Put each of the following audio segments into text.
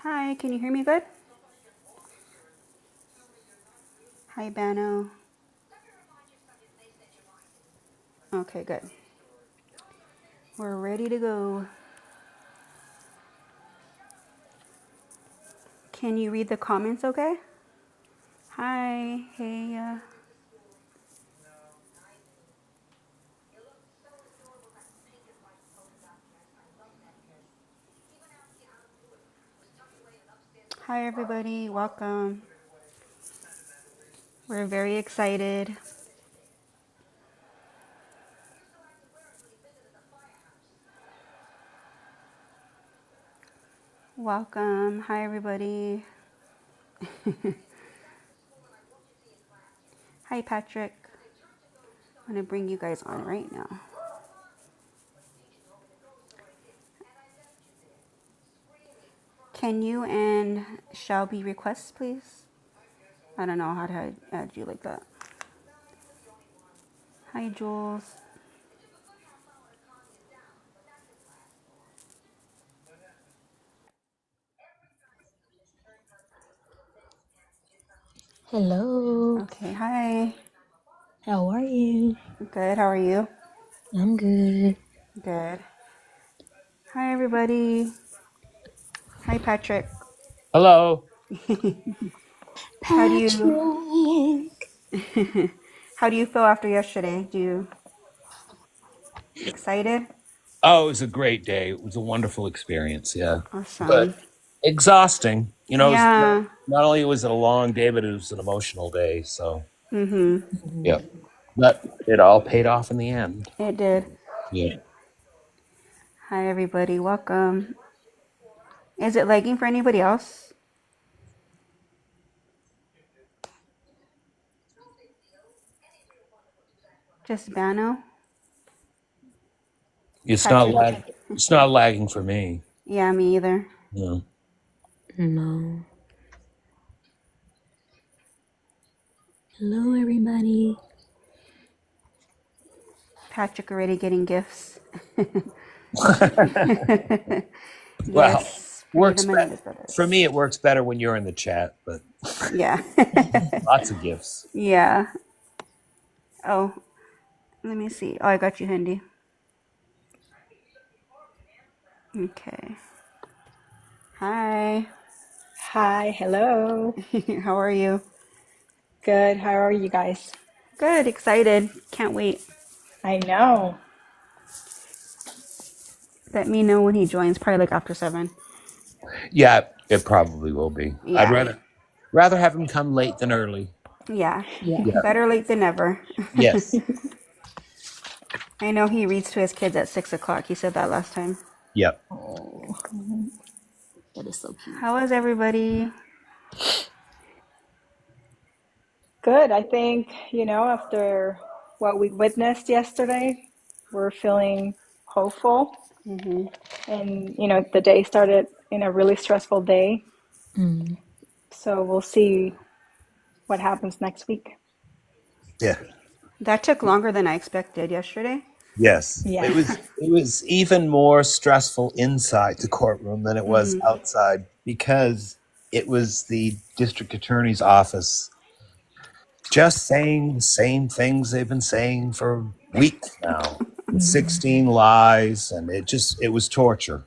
Hi, can you hear me good? Hi, Bano. Okay, good. We're ready to go. Can you read the comments okay? Hi, hey, hi everybody, welcome. We're very excited. Welcome, hi everybody. Hi Patrick. I'm gonna bring you guys on right now. Can you and Shelby request, please? I don't know how to add you like that. Hi Jules. Hello, Okay, hi. how are you? Good, how are you? I'm good. Good. Hi everybody. Hi Patrick. Hello. How do you Patrick. how do you feel after yesterday? Do you excited? Oh, it was a great day. It was a wonderful experience. Yeah, but Awesome. exhausting. Yeah. Not only was it a long day, but it was an emotional day. So, Mhm. yeah, but it all paid off in the end. It did. Yeah. Hi everybody. Welcome. Is it lagging for anybody else? Just Bano? It's not Patrick? lag. It's not lagging for me. Yeah, me either. No. No. Hello, everybody. Patrick already getting gifts. Well, Gifts for the works Menendez for me. brothers. It works better when you're in the chat, but Yeah. lots of gifts. Yeah. Oh, let me see. Oh, I got you, Handy. Okay. Hi. Hi, hello. How are you? Good. How are you guys? Good, excited. Can't wait. I know. Let me know when he joins, probably like after 7. Yeah, it probably will be. I'd Yeah. rather have him come late than early. Yeah. Yeah. Yeah. Better late than never. Yes. I know he reads to his kids at 6 o'clock. He said that last time. Yep. Oh, that is so cute. How is everybody? Good. I think, after what we witnessed yesterday, we're feeling hopeful. Hmm. And, the day started in a really stressful day. Mm. So we'll see what happens next week. Yeah. That took longer than I expected yesterday. Yes, Yeah. it was even more stressful inside the courtroom than it was Hmm. outside because it was the district attorney's office just saying the same things they've been saying for weeks now. 16 lies and it was torture.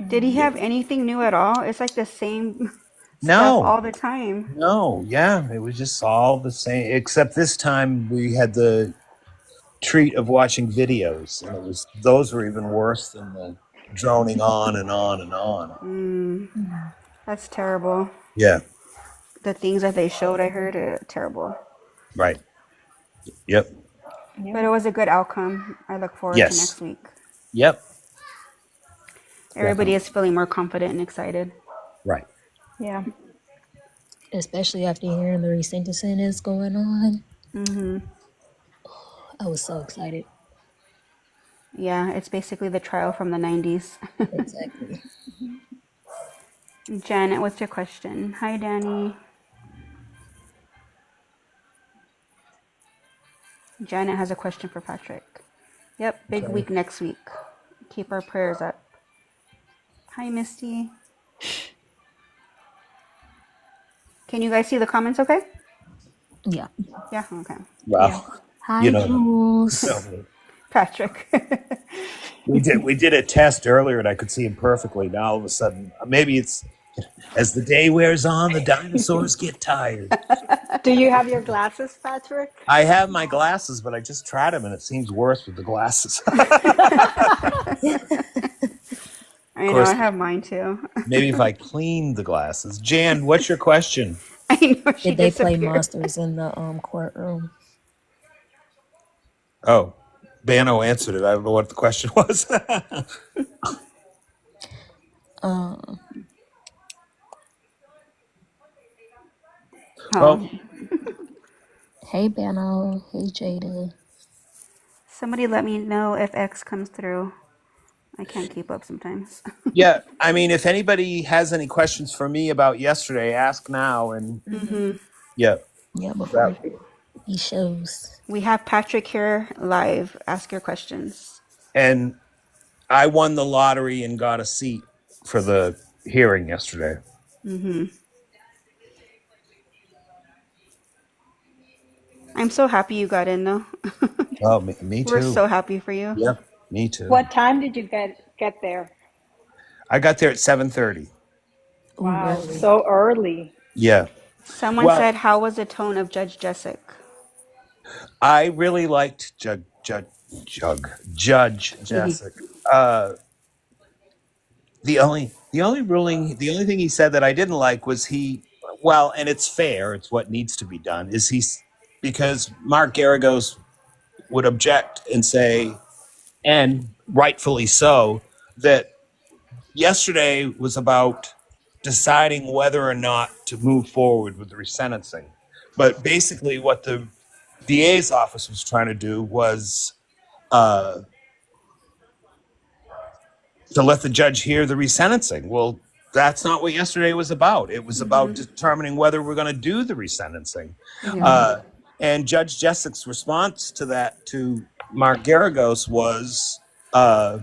Did he Yeah. have anything new at all? It's like the same stuff No. all the time. No, yeah, it was just all the same except this time we had the treat of watching videos and it was those were even worse than the droning on and on and on. Mm, that's terrible. Yeah. The things that they showed, I heard, terrible. Right. Yep. Yep. But it was a good outcome. I look forward to Yes. next week. Yep. Everybody Definitely. is feeling more confident and excited. Right. Yeah. Especially after hearing the resentencing is going on. Hmm. I was so excited. Yeah, it's basically the trial from the 90s. Exactly. Janet, what's your question? Hi, Danny. Janet has a question for Patrick. Yep, big Okay. week next week. Keep our prayers up. Hi, Misty. Can you guys see the comments okay? Yeah. Yeah, okay. Well, Hi, you know, Jules. Patrick. we did a test earlier, and I could see him perfectly. Now all of a sudden, maybe it's as the day wears on, the dinosaurs get tired. Do you have your glasses, Patrick? I have my glasses, but I just tried them, and it seems worse with the glasses. I know, course. I have mine too. Maybe if I clean the glasses. Jan, what's your question? I know she Did they play disappeared. monsters in the courtroom? Oh, Bano answered it. I don't know what the question was. Oh, Well, Hey, Bano. Hey, Jada. somebody let me know if X comes through. I can't keep up sometimes. yeah, I mean, if anybody has any questions for me about yesterday, ask now. And yeah, Yeah, before he shows. We have Patrick here live. Ask your questions. and I won the lottery and got a seat for the hearing yesterday. I'm so happy you got in though. Oh, me We're too. so happy for you. Yep, me too. What time did you get there? I got there at 7:30. Wow, Really? so early. Yeah. Someone Well, said, "How was the tone of Judge Jessic?" I really liked Judge Jessic. The only thing he said that I didn't like was and it's fair, it's what needs to be done, because Mark Garagos would object and say, and rightfully so, that yesterday was about deciding whether or not to move forward with the resentencing. But basically what the DA's office was trying to do was uh, to let the judge hear the resentencing. Well, that's not what yesterday was about. It was about determining whether we're going to do the resentencing. And Judge Jessic's response to that, to Mark Garagos, was, I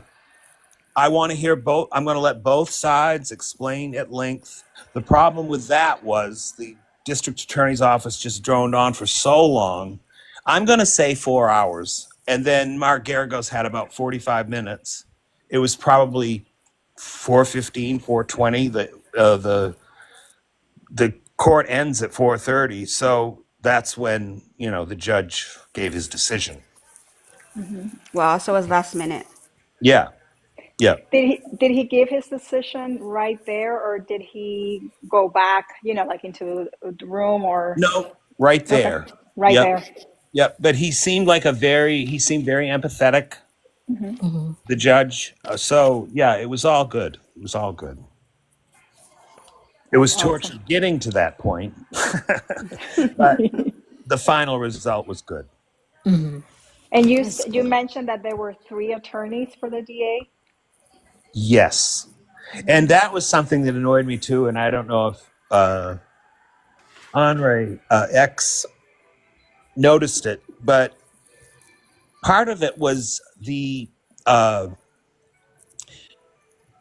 want to hear both. I'm going to let both sides explain at length. The problem with that was the district attorney's office just droned on for so long. I'm going to say 4 hours. And then Mark Garagos had about 45 minutes. It was probably 4:15, 4:20. The court ends at 4:30. So that's when, the judge gave his decision. Wow, so it was last minute. Yeah. Yeah. Did he give his decision right there, or did he go back, like into the room, or No, right okay, there. right Yep. there? Yep. But he seemed very empathetic, the judge. So yeah, it was all good. It was all good. It was torture getting to that point, but the final result was good. And you mentioned that there were 3 attorneys for the DA. Yes. And that was something that annoyed me too. And I don't know if Andre X noticed it, but part of it was the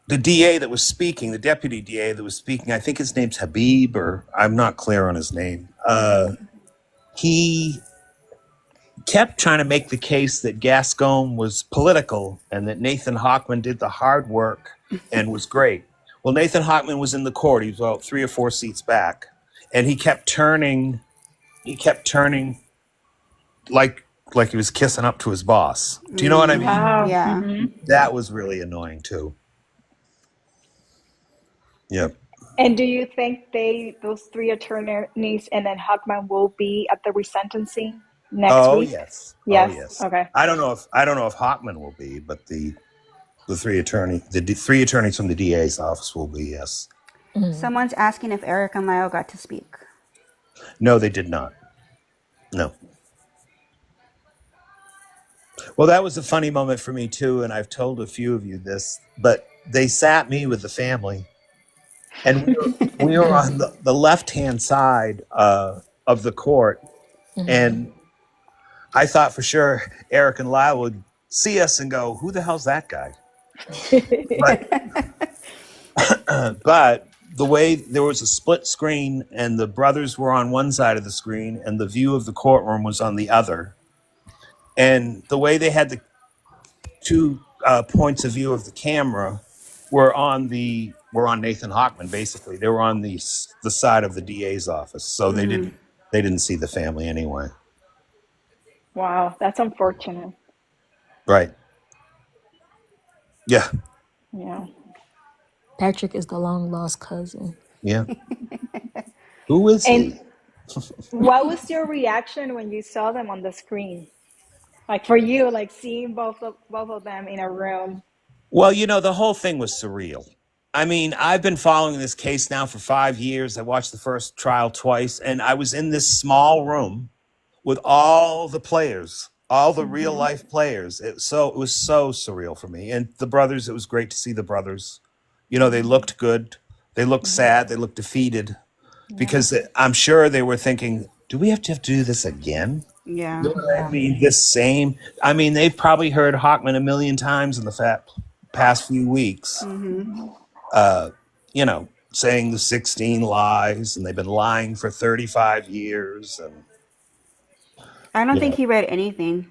DA that was speaking, the deputy DA that was speaking. I think his name's Habib, or I'm not clear on his name. He kept trying to make the case that Gascon was political and that Nathan Hochman did the hard work and was great. Well, Nathan Hochman was in the court. He was about 3 or 4 seats back, and he kept turning like he was kissing up to his boss. Do you know what I mean? Wow. Yeah. That was really annoying too. Yep. And do you think those 3 attorneys and then Huckman will be at the resentencing next week? Yes. Yes. Oh yes. Okay. I don't know if Hochman will be, but the 3 attorneys from the DA's office will be, yes. Someone's asking if Eric and Lyle got to speak. No, they did not. No. Well, that was a funny moment for me too, and I've told a few of you this, but they sat me with the family, and we were on the left-hand side of the court, and I thought for sure Eric and Lyle would see us and go, "Who the hell's that guy?" But the way there was a split screen and the brothers were on one side of the screen and the view of the courtroom was on the other, and the way they had the two points of view of the camera were on Nathan Hockman. Basically, they were on the side of the DA's office, so they didn't see the family anyway. Wow, that's unfortunate. Right? Yeah. Yeah. Patrick is the long lost cousin. Yeah. Who is he? And what was your reaction when you saw them on the screen? Like for you, like seeing both of them in a room. Well, the whole thing was surreal. I mean, I've been following this case now for 5 years. I watched the first trial twice, and I was in this small room with all the players, all the real life players. It was so surreal for me. And the brothers, it was great to see the brothers. They looked good. They looked sad. They looked defeated because I'm sure they were thinking, do we have to do this again? Yeah. I mean, they've probably heard Hockman a million times in the past few weeks, saying the 16 lies, and they've been lying for 35 years. And I don't think he read anything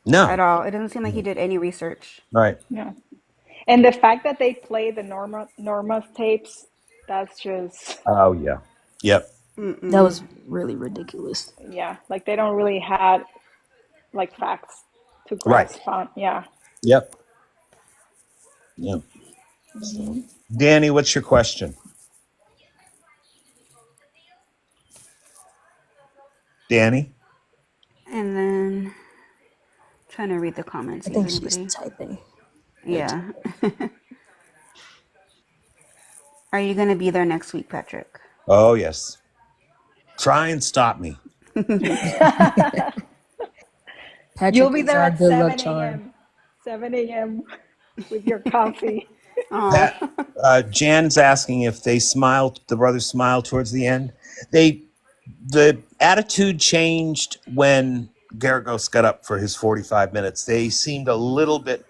at no, all. It doesn't seem like he did any research. right. Yeah. And the fact that they play the Norma tapes, that's just, Oh, yeah. Yep. That was really ridiculous. yeah, like they don't really have like facts to Right. grasp on. Yeah. Yep. Yep. Danny, what's your question? Danny? And then trying to read the comments. I See think if she's anybody. typing. Yeah. Are you going to be there next week, Patrick? Oh, yes. Try and stop me. Patrick You'll be is there our at good luck 7 charm. a.m. 7 a.m. with your coffee. Oh, Jan's asking if the brothers smiled towards the end. The attitude changed when Garagos got up for his 45 minutes. They seemed a little bit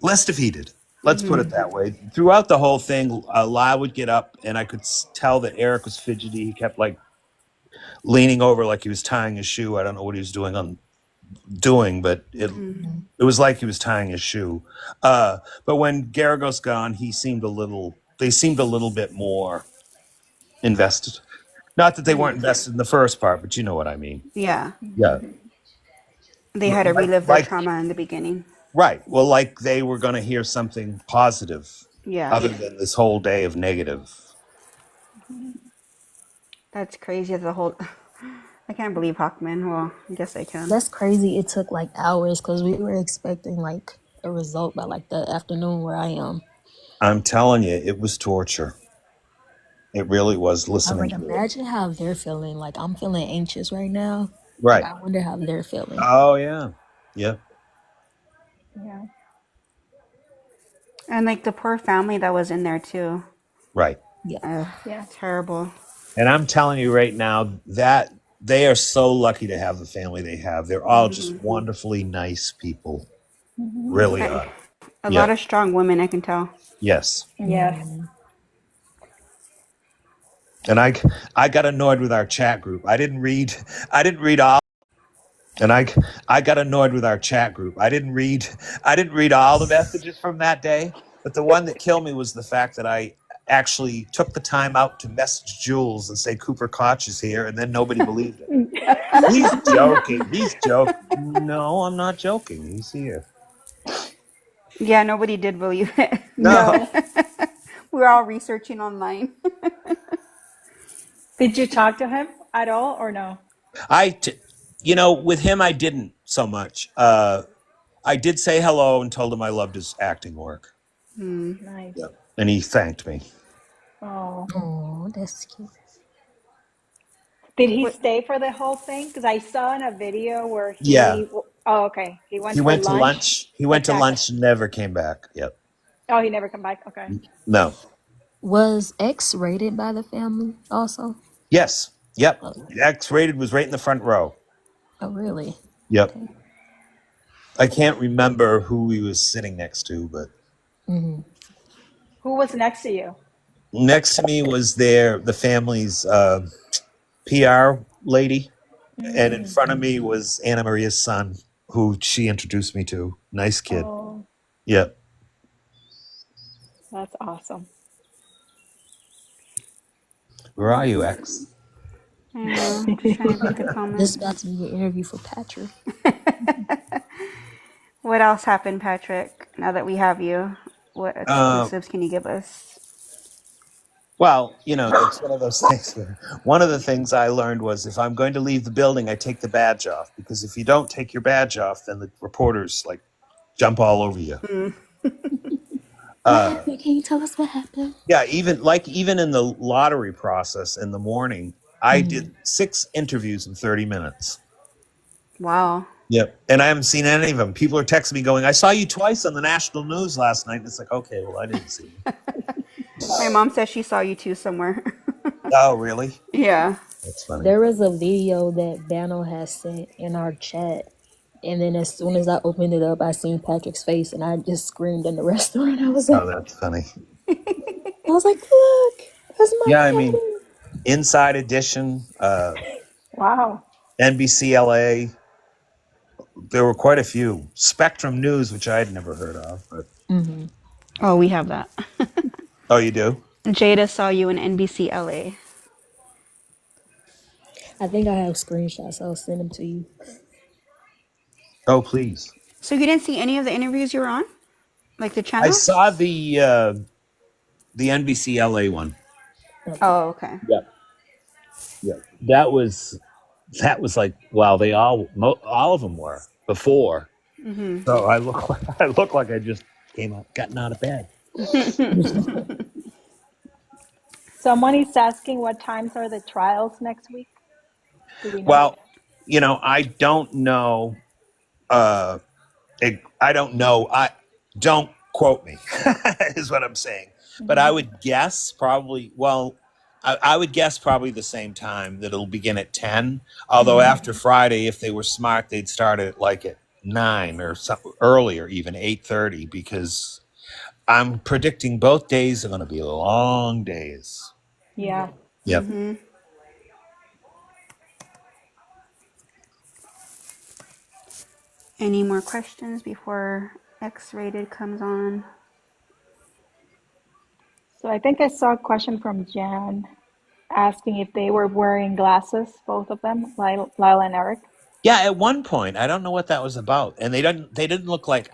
less defeated. Let's put it that way. Throughout the whole thing, Lyle would get up, and I could tell that Eric was fidgety. He kept leaning over like he was tying his shoe. I don't know what he was doing, but it was like he was tying his shoe. But when Garagos gone, they seemed a little bit more invested. Not that they weren't invested in the first part, but you know what I mean. yeah. Yeah. They had to relive their Like- trauma in the beginning. Right. Well, like they were going to hear something positive Yeah. other than this whole day of negative. That's crazy as a whole. I can't believe Hockman. Well, I guess I can. That's crazy. It took like hours because we were expecting like a result by like the afternoon where I am. I'm telling you, it was torture. It really was I listening would to it. imagine how they're feeling. Like I'm feeling anxious right now. Right. I wonder how they're feeling. Oh, yeah. Yeah. Yeah. And like the poor family that was in there too. Right. Yeah. Yeah. Terrible. And I'm telling you right now that they are so lucky to have the family they have. They're all just wonderfully nice people. Really are. A Yeah. lot of strong women, I can tell. Yes. Yes. And I got annoyed with our chat group. I didn't read all. And I got annoyed with our chat group. I didn't read all the messages from that day, but the one that killed me was the fact that I actually took the time out to message Jules and say Cooper Koch is here, and then nobody believed it. He's joking. He's joking. No, I'm not joking. He's here. Yeah, nobody did believe it. No. We were all researching online. Did you talk to him at all or no? With him I didn't so much. I did say hello and told him I loved his acting work. Nice. And he thanked me. Oh. Oh, that's cute. Did he stay for the whole thing? Because I saw in a video where he. Yeah. Oh, okay. He went He for went to lunch. lunch. He went to Okay. lunch and never came back. Yep. Oh, he never come back. Okay. No. Was X rated by the family also? Yes. Yep. X-rated was right in the front row. Oh, really? Yep. I can't remember who he was sitting next to, but Who Who was next to you? Next to me was the family's PR lady, and in front of me was Anna Maria's son, who she introduced me to. Nice kid. Oh, Yep. that's awesome. Where are you, X? I know. I'm just trying to read the This comments. is about to be an interview for Patrick. What else happened, Patrick? Now that we have you, what exclusives can you give us? Well, it's one of those things where one of the things I learned was if I'm going to leave the building, I take the badge off, because if you don't take your badge off, then the reporters jump all over you. What happened? Can you tell us what happened? Yeah, even in the lottery process in the morning, I did 6 interviews in 30 minutes. Wow. Yep. And I haven't seen any of them. People are texting me going, I saw you twice on the national news last night. And it's like, okay, well, I didn't see you. My mom says she saw you too somewhere. Oh, really? Yeah. That's funny. There was a video that Bano has sent in our chat, and then as soon as I opened it up, I seen Patrick's face, and I just screamed in the restaurant. I was Oh, like, that's funny. look, that's my Yeah, I daddy. mean, Inside Edition, Wow. NBC LA. There were quite a few. Spectrum News, which I had never heard of. But... Oh, we have that. Oh, you do? Jada saw you in NBC LA. I think I have screenshots. I'll send them to you. Oh, please. So you didn't see any of the interviews you were on? Like the channel? I saw the NBC LA one. Oh, okay. Yeah. That was like, wow, they all of them were before. So I look like I just gotten out of bed. Someone is asking what times are the trials next week? Do we know? Well, I don't know. I don't know. Don't quote me, is what I'm saying. But I would guess probably. Well, I would guess probably the same time, that it'll begin at 10. Although after Friday, if they were smart, they'd start at 9 or something earlier, even 8:30, because I'm predicting both days are going to be long days. Yeah. Yep. Any more questions before X-Rated comes on? So I think I saw a question from Jan asking if they were wearing glasses, both of them, Lyle and Eric. Yeah, at one point, I don't know what that was about, and they didn't look like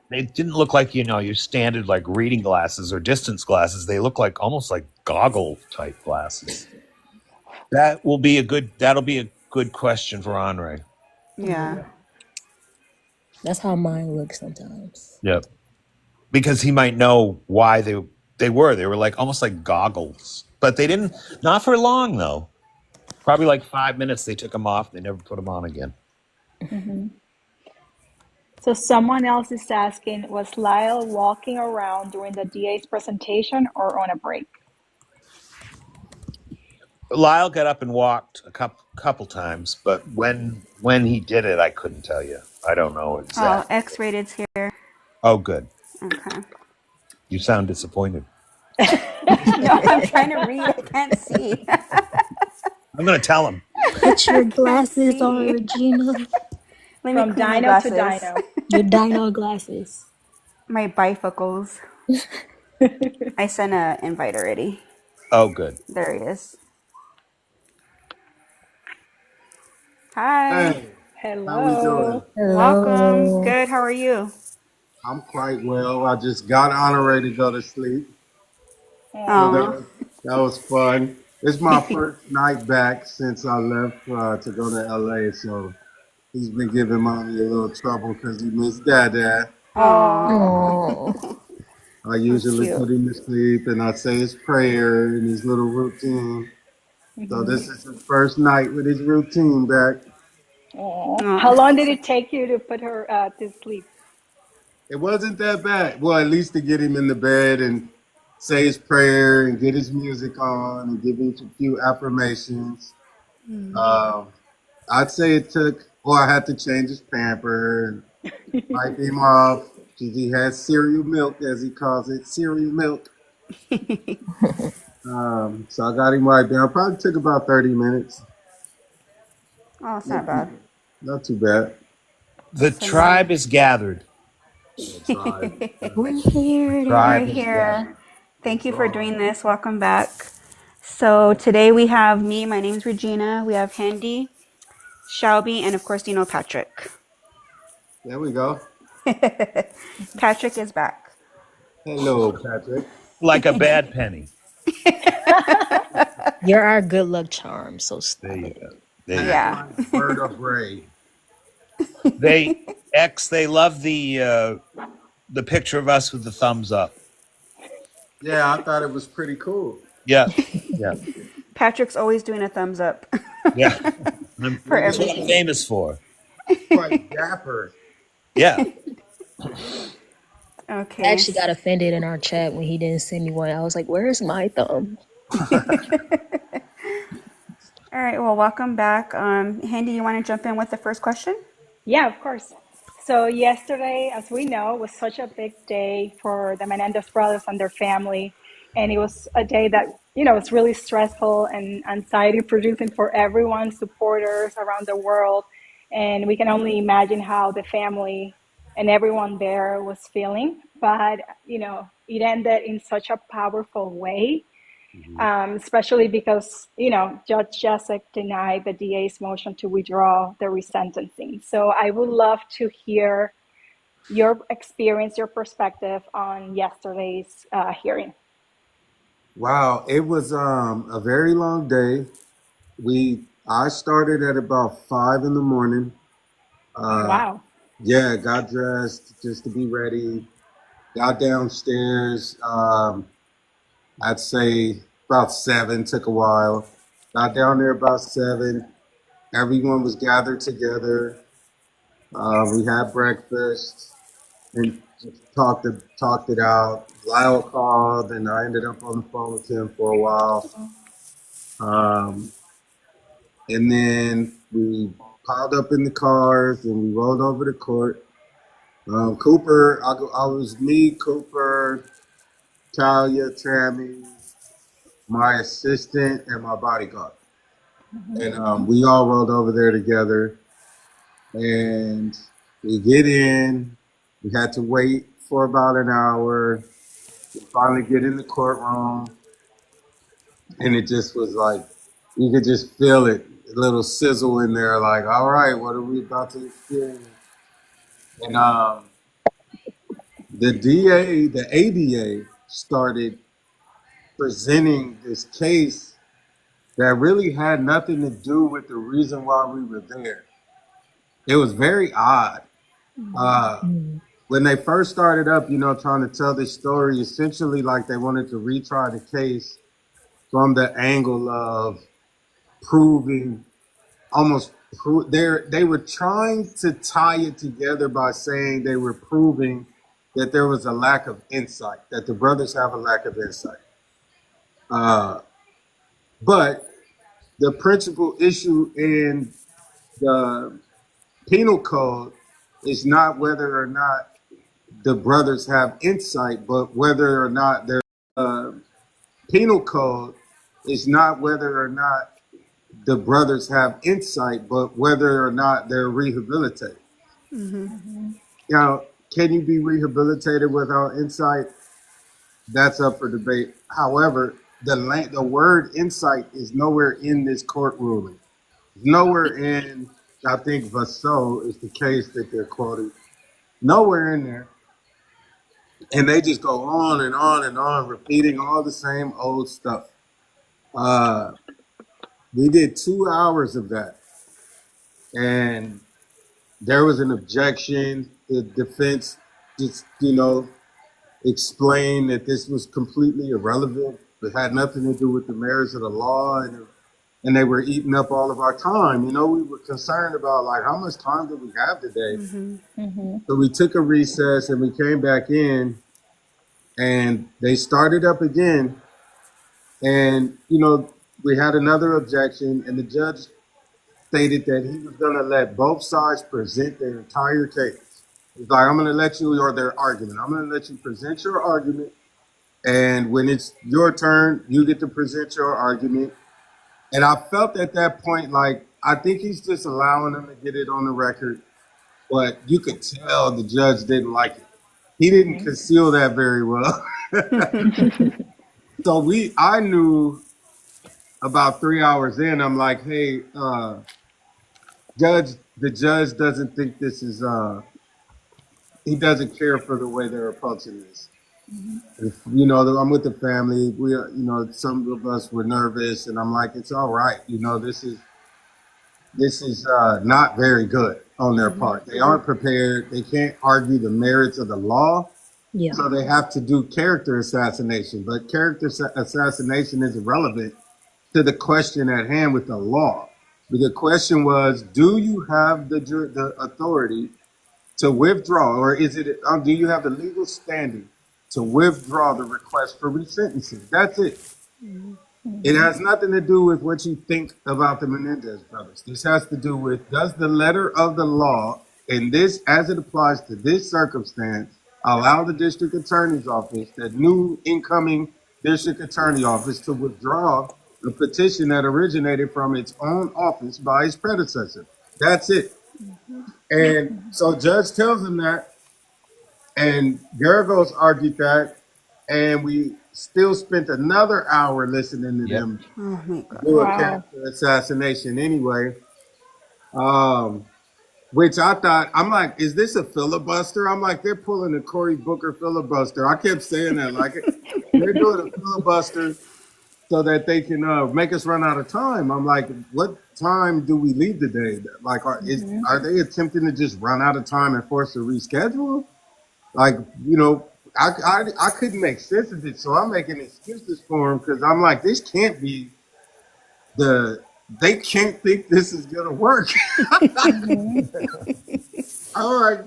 your standard reading glasses or distance glasses. They look almost like goggle type glasses. That'll be a good question for Andre. Yeah. That's how mine looks sometimes. Yep. Because he might know why they were almost like goggles, but they didn't. Not for long though. Probably 5 minutes. They took them off. They never put them on again. So someone else is asking, was Lyle walking around during the DA's presentation or on a break? Lyle got up and walked a couple times, but when he did it, I couldn't tell you. I don't know Oh, exactly. X-Rated's here. Oh, good. Okay. You sound disappointed. No, I'm trying to read. I can't see. I'm going to tell him. Put your glasses on, Regina. Let me From clean my dino to glasses. dino. Your dino glasses. My bifocals. I sent an invite already. Oh, good. There he is. Hi. Hey, how we doing? Hello. Welcome. Good. How are you? I'm quite well. I just got Honore to go to sleep. So Oh. that was fun. It's my first night back since I left to go to LA. So he's been giving mommy a little trouble because he missed dad. Oh. Oh. I usually cute. put him to sleep and I say his prayer and his little routine. So this is his first night with his routine back. Aw. How long did it take you to put her to sleep? It wasn't that bad. Well, at least to get him in the bed and say his prayer and get his music on and give him a few affirmations. I'd say it took, or I had to change his pamper and wipe him off. He has cereal milk, as he calls it, cereal milk. So I got him right there. Probably took about 30 minutes. Oh, it's not Not too, bad. not too bad. The So now tribe is gathered. The tribe. We're here. we're Tribe is gathered. here. Thank you for doing this. Welcome back. So today we have me. My name's Regina. We have Handy, Shelby, and of course, Patrick. There we go. Patrick is back. Hello, Patrick. Like a bad penny. You're our good luck charm, so There stop you it. go. There you Yeah. Bird of prey. go. They love the picture of us with the thumbs up. Yeah, I thought it was pretty cool. Yeah. Yeah. Patrick's always doing a thumbs up Yeah. for That's what I'm everything. famous for. Quite dapper. Yeah. I Okay. actually got offended in our chat when he didn't send me one. I was like, "Where's my thumb?" All right. Well, welcome back. Handy, you want to jump in with the first question? Yeah, of course. So yesterday, as we know, was such a big day for the Menendez brothers and their family. And it was a day that, it's really stressful and anxiety producing for everyone, supporters around the world. And we can only imagine how the family and everyone there was feeling. But, it ended in such a powerful way, especially because, Judge Jesek denied the DA's motion to withdraw the resentencing. So I would love to hear your experience, your perspective on yesterday's hearing. Wow, it was a very long day. I started at about 5 in the morning. Wow. Yeah, got dressed just to be ready. Got downstairs. I'd say about 7. Took a while. Got down there about 7. Everyone was gathered together. We had breakfast and just talked it out. Lyle called, and I ended up on the phone with him for a while. And then we piled up in the cars and we rolled over to court. Cooper, I was me, Cooper, Talia, Tammy, my assistant, and my bodyguard. And we all rolled over there together. And we get in. We had to wait for about an hour. We finally get in the courtroom. And it just was like, you could just feel it, a little sizzle in there, like, all right, what are we about to experience? And the ADA started presenting this case that really had nothing to do with the reason why we were there. It was very odd. When they first started up, trying to tell this story, essentially like they wanted to retry the case from the angle of proving they were trying to tie it together by saying they were proving that there was a lack of insight, that the brothers have a lack of insight. But the principal issue in the penal code is not whether or not the brothers have insight, but whether or not their penal code is not whether or not the brothers have insight, but whether or not they're rehabilitated. Can you be rehabilitated without insight? That's up for debate. However, the word insight is nowhere in this court ruling. Nowhere in, I think Vassaux is the case that they're quoting. Nowhere in there. And they just go on and on and on, repeating all the same old stuff. We did 2 hours of that. And there was an objection. The defense just, explained that this was completely irrelevant. It had nothing to do with the merits of the law, and they were eating up all of our time. We were concerned about, like, how much time did we have today? So we took a recess and we came back in, and they started up again. And, we had another objection, and the judge stated that he was going to let both sides present their entire case. He's like, I'm going to let you, or their argument, I'm going to let you present your argument, And when it's your turn, you get to present your argument. And I felt at that point like I think he's just allowing them to get it on the record, but you could tell the judge didn't like it. He didn't conceal that very well. So I knew about 3 hours in. I'm like, hey, judge, the judge doesn't think this is. He doesn't care for the way they're approaching this. If, I'm with the family. We, some of us were nervous, and I'm like, it's all right. This is not very good on their part. They aren't prepared. They can't argue the merits of the law, Yeah. so they have to do character assassination. But character assassination is irrelevant to the question at hand with the law. The question was, do you have the authority to withdraw, or do you have the legal standing to withdraw the request for resentencing? That's it. It has nothing to do with what you think about the Menendez brothers. This has to do with, does the letter of the law in this, as it applies to this circumstance, allow the district attorney's office, the new incoming district attorney office, to withdraw the petition that originated from its own office by its predecessor? That's it. And so judge tells him that, and Geragos argued that, and we still spent another hour listening to them Oh my God. do a Wow. character assassination anyway. Which I thought, I'm like, is this a filibuster? I'm like, they're pulling a Cory Booker filibuster. I kept saying that, like, they're doing a filibuster so that they can make us run out of time. I'm like, what time do we leave today? Like, are they attempting to just run out of time and force a reschedule? Like, I couldn't make sense of it, so I'm making excuses for them because I'm like, this can't be they can't think this is gonna work. All right.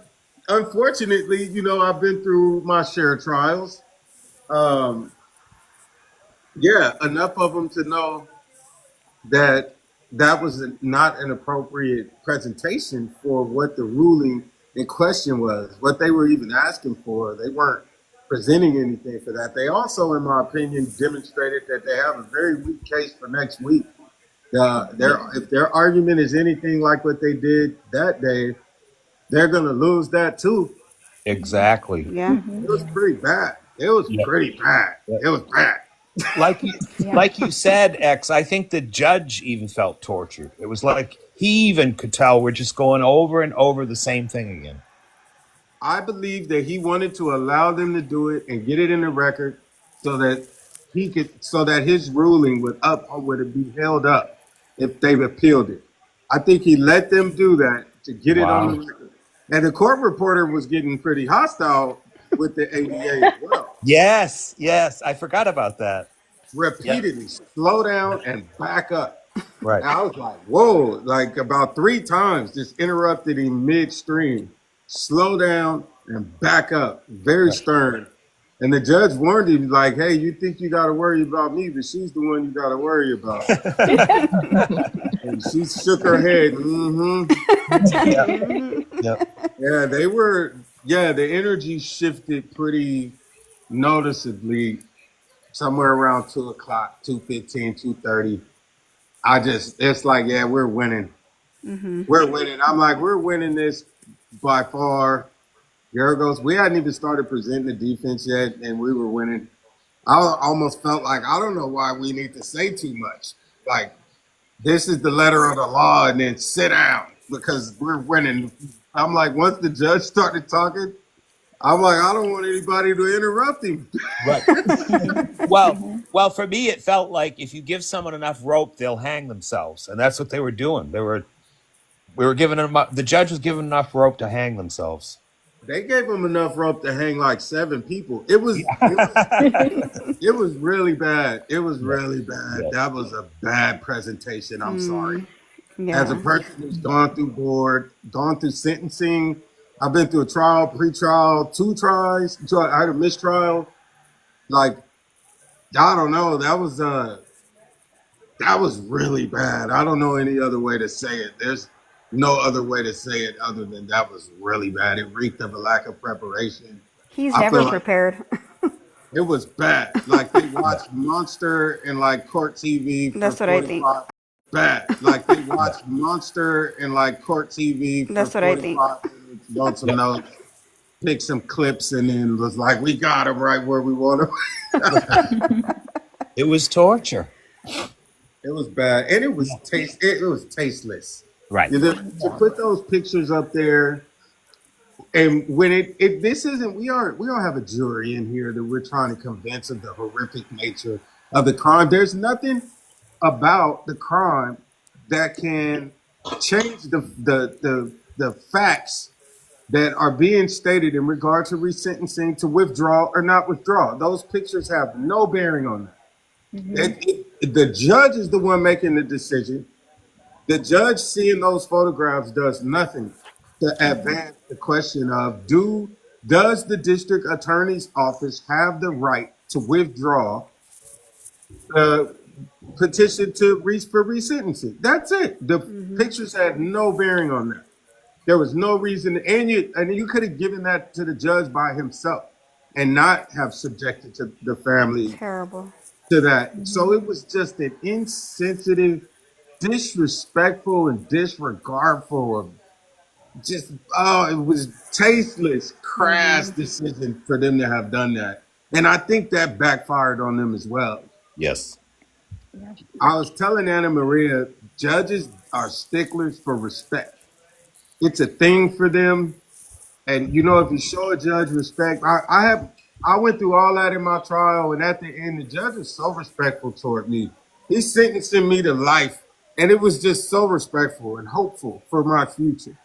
Unfortunately, I've been through my share of trials. Enough of them to know that was not an appropriate presentation for what the ruling in question was, what they were even asking for. They weren't presenting anything for that. They also, in my opinion, demonstrated that they have a very weak case for next week. If their argument is anything like what they did that day, they're going to lose that too. Exactly. Yeah. It was pretty bad. It was pretty bad. It was bad. Like you said, X, I think the judge even felt tortured. It was like he even could tell we're just going over and over the same thing again. I believe that he wanted to allow them to do it and get it in the record so that his ruling would be held up if they appealed it. I think he let them do that to get it on the record. And the court reporter was getting pretty hostile with the ADA as well. Yes, I forgot about that. Repeatedly, slow down and back up. Right. And I was like, whoa, like about 3 times, just interrupted him midstream. Slow down and back up. Very stern. And the judge warned him, like, hey, you think you got to worry about me, but she's the one you got to worry about. And she shook her head. Yeah, the energy shifted pretty noticeably somewhere around 2 o'clock, 2:15, 2:30. It's like, yeah, we're winning. We're winning. I'm like, we're winning this by far. Geragos, we hadn't even started presenting the defense yet, and we were winning. I almost felt like, I don't know why we need to say too much. Like, this is the letter of the law, and then sit down because we're winning. I'm like, once the judge started talking, I'm like, I don't want anybody to interrupt him. Right. Well, for me, it felt like if you give someone enough rope, they'll hang themselves, and that's what they were doing. We were giving them. The judge was giving enough rope to hang themselves. They gave him enough rope to hang like 7 people. It was really bad. It was really bad. Yeah. That was a bad presentation. I'm sorry. Yeah. As a person who's gone through sentencing, I've been through a trial, pre-trial, 2 tries. I had a mistrial. Like, I don't know. That was really bad. I don't know any other way to say it. There's no other way to say it other than that was really bad. It reeked of a lack of preparation. He's I never feel like- prepared. It was bad. Like they watched Monster and like Court TV for That's what I think. 45 bad. Like they watched Monster and like Court TV for That's what I think. 45 minutes, wrote some Yep. notes, picked some clips, and then was like, "We got him right where we want him." It was torture. It was bad, and it was tasteless. Right. To put those pictures up there, and when it this isn't we don't have a jury in here that we're trying to convince of the horrific nature of the crime. There's nothing about the crime that can change the facts that are being stated in regard to resentencing, to withdraw or not withdraw. Those pictures have no bearing on that. The judge is the one making the decision. The judge seeing those photographs does nothing to advance the question of does the district attorney's office have the right to withdraw the petition for resentencing? That's it. The pictures had no bearing on that. There was no reason, and you could have given that to the judge by himself and not have subjected to the family Terrible. to that. So it was just an insensitive, disrespectful, and disregardful of it was tasteless, crass decision for them to have done that. And I think that backfired on them as well. Yes. I was telling Anna Maria, judges are sticklers for respect. It's a thing for them. And if you show a judge respect, I went through all that in my trial, and at the end, the judge was so respectful toward me. He's sentencing me to life, and it was just so respectful and hopeful for my future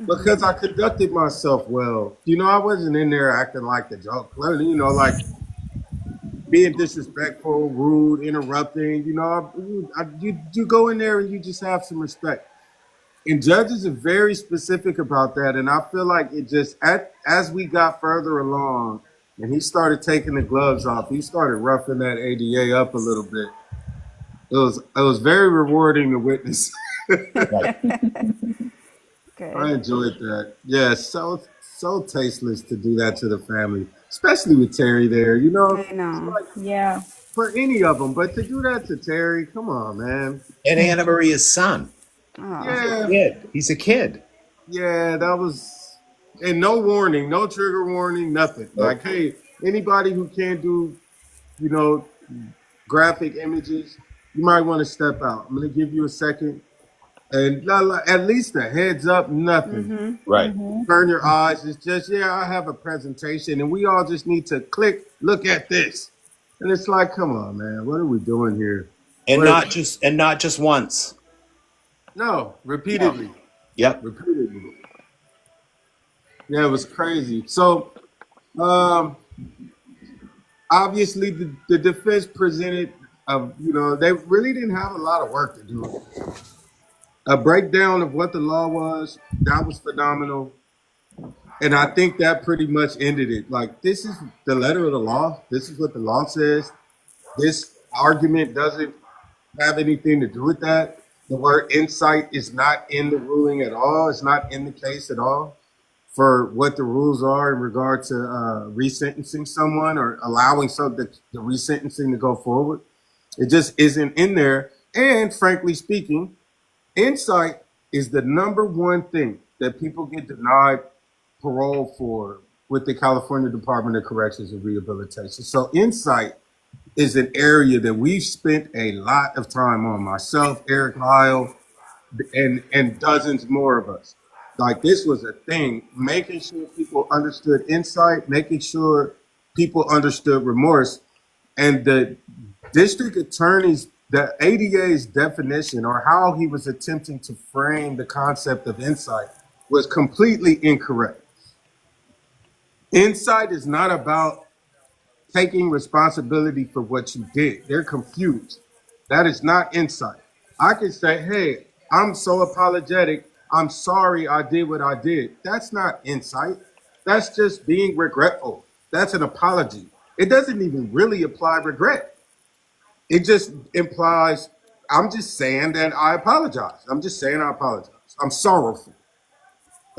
because I conducted myself well. I wasn't in there acting like the joke, like being disrespectful, rude, interrupting. You go in there and you just have some respect. And judges are very specific about that, and I feel like it just as we got further along. And he started taking the gloves off. He started roughing that ADA up a little bit. It was very rewarding to witness. Right. Good. I enjoyed that. Yeah, so tasteless to do that to the family, especially with Terry there. I know. Like, Yeah. for any of them, but to do that to Terry, come on, man. And Anna Maria's son. Oh. Yeah, Kid. He's a kid. yeah, that was. And no warning, no trigger warning, nothing. Like, hey, anybody who can't do, graphic images, you might want to step out. I'm going to give you a second. And at least a heads up, nothing. Right. Turn your eyes. It's just, I have a presentation, and we all just need to look at this. And it's like, come on, man, what are we doing here? And not just once. No, repeatedly. Yep. Repeatedly. Yeah, it was crazy. So, obviously, the defense presented, they really didn't have a lot of work to do. A breakdown of what the law was, that was phenomenal. And I think that pretty much ended it. Like, this is the letter of the law. This is what the law says. This argument doesn't have anything to do with that. The word insight is not in the ruling at all. It's not in the case at all for what the rules are in regard to resentencing someone or allowing the resentencing to go forward. It just isn't in there. And frankly speaking, insight is the number one thing that people get denied parole for with the California Department of Corrections and Rehabilitation. So insight is an area that we've spent a lot of time on, myself, Eric Lyle, and dozens more of us. Like, this was a thing, making sure people understood insight, making sure people understood remorse. And the district attorney's, the ADA's definition, or how he was attempting to frame the concept of insight, was completely incorrect. Insight is not about taking responsibility for what you did. They're confused. That is not insight. I can say, hey, I'm so apologetic. I'm sorry I did what I did. That's not insight. That's just being regretful. That's an apology. It doesn't even really imply regret. It just implies, I'm just saying that I apologize. I'm just saying I apologize. I'm sorrowful.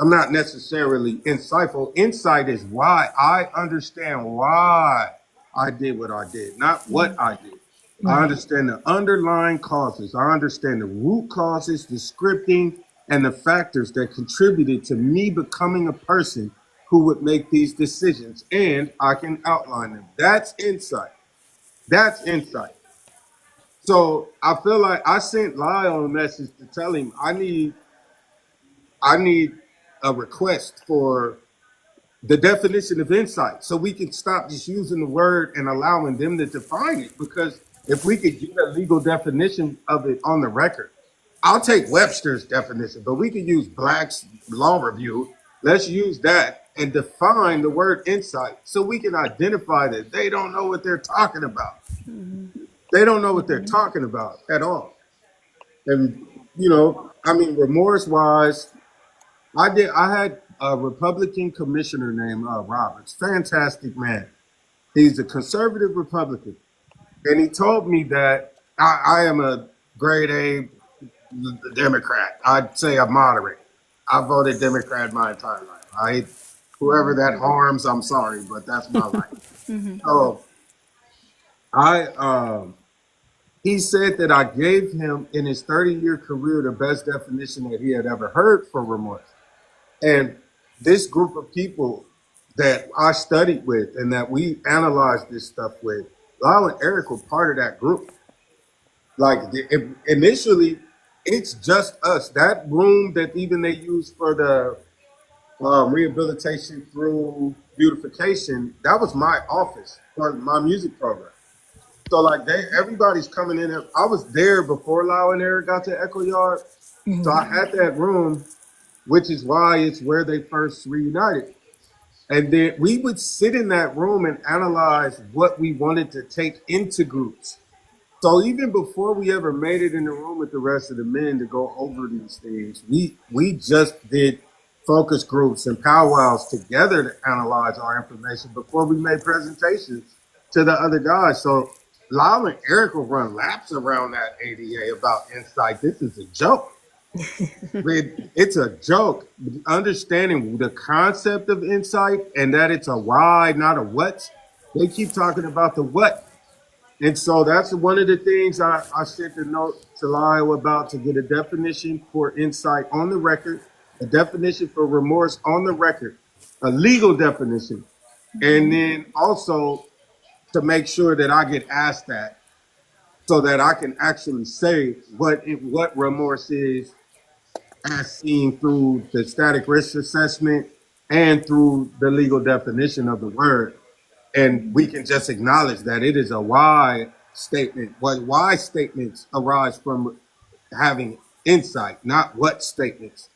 I'm not necessarily insightful. Insight is why I understand why I did what I did, not what I did. I understand the underlying causes. I understand the root causes, the scripting, and the factors that contributed to me becoming a person who would make these decisions. And I can outline them. That's insight. That's insight. So I feel like I sent Lyle a message to tell him I need a request for the definition of insight so we can stop just using the word and allowing them to define it. Because if we could get a legal definition of it on the record, I'll take Webster's definition, but we could use Black's Law Review. Let's use that and define the word insight so we can identify that they don't know what they're talking about. They don't know what they're talking about at all. And, I mean, remorse wise, I had a Republican commissioner named Roberts, fantastic man. He's a conservative Republican. And he told me that I am a grade A Democrat. I'd say a moderate. I voted Democrat my entire life. Whoever that harms, I'm sorry, but that's my life. So he said that I gave him in his 30-year career the best definition that he had ever heard for remorse. And this group of people that I studied with and that we analyzed this stuff with, Lyle and Eric were part of that group. Like initially, it's just us. That room that even they use for the rehabilitation through beautification, that was my office for my music program. So like everybody's coming in. I was there before Lyle and Eric got to Echo Yard. So I had that room, which is why it's where they first reunited. And then we would sit in that room and analyze what we wanted to take into groups. So even before we ever made it in the room with the rest of the men to go over these things, we just did focus groups and powwows together to analyze our information before we made presentations to the other guys. So Lyle and Eric will run laps around that ADA about insight. This is a joke. It's a joke. Understanding the concept of insight and that it's a why, not a what. They keep talking about the what. And so that's one of the things I sent a note to Lyle about, to get a definition for insight on the record, a definition for remorse on the record, a legal definition, and then also to make sure that I get asked that so that I can actually say what remorse is as seen through the static risk assessment and through the legal definition of the word. And we can just acknowledge that it is a why statement. Why statements arise from having insight, not what statements.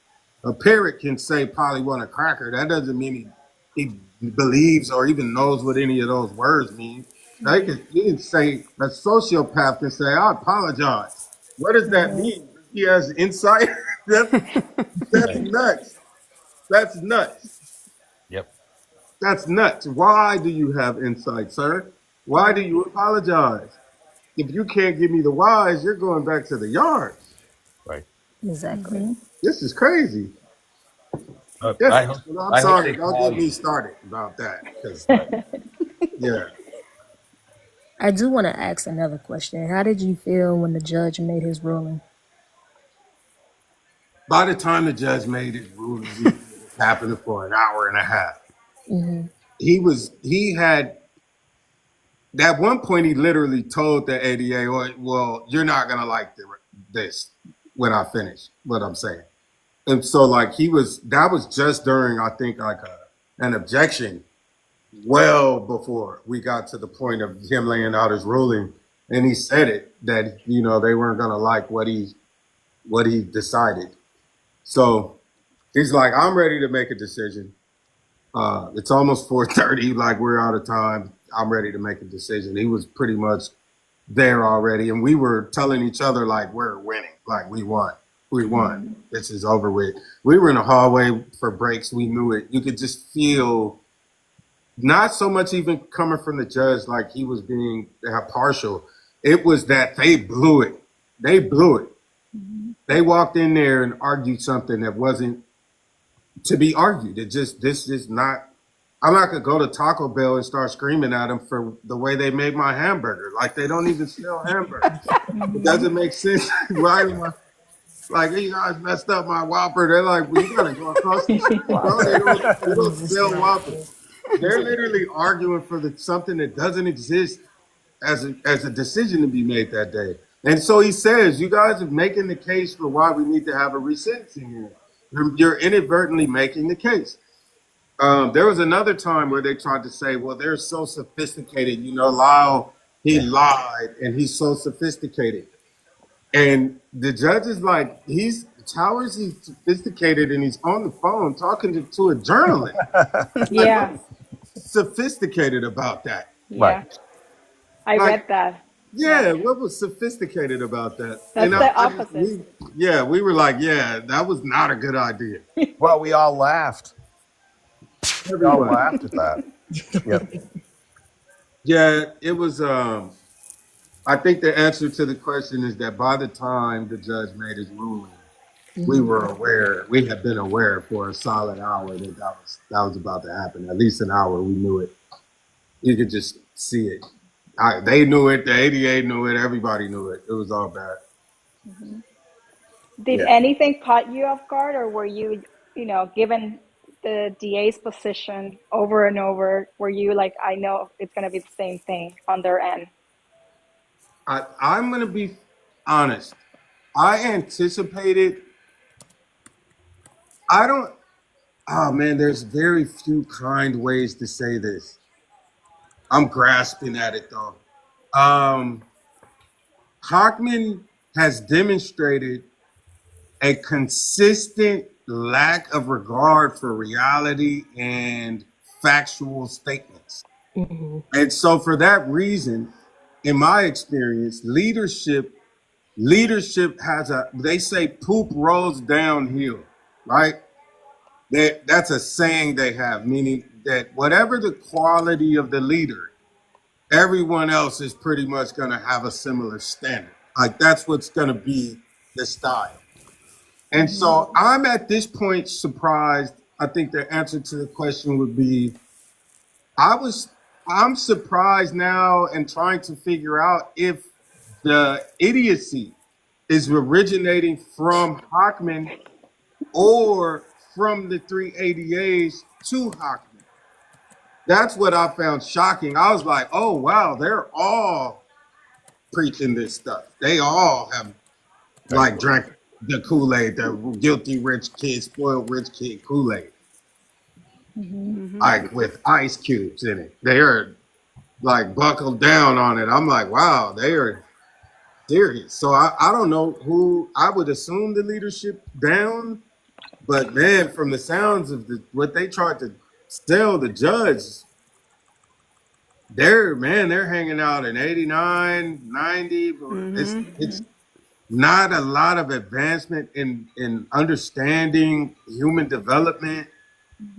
A parrot can say Polly want a cracker. That doesn't mean he believes or even knows what any of those words mean. He can say, a sociopath can say, I apologize. What does that mean? He has insight? That's nuts. That's nuts. Yep. That's nuts. Why do you have insight, sir? Why do you apologize? If you can't give me the whys, you're going back to the yards. Right. Exactly. This is crazy. I'm Sorry, don't get me started about that. 'Cause, yeah. I do want to ask another question. How did you feel when the judge made his ruling? By the time the judge made his ruling, it happened for an hour and a half. He had, at one point, he literally told the ADA, well, you're not going to like this when I finish what I'm saying. And so that was just during, I think, an objection well before we got to the point of him laying out his ruling. And he said it, that, they weren't going to like what he decided. So he's like, I'm ready to make a decision. It's almost 4:30, like we're out of time. I'm ready to make a decision. He was pretty much there already. And we were telling each other, like, we're winning, like we won. This is over with. We were in the hallway for breaks. We knew it. You could just feel, not so much even coming from the judge, like he was being partial. It was that they blew it. They blew it. They walked in there and argued something that wasn't to be argued. This is not I'm not gonna go to Taco Bell and start screaming at them for the way they made my hamburger. Like they don't even sell hamburgers. It doesn't make sense. Why am I like you guys messed up my Whopper? They're like, well, you gotta go across the street, bro. They don't sell Whoppers. They're literally arguing for something that doesn't exist as a decision to be made that day. And so he says, you guys are making the case for why we need to have a resentencing hearing. You're inadvertently making the case. There was another time where they tried to say, well, they're so sophisticated. You know, Lyle, he lied and he's so sophisticated. And the judge is like, how is he sophisticated and he's on the phone talking to a journalist? Yeah. Sophisticated about that. Yeah. I Like, read that. yeah, what was sophisticated about that? That's the opposite. We were like, yeah, that was not a good idea. Well, we all laughed. We all Everyone. laughed at that. Yep. Yeah, it was. I think the answer to the question is that by the time the judge made his ruling, we were aware. We had been aware for a solid hour that was about to happen. At least an hour, we knew it. You could just see it. They knew it. The ADA knew it. Everybody knew it. It was all bad. Did Yeah. anything caught you off guard, or were you, given the DA's position over and over, were you like, I know it's going to be the same thing on their end? I'm going to be honest. I anticipated. I don't. Oh man, there's very few kind ways to say this. I'm grasping at it though. Hockman has demonstrated a consistent lack of regard for reality and factual statements. And so for that reason, in my experience, leadership has they say poop rolls downhill, right? That's a saying they have, meaning that whatever the quality of the leader, everyone else is pretty much going to have a similar standard. Like that's what's going to be the style. And so I'm at this point surprised. I think the answer to the question would be, I'm surprised now and trying to figure out if the idiocy is originating from Hockman or from the three ADAs to Hockman. That's what I found shocking. I was like, oh, wow, they're all preaching this stuff. They all have like drank the Kool-Aid, the guilty rich kid, spoiled rich kid Kool-Aid. Like with ice cubes in it. They are like buckled down on it. I'm like, wow, they are serious. So I don't know who, I would assume the leadership down, but man, from the sounds of what they tried to sell the judge, they're hanging out in 89, 90. It's not a lot of advancement in understanding human development.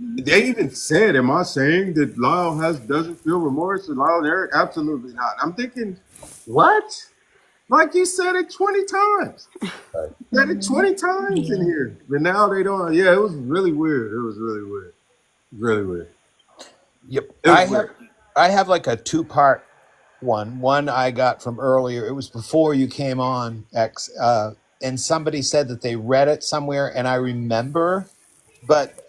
They even said, am I saying that Lyle doesn't feel remorse? And Lyle and Eric? Absolutely not. I'm thinking, what? Like you said it 20 times. You said it 20 times in here. But now they don't. Yeah, it was really weird. It was really weird. Really weird. Yep. It was weird. I have like a two-part one. One I got from earlier. It was before you came on, X. And somebody said that they read it somewhere, and I remember, but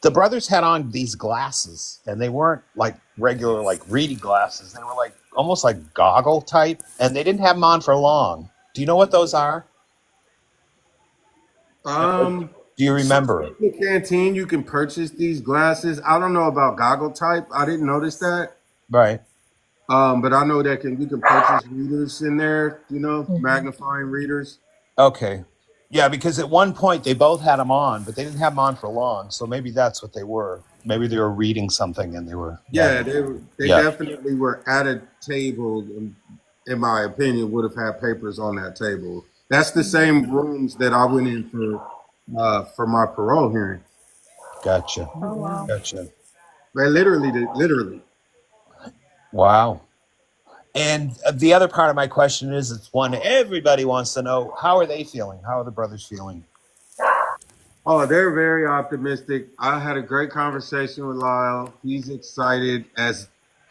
the brothers had on these glasses, and they weren't like regular like reading glasses. They were like almost like goggle type, and they didn't have them on for long. Do you know what those are? Do you remember? In the canteen, you can purchase these glasses. I don't know about goggle type. I didn't notice that. Right. But I know that you can purchase readers in there, magnifying readers. Okay. Yeah, because at one point they both had them on, but they didn't have them on for long. So maybe that's what they were. Maybe they were reading something and they were. Yeah, they definitely were at a table, and in my opinion, would have had papers on that table. That's the same rooms that I went in for my parole hearing. Gotcha. Oh, wow. Gotcha. They literally. Wow. And the other part of my question is, it's one everybody wants to know, how are they feeling? How are the brothers feeling? Oh, they're very optimistic. I had a great conversation with Lyle. He's excited as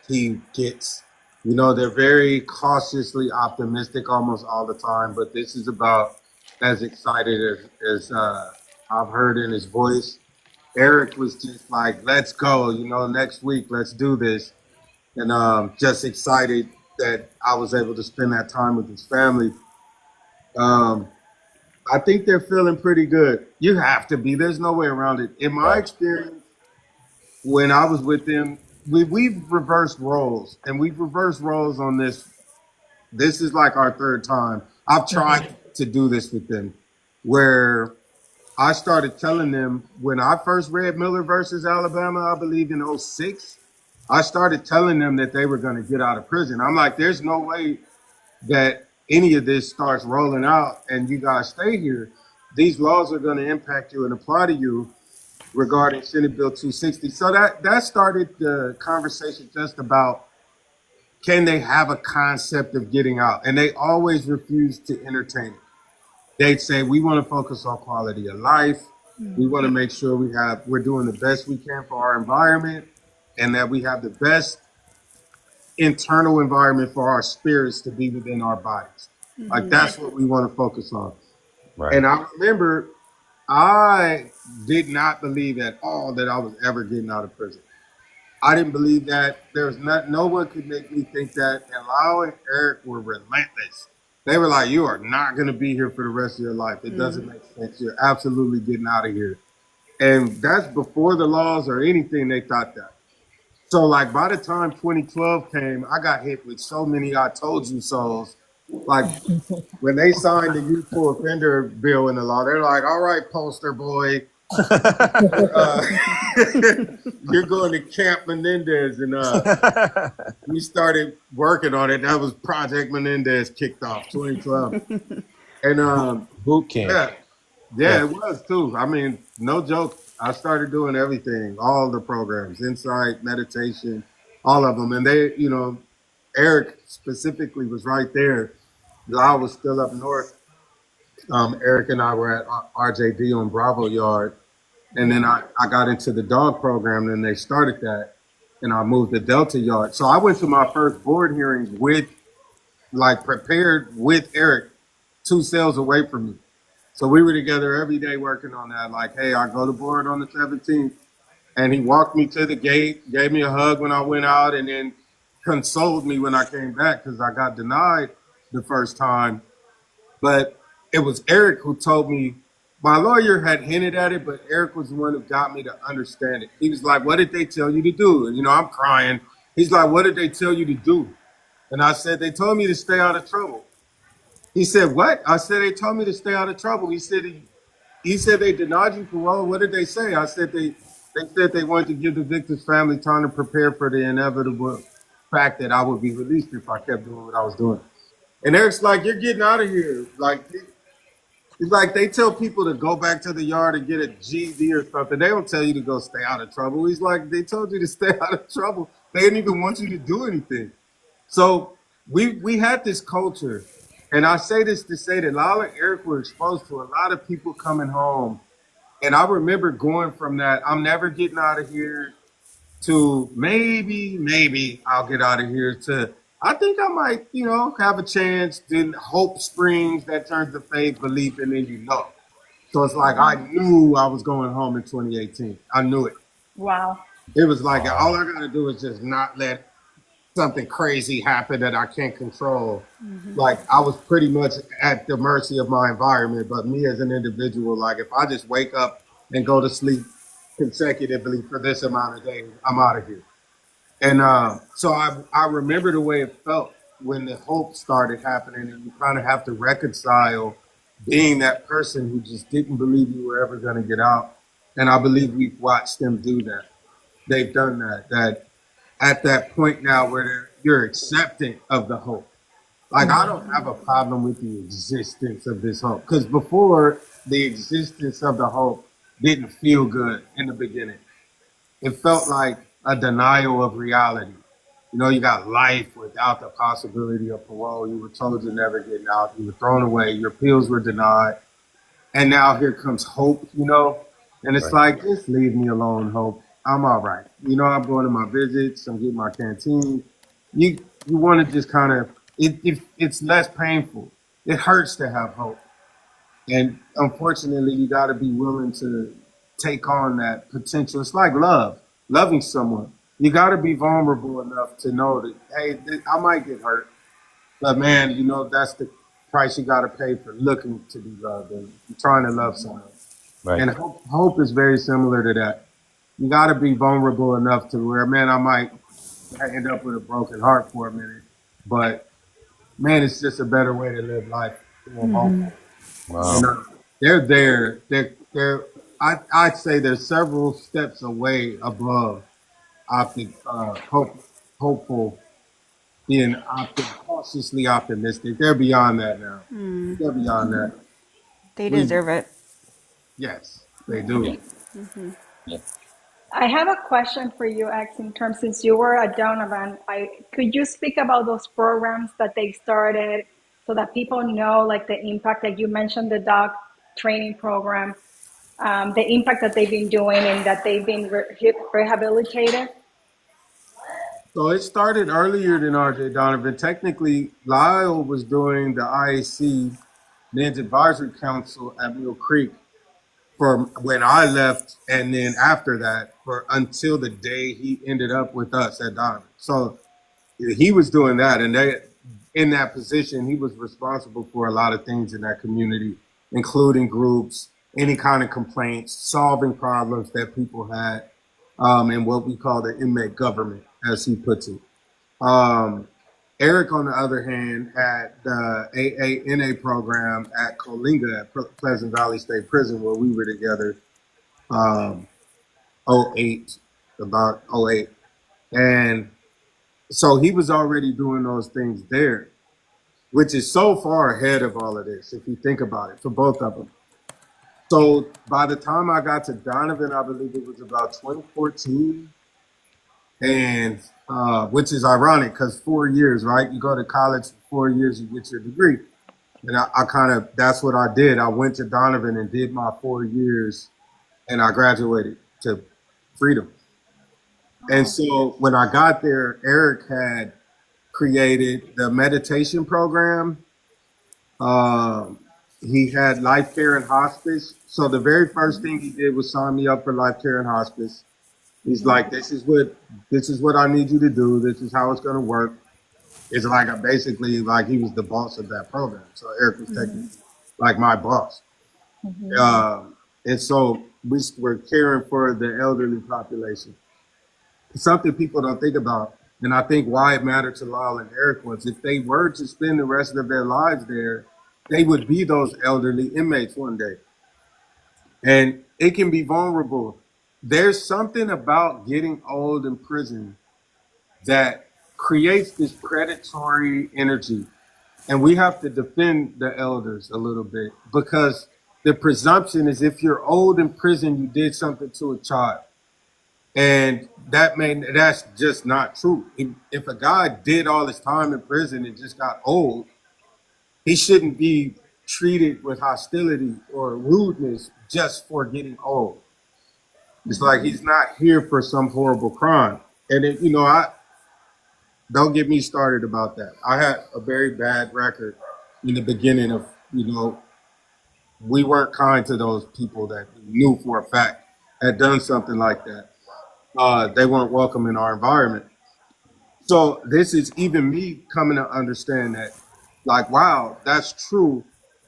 he gets. You know, they're very cautiously optimistic almost all the time, but this is about as excited as I've heard in his voice. Eric was just like, let's go, you know, next week, let's do this. And just excited that I was able to spend that time with his family. Um, I think they're feeling pretty good. You have to be. There's no way around it. In my Right. experience, when I was with them, we've reversed roles, and we've reversed roles on this. This is like our third time. I've tried to do this with them, where I started telling them when I first read Miller versus Alabama, I believe in '06. I started telling them that they were going to get out of prison. I'm like, there's no way that any of this starts rolling out and you guys stay here. These laws are going to impact you and apply to you regarding Senate Bill 260. So that started the conversation just about, can they have a concept of getting out? And they always refuse to entertain it. They'd say, we want to focus on quality of life. We want to make sure we're doing the best we can for our environment, and that we have the best internal environment for our spirits to be within our bodies. Like, that's what we want to focus on. Right. And I remember I did not believe at all that I was ever getting out of prison. I didn't believe that. No one could make me think that. And Lyle and Eric were relentless. They were like, you are not going to be here for the rest of your life. It doesn't make sense. You're absolutely getting out of here. And that's before the laws or anything, they thought that. So, like, by the time 2012 came, I got hit with so many I told you so's. Like, when they signed the youthful offender bill in the law, they're like, all right, poster boy, you're going to Camp Menendez. And we started working on it. That was Project Menendez kicked off 2012. And Boot camp. yeah, it was too. I mean, no joke. I started doing everything, all the programs, insight, meditation, all of them. And they, you know, Eric specifically was right there. I was still up north. Eric and I were at RJD on Bravo Yard. And then I got into the dog program, and they started that. And I moved to Delta Yard. So I went to my first board hearings prepared with Eric 2 cells away from me. So we were together every day working on that. Like, hey, I go to board on the 17th. And he walked me to the gate, gave me a hug when I went out, and then consoled me when I came back because I got denied the first time. But it was Eric who told me. My lawyer had hinted at it, but Eric was the one who got me to understand it. He was like, what did they tell you to do? And, you know, I'm crying. He's like, what did they tell you to do? And I said, they told me to stay out of trouble. He said, what? I said, they told me to stay out of trouble. He said they denied you parole. What did they say? I said, they said they wanted to give the victim's family time to prepare for the inevitable fact that I would be released if I kept doing what I was doing. And Eric's like, you're getting out of here. Like, it's like they tell people to go back to the yard and get a GED or something. They don't tell you to go stay out of trouble. He's like, they told you to stay out of trouble. They didn't even want you to do anything. So we had this culture. And I say this to say that Lyle and Eric were exposed to a lot of people coming home. And I remember going from that, I'm never getting out of here, to maybe I'll get out of here, to I think I might, you know, have a chance. Then hope springs, that turns to faith, belief, and then you know. So it's like I knew I was going home in 2018. I knew it. Wow. It was like all I got to do is just not let something crazy happen that I can't control. Like I was pretty much at the mercy of my environment, but me as an individual, like if I just wake up and go to sleep consecutively for this amount of days, I'm out of here. And so I remember the way it felt when the hope started happening, and you kind of have to reconcile being that person who just didn't believe you were ever going to get out. And I believe we've watched them do that. They've done that. That at that point now where you're accepting of the hope. Like I don't have a problem with the existence of this hope, because before, the existence of the hope didn't feel good in the beginning. It felt like a denial of reality. You know, you got life without the possibility of parole. You were told you're never getting out. You were thrown away. Your appeals were denied. and now here comes hope, you know, and it's Right. like, just leave me alone, hope. I'm all right. You know, I'm going to my visits. I'm getting my canteen. You want to just kind of it's less painful. It hurts to have hope, and unfortunately, you got to be willing to take on that potential. It's like loving someone. You got to be vulnerable enough to know that, hey, I might get hurt, but man, you know that's the price you got to pay for looking to be loved and trying to love someone. Right. And hope is very similar to that. You got to be vulnerable enough to where, man, I might end up with a broken heart for a minute, but man, it's just a better way to live life. More hopeful. Wow. And they're there. They're. I'd say they're several steps away above hopeful, being cautiously optimistic. They're beyond that now. They're beyond that. They We deserve it. Yes, they do. Yeah. Yeah. I have a question for you, X, in terms since you were at Donovan. Could you speak about those programs that they started so that people know like the impact that you mentioned, the dog training program, the impact that they've been doing and that they've been rehabilitated? So it started earlier than RJ Donovan. Technically, Lyle was doing the IAC Men's Advisory Council at Mill Creek for when I left, and then after that, for until the day he ended up with us at Donovan. So he was doing that, and they, in that position, he was responsible for a lot of things in that community, including groups, any kind of complaints, solving problems that people had, and what we call the inmate government, as he puts it. Eric, on the other hand, had the AANA program at Coalinga at Pleasant Valley State Prison, where we were together, um, '08, about '08. And so he was already doing those things there, which is so far ahead of all of this, if you think about it, for both of them. So by the time I got to Donovan, I believe it was about 2014, and which is ironic because 4 years, right? You go to college for 4 years, you get your degree. And I kind of, that's what I did. I went to Donovan and did my 4 years, and I graduated to freedom. And so when I got there, Eric had created the meditation program. He had life care and hospice. So the very first thing he did was sign me up for life care and hospice. He's like, this is what I need you to do. This is how it's going to work. It's like basically like he was the boss of that program. So Eric was technically like my boss. And so we were caring for the elderly population. Something people don't think about, and I think why it mattered to Lyle and Eric was if they were to spend the rest of their lives there, they would be those elderly inmates one day. And it can be vulnerable. There's something about getting old in prison that creates this predatory energy. And we have to defend the elders a little bit because the presumption is if you're old in prison, you did something to a child. And that's just not true. If a guy did all his time in prison and just got old, he shouldn't be treated with hostility or rudeness just for getting old. It's like he's not here for some horrible crime. And I don't get me started about that. I had a very bad record in the beginning of, we weren't kind to those people that knew for a fact had done something like that. They weren't welcome in our environment. So this is even me coming to understand that, like, wow, that's true.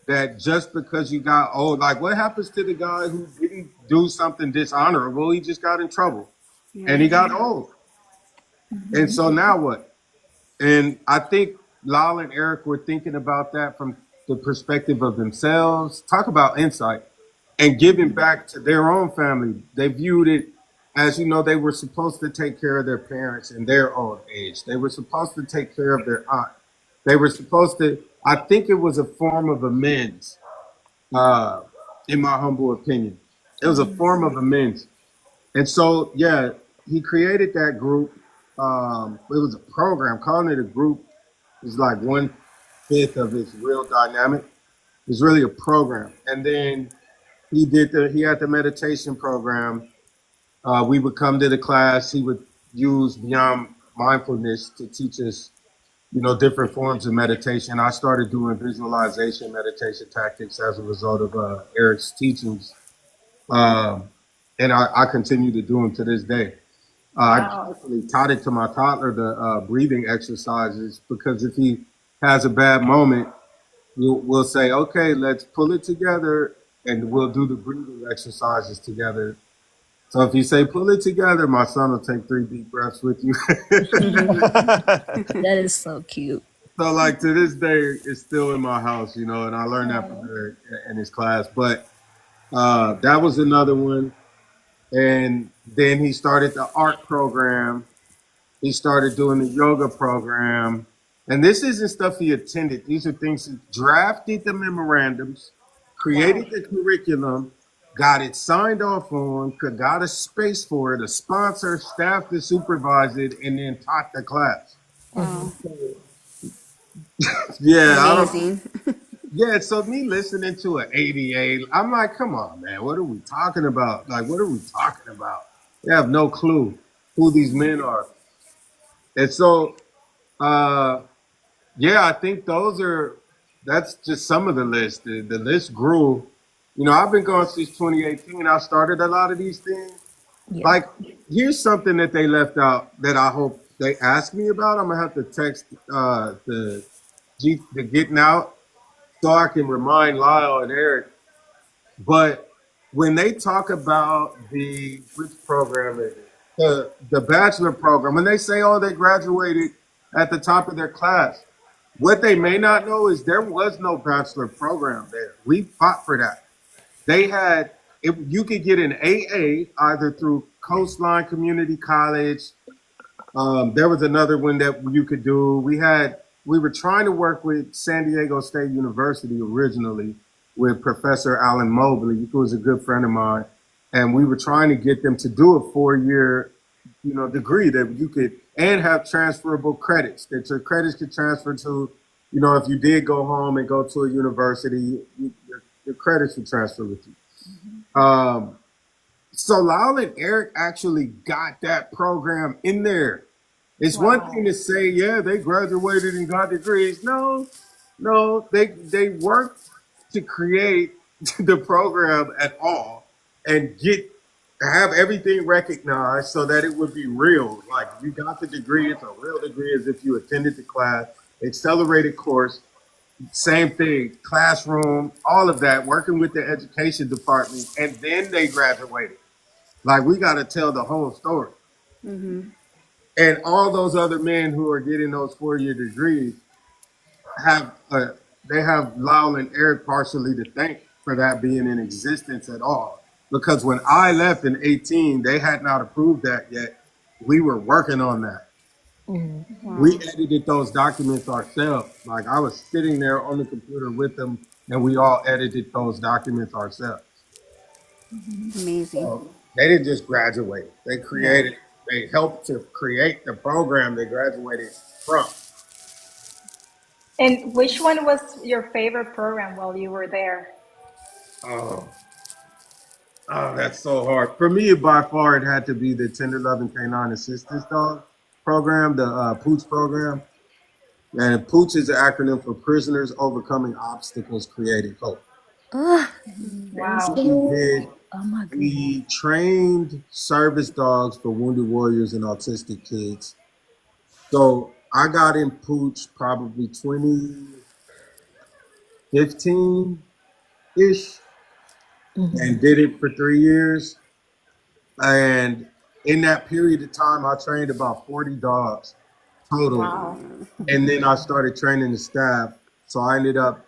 That just because you got old, like what happens to the guy who didn't do something dishonorable? He just got in trouble and he got old. And so now what? And I think Lyle and Eric were thinking about that from the perspective of themselves. Talk about insight and giving back to their own family. They viewed it as, they were supposed to take care of their parents in their old age. They were supposed to take care of their aunt. They were supposed to, I think it was a form of amends, in my humble opinion. It was a form of amends. And so, yeah, he created that group. It was a program. Calling it a group is like 1/5 of its real dynamic. It's really a program. And then he had the meditation program. We would come to the class. He would use Beyond Mindfulness to teach us, different forms of meditation. I started doing visualization meditation tactics as a result of Eric's teachings, um, and I continue to do them to this day. I Wow. actually taught it to my toddler, the breathing exercises, because if he has a bad moment, we'll say, okay, let's pull it together, and we'll do the breathing exercises together. So if you say pull it together, my son will take 3 deep breaths with you. That is so cute. So like to this day, it's still in my house, and I learned that from Oh, Eric in his class. But that was another one. And then he started the art program. He started doing the yoga program. And this isn't stuff he attended. These are things he drafted the memorandums, wow. created the curriculum, got it signed off on, got a space for it, a sponsor, staff to supervise it, and then taught the class. Hmm. Wow. Yeah, I don't. Amazing. Yeah, so me listening to an ADA, I'm like, come on, man, what are we talking about? Like, what are we talking about? They have no clue who these men are. And so, uh, yeah, I think that's just some of the list. The list grew. I've been going since 2018. I started a lot of these things. Yeah. Like, here's something that they left out that I hope they ask me about. I'm gonna have to text the Getting Out so I can remind Lyle and Eric. But when they talk about the which program is it? The bachelor program, when they say, oh, they graduated at the top of their class, what they may not know is there was no bachelor program there. We fought for that. They had, if you could get an AA either through Coastline Community College. There was another one that you could do. We were trying to work with San Diego State University originally with Professor Alan Mobley, who was a good friend of mine, and we were trying to get them to do a 4-year, degree that you could and have transferable credits that your credits could transfer to. If you did go home and go to a university, your credits would transfer with you. So Lyle and Eric actually got that program in there. It's one thing Wow. to say, yeah, they graduated and got degrees. No, no, they worked to create the program at all and have everything recognized so that it would be real. Like you got the degree, it's a real degree as if you attended the class, accelerated course, same thing, classroom, all of that, working with the education department, and then they graduated. Like we got to tell the whole story. Mm-hmm. And all those other men who are getting those 4-year degrees have they have Lyle and Eric partially to thank for that being in existence at all. Because when I left in 18, they had not approved that yet. We were working on that. Hmm. We Wow. edited those documents ourselves. Like I was sitting there on the computer with them, and we all edited those documents ourselves. Amazing. So they didn't just graduate; Yeah. they helped to create the program they graduated from. And which one was your favorite program while you were there? Oh, oh, that's so hard. For me, by far, it had to be the Tender Loving Canine Assistance Dog program, the Pooch program. And Pooch is an acronym for Prisoners Overcoming Obstacles Creating Hope. Ah, that is Wow. We so. did. Oh my goodness. We trained service dogs for wounded warriors and autistic kids. So I got in Pooch probably 2015 ish Hmm. and did it for 3 years. And in that period of time, I trained about 40 dogs total. Wow. And then I started training the staff. So I ended up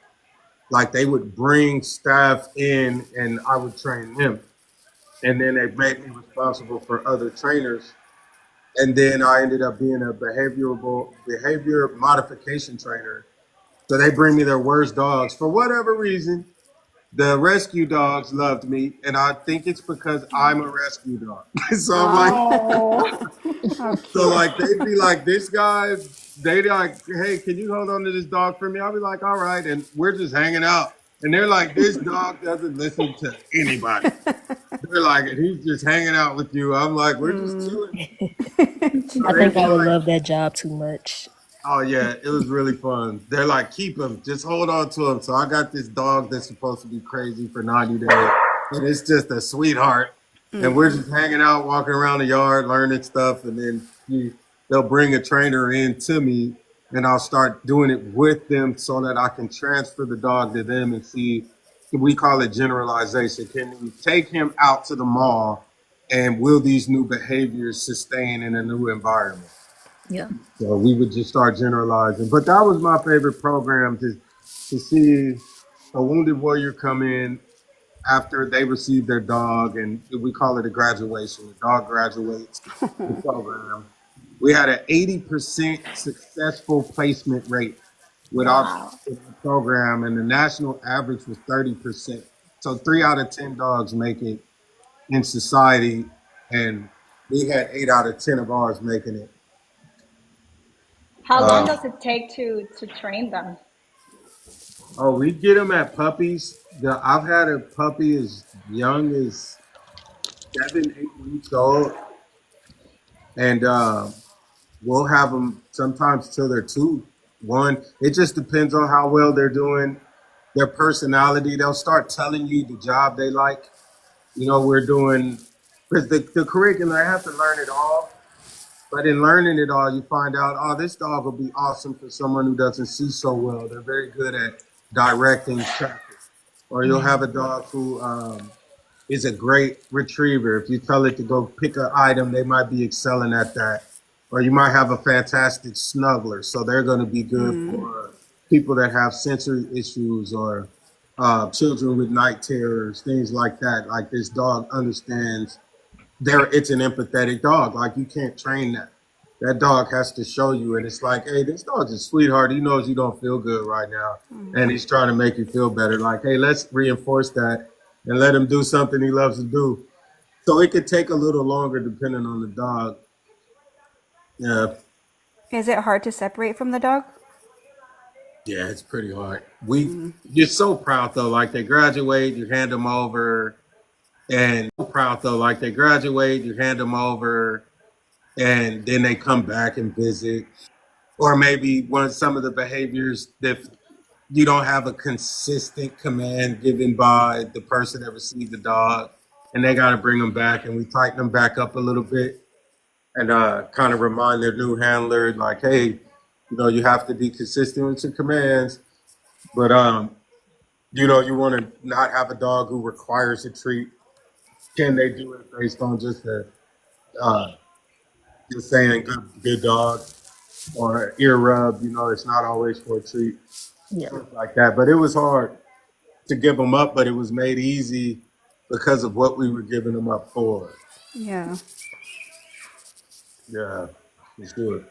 like they would bring staff in and I would train them. And then they made me responsible for other trainers. And then I ended up being a behavior modification trainer. So they bring me their worst dogs for whatever reason. The rescue dogs loved me, and I think it's because I'm a rescue dog. So I'm like, Oh, Oh, how so cute. like they'd be like, this guy, they like, hey, can you hold on to this dog for me? I'll be like, all right, and we're just hanging out. And they're like, this dog doesn't listen to anybody. They're like, and he's just hanging out with you. I'm like, we're just chilling. So I they'd think be I would like, love that job too much. oh yeah, it was really fun. They're like, keep him, just hold on to him. So I got this dog that's supposed to be crazy for 90 days, and it's just a sweetheart. And we're just hanging out, walking around the yard, learning stuff, and then they'll bring a trainer in to me, and I'll start doing it with them so that I can transfer the dog to them and see. We call it generalization. Can we take him out to the mall, and will these new behaviors sustain in a new environment? Yeah. So we would just start generalizing. But that was my favorite program to see a wounded warrior come in after they receive their dog, and we call it a graduation. The dog graduates the program. We had an 80% successful placement rate with our program, and the national average was 30%. So 3 out of 10 dogs make it in society, and we had 8 out of 10 of ours making it. How long Uh, does it take to train them? oh, we get them at puppies. I've had a puppy as young as 7, 8 weeks old, and we'll have them sometimes till they're 2, 1. It just depends on how well they're doing, their personality. They'll start telling you the job they like. You know, we're doing, because the curriculum, I have to learn it all. But in learning it all, you find out, oh, this dog will be awesome for someone who doesn't see so well. They're very good at directing traffic. Or you'll have a dog who is a great retriever. If you tell it to go pick an item, they might be excelling at that. Or you might have a fantastic snuggler. So they're going to be good for people that have sensory issues or children with night terrors, things like that. Like this dog understands it's an empathetic dog. Like you can't train that. That dog has to show you, and it's like, hey, this dog's a sweetheart. He knows you don't feel good right now, and he's trying to make you feel better. Like, hey, let's reinforce that and let him do something he loves to do. So it could take a little longer depending on the dog. Yeah, Is it hard to separate from the dog? yeah, it's pretty hard. You're so proud though. Like they graduate, you hand them over, and so proud though. Like they graduate, you hand them over, and then they come back and visit. Or maybe some of the behaviors that you don't have a consistent command given by the person that received the dog, and they got to bring them back, and we tighten them back up a little bit and kind of remind their new handler, like, hey, you know, you have to be consistent with your commands, but you know, you want to not have a dog who requires a treat. Can they do it based on just just saying good dog or ear rub? You know, it's not always for a treat, Yeah. stuff like that. But it was hard to give them up, but it was made easy because of what we were giving them up for. Yeah. Yeah, it's good.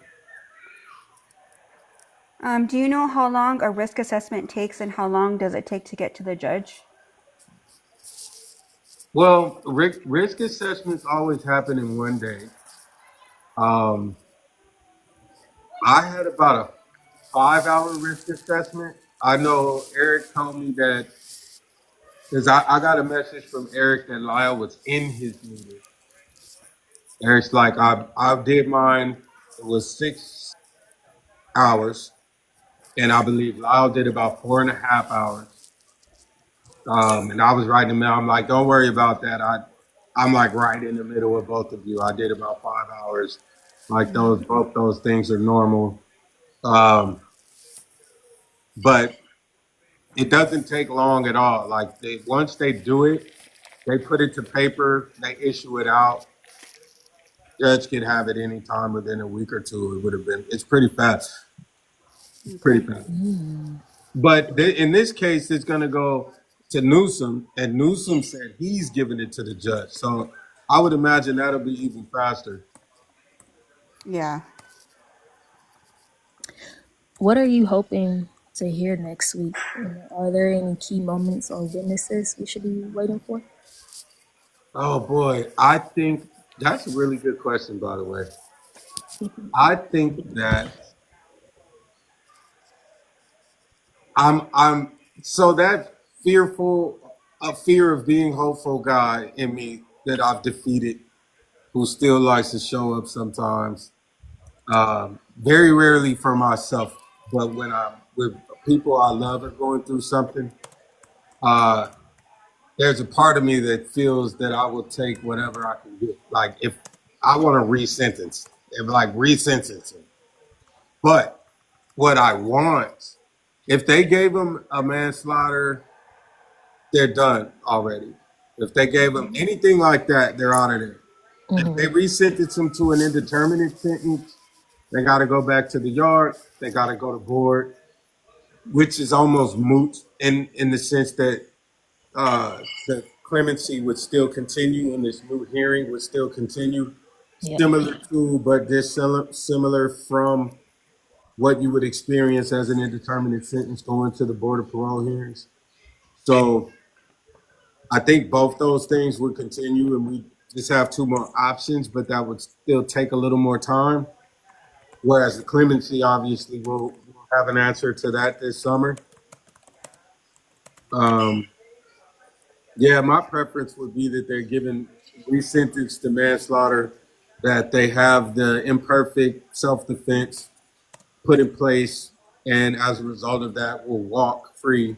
Do you know how long a risk assessment takes and how long does it take to get to the judge? Well, risk assessments always happen in one day. Um, I had about a 5-hour risk assessment. I know Eric told me that because I got a message from Eric that Lyle was in his meeting. Eric's like, I did mine. It was 6 hours, and I believe Lyle did about 4.5 hours. And I was right in the middle. I'm like, don't worry about that. I'm like right in the middle of both of you. I did about 5 hours. Like both those things are normal. Um, but it doesn't take long at all. Like once they do it, they put it to paper, they issue it out. Judge could have it anytime within a week or two. It would have been. It's pretty fast. Pretty fast. But in this case, it's going to go to Newsom, and Newsom said he's giving it to the judge. So I would imagine that'll be even faster. Yeah. What are you hoping to hear next week? Are there any key moments or witnesses we should be waiting for? Oh boy, I think that's a really good question, by the way. I think that I'm so that a fear of being hopeful guy in me that I've defeated, who still likes to show up sometimes. Very rarely for myself, but when I'm with people I love are going through something, uh, there's a part of me that feels that I will take whatever I can get. Like if I want to resentence, if like resentencing. But what I want, if they gave him a manslaughter, they're done already. If they gave him anything like that, they're out of there. If they resentence him to an indeterminate sentence, they got to go back to the yard. They got to go to board, which is almost moot in the sense that the clemency would still continue and this new hearing would still continue, Yeah. similar to, but dissimilar from what you would experience as an indeterminate sentence going to the Board of Parole hearings. So I think both those things would continue and we just have two more options, but that would still take a little more time. Whereas the clemency, obviously, we'll have an answer to that this summer. Yeah, my preference would be that they're given resentenced to manslaughter, that they have the imperfect self-defense put in place, and as a result of that, will walk free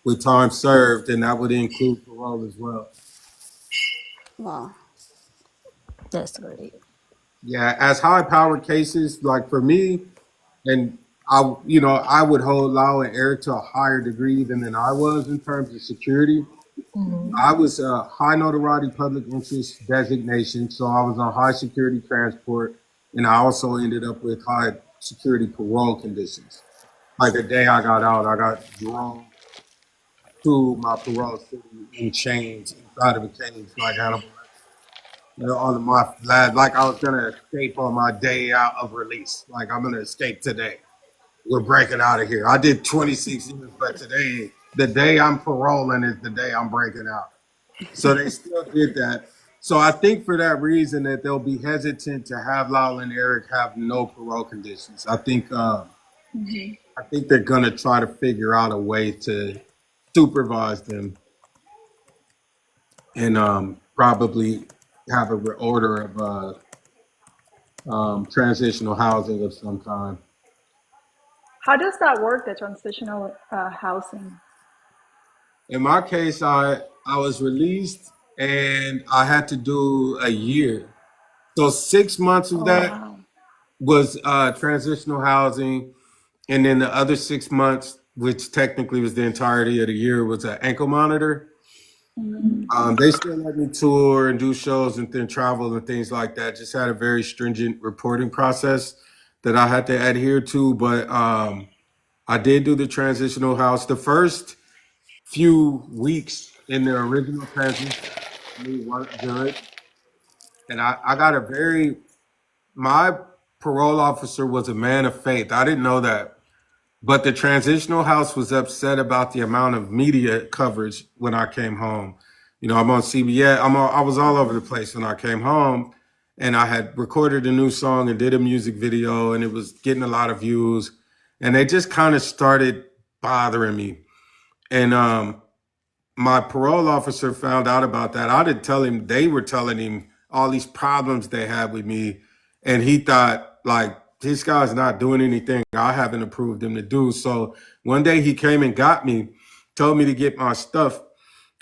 with time served, and that would include parole as well. Wow. That's great. Yeah, as high-powered cases, like for me, and I would hold Lau and Eric to a higher degree even than I was in terms of security. I was a high notoriety public interest designation, so I was on high security transport, and I also ended up with high security parole conditions. Like the day I got out, I got drawn to my parole city in chains inside of a cage, like Hannibal. On my lad, like I was gonna escape on my day out of release. Like I'm gonna escape today. We're breaking out of here. I did 26 years, but today, the day I'm paroling is the day I'm breaking out. So they still did that. So I think for that reason that they'll be hesitant to have Lyle and Eric have no parole conditions. I think they're gonna try to figure out a way to supervise them and probably have a order of transitional housing of some kind. How does that work, the transitional housing? In my case, I was released and I had to do a year. So 6 months of Oh, that wow. was transitional housing, and then the other 6 months, which technically was the entirety of the year, was an ankle monitor. They still let me tour and do shows and then travel and things like that. Just had a very stringent reporting process that I had to adhere to. But I did do the transitional house. The first few weeks in the original transition weren't good. And I got my parole officer was a man of faith. I didn't know that. But the transitional house was upset about the amount of media coverage when I came home. I'm on CBS. I was all over the place when I came home, and I had recorded a new song and did a music video, and it was getting a lot of views. And they just kind of started bothering me. And my parole officer found out about that. I didn't tell him. They were telling him all these problems they had with me, and he thought, like, this guy's not doing anything I haven't approved him to do. So one day he came and got me, told me to get my stuff,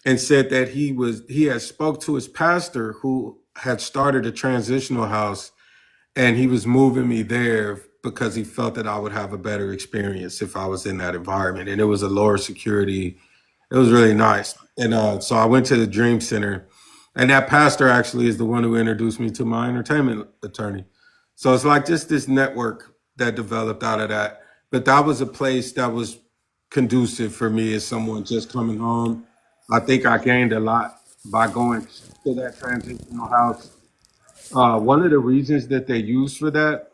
and said that he had spoke to his pastor who had started a transitional house, and he was moving me there because he felt that I would have a better experience if I was in that environment. And it was a lower security. It was really nice. And so I went to the Dream Center, and that pastor actually is the one who introduced me to my entertainment attorney. So it's like just this network that developed out of that. But that was a place that was conducive for me as someone just coming home. I think I gained a lot by going to that transitional house. One of the reasons that they use for that,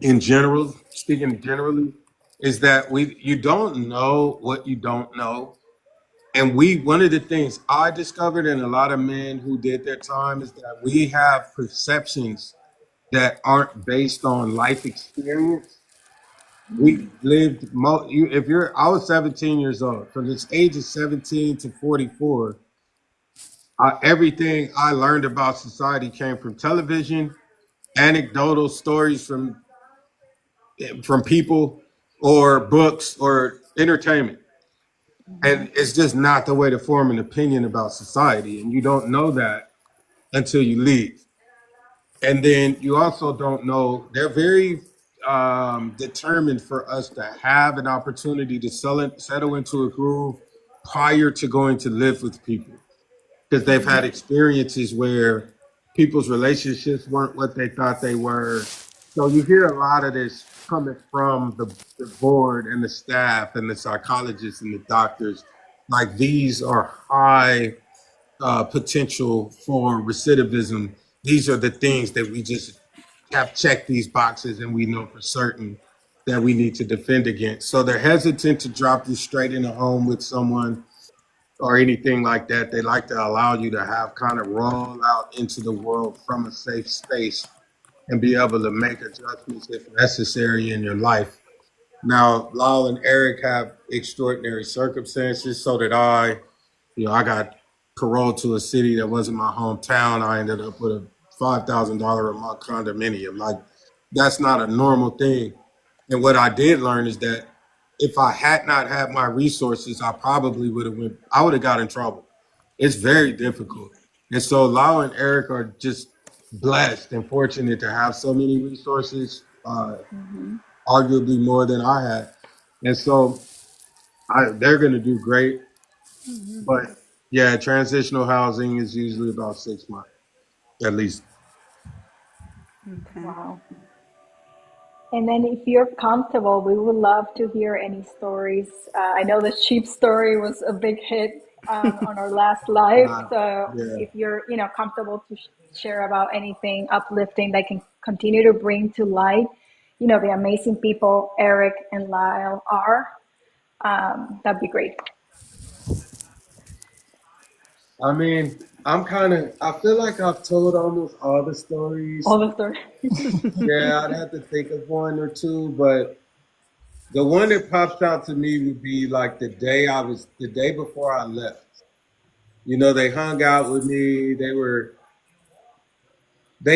in general, speaking generally, is that you don't know what you don't know. And one of the things I discovered, and a lot of men who did their time, is that we have perceptions that aren't based on life experience. We lived, if you're, I was 17 years old. From this age of 17 to 44, everything I learned about society came from television, anecdotal stories from people, or books or entertainment. And it's just not the way to form an opinion about society. And you don't know that until you leave. And then you also don't know, they're very determined for us to have an opportunity to settle into a groove prior to going to live with people, because they've had experiences where people's relationships weren't what they thought they were. So you hear a lot of this coming from the board and the staff and the psychologists and the doctors. Like, these are high potential for recidivism. These are the things that we just have checked these boxes and we know for certain that we need to defend against. So they're hesitant to drop you straight in a home with someone or anything like that. They like to allow you to have kind of roll out into the world from a safe space and be able to make adjustments if necessary in your life. Now, Lyle and Eric have extraordinary circumstances. So did I. I got paroled to a city that wasn't my hometown. I ended up with a $5,000 a month condominium. Like, that's not a normal thing. And what I did learn is that if I had not had my resources, I would have got in trouble. It's very difficult. And so Lau and Eric are just blessed and fortunate to have so many resources, arguably more than I had. And so they're going to do great. But yeah, transitional housing is usually about 6 months, at least. Okay. Wow. And then, if you're comfortable, we would love to hear any stories. I know the sheep story was a big hit on our last live. So, Yeah. if you're, comfortable to share about anything uplifting that can continue to bring to light, the amazing people Eric and Lyle are, that'd be great. I mean, I feel like I've told almost all the stories. All the stories. Yeah, I'd have to think of one or two, but the one that pops out to me would be like the day before I left. They hung out with me. They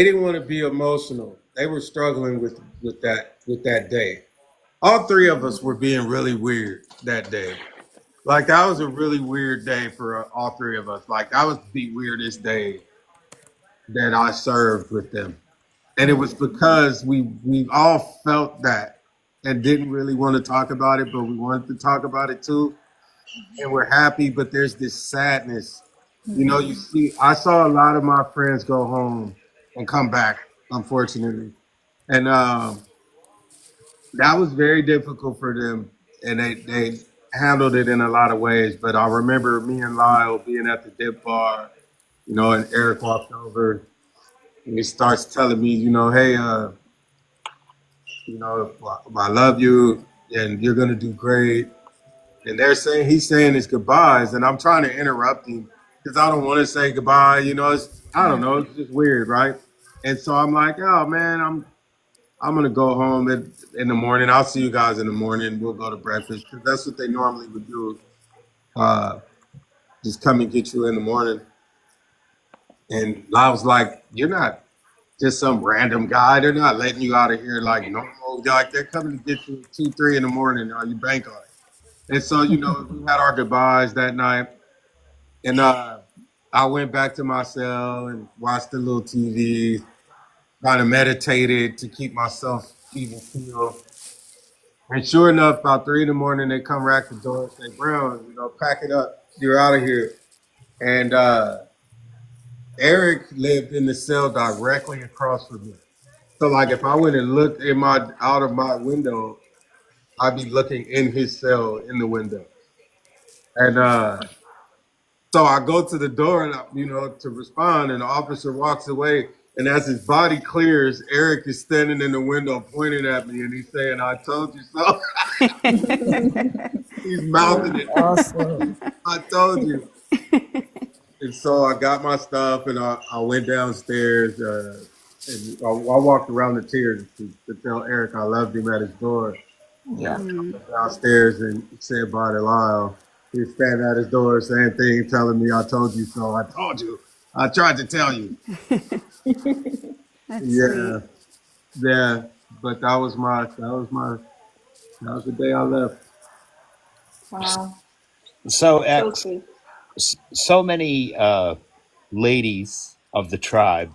didn't want to be emotional. They were struggling with that day. All three of us were being really weird that day. Like, that was a really weird day for all three of us. Like, that was the weirdest day that I served with them. And it was because we all felt that and didn't really want to talk about it, but we wanted to talk about it too. And we're happy, but there's this sadness. I saw a lot of my friends go home and come back, unfortunately. And that was very difficult for them. And they handled it in a lot of ways. But I remember me and Lyle being at the dip bar, and Eric walked over and he starts telling me, hey, I love you and you're going to do great. And he's saying his goodbyes, and I'm trying to interrupt him because I don't want to say goodbye. I don't know, it's just weird, right? And so I'm like, oh man, I'm gonna go home in the morning. I'll see you guys in the morning. We'll go to breakfast, because that's what they normally would do. Just come and get you in the morning. And I was like, you're not just some random guy. They're not letting you out of here like normal. Like, they're coming to get you at 2, 3 in the morning. You bank on it. And so, we had our goodbyes that night. And I went back to my cell and watched the little TV, kind of meditated to keep myself even keel. And sure enough, about 3 in the morning, they come rack the door and say, Brown, pack it up. You're out of here. And Eric lived in the cell directly across from me. So, like, if I went and looked out of my window, I'd be looking in his cell in the window. And so I go to the door and to respond, and the officer walks away. And as his body clears, Eric is standing in the window pointing at me, and he's saying, "I told you so." He's mouthing it. Awesome. I told you. And so I got my stuff and I went downstairs and I walked around the tears to tell Eric I loved him at his door. Yeah. downstairs and said bye to Lyle. He was standing at his door, same thing, telling me, "I told you so. I told you. I tried to tell you." That's sweet. Yeah, yeah. But that was the day I left. Wow. So So X, sweet. so many ladies of the tribe,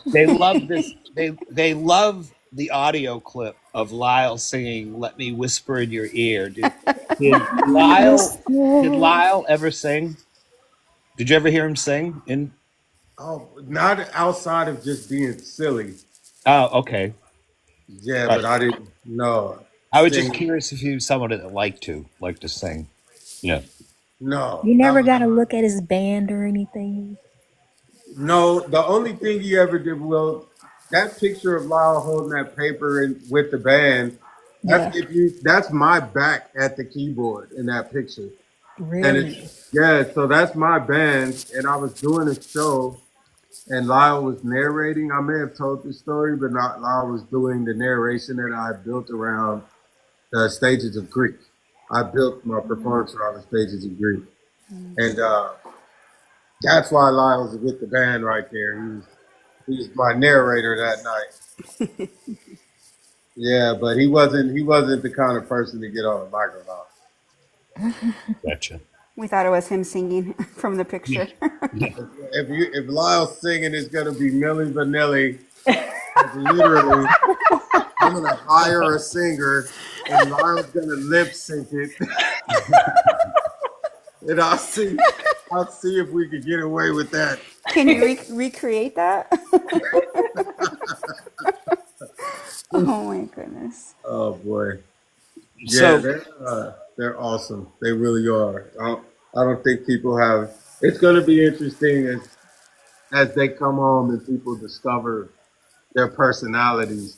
they love this. They love the audio clip of Lyle singing "Let Me Whisper in Your Ear." Did Yes, Lyle did yeah. Lyle ever sing? Did you ever hear him sing? In Oh, not outside of just being silly. Oh, okay. Yeah, Right. but I didn't know. I was just Sing, curious if he was someone that liked to sing. Yeah. no. You That never was got to look at his band or anything. no. The only thing he ever did well, that picture of Lyle holding that paper with the band. That's Yeah. if you. That's my back at the keyboard in that picture, and it's Really? yeah. So that's my band, and I was doing a show, and Lyle was narrating. I may have told this story, but not Lyle was doing the narration that I built around the stages of grief. I built my performance around the stages of grief, and that's why Lyle was with the band right there. He was my narrator that night. Yeah, but he wasn't the kind of person to get on a microphone. Gotcha. We thought it was him singing from the picture. Yeah. If Lyle's singing, it's gonna be Milli Vanilli. Like, literally, I'm gonna hire a singer, and Lyle's gonna lip sync it, and I'll see if we could get away with that. Can you recreate that? Oh my goodness. Oh boy. Yeah, So they're awesome. They really are. I don't think people have. It's going to be interesting as they come home and people discover their personalities.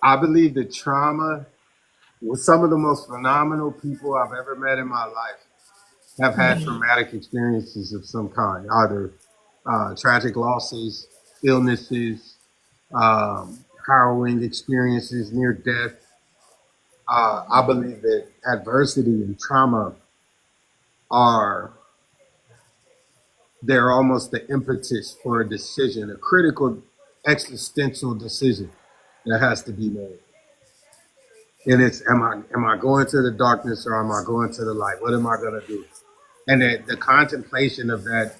I believe the trauma with some of the most phenomenal people I've ever met in my life have had traumatic experiences of some kind, either tragic losses, illnesses, harrowing experiences, near death. I believe that adversity and trauma are they're almost the impetus for a decision, a critical existential decision that has to be made. And it's am I going to the darkness or am I going to the light? What am I gonna do? And the contemplation of that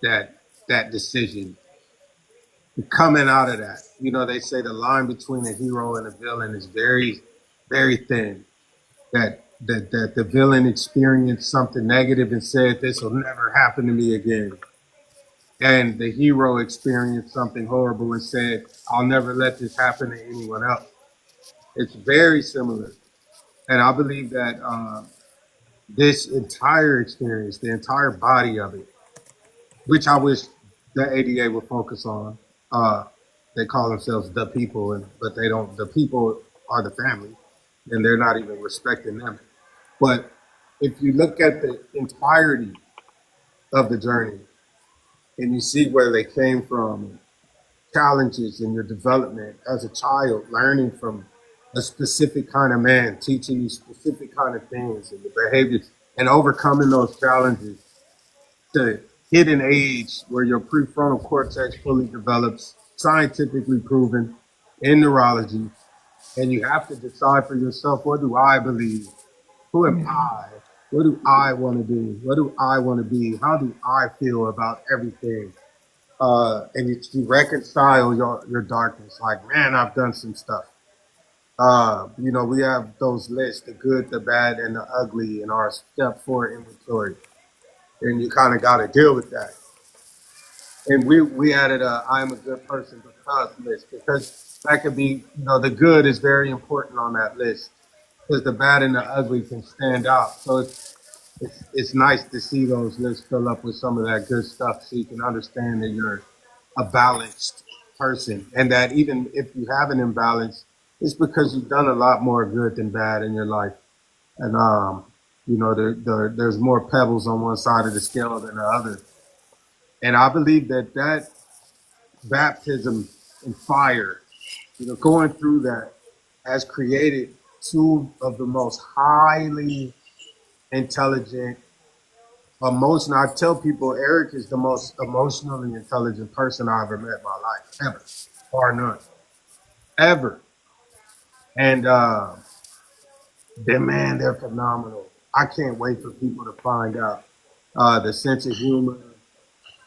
that decision coming out of that. You know, they say the line between a hero and a villain is very, very thin. That the villain experienced something negative and said, "This will never happen to me again." And the hero experienced something horrible and said, "I'll never let this happen to anyone else." It's very similar. And I believe that this entire experience, the entire body of it, which I wish the ADA would focus on. They call themselves the people, but they don't. The people are the family, and they're not even respecting them. But if you look at the entirety of the journey and you see where they came from, challenges in your development as a child, learning from a specific kind of man, teaching you specific kind of things and the behaviors, and overcoming those challenges to hit an age where your prefrontal cortex fully develops, scientifically proven in neurology, and you have to decide for yourself, what do I believe? Who am I? What do I want to do? What do I want to be? How do I feel about everything? And you reconcile your darkness. Like, man, I've done some stuff. You know, we have those lists, the good, the bad, and the ugly in our step 4 inventory. And you kind of got to deal with that. And we added a I'm a good person because list, because that could be, you know, the good is very important on that list because the bad and the ugly can stand out. So it's nice to see those lists fill up with some of that good stuff so you can understand that you're a balanced person and that even if you have an imbalance, it's because you've done a lot more good than bad in your life. And, you know, there's more pebbles on one side of the scale than the other. And I believe that baptism in fire going through that has created two of the most highly intelligent, emotional. I tell people Eric is the most emotionally intelligent person I ever met in my life, ever, bar none, ever. And they're phenomenal. I can't wait for people to find out the sense of humor,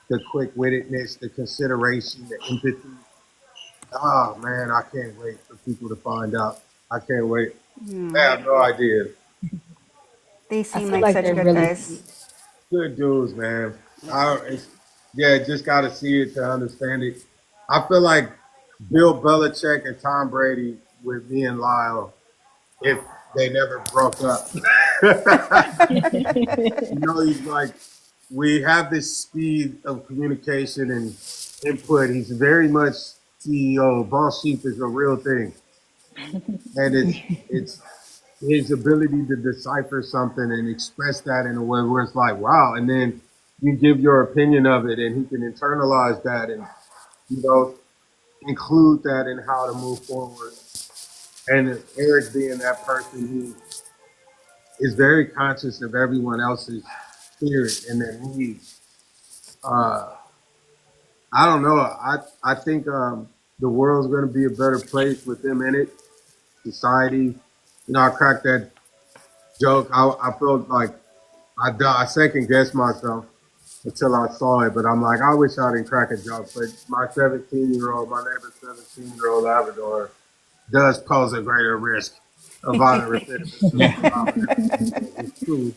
the quick wittedness, the consideration, the empathy. Oh man, I can't wait for people to find out. I can't wait. I have no idea. They I seem feel like like such they're good really sweet. guys. Good dudes, man. Yeah, just got to see it to understand it. I feel like Bill Belichick and Tom Brady with me and Lyle, if they never broke up. He's like, we have this speed of communication and input. He's very much CEO. Boss sheep is a real thing, and it's his ability to decipher something and express that in a way where it's like, wow, and then you give your opinion of it, and he can internalize that and you know include that in how to move forward. And Eric being that person who is very conscious of everyone else's spirit and their needs. Uh, I don't know. I think the world's going to be a better place with them in it. Society. I cracked that joke. I felt like I second guessed myself until I saw it, but I'm like, I wish I didn't crack a joke. But my 17-year-old, my neighbor's 17-year-old Labrador does pose a greater risk of violent recidivism. It's true.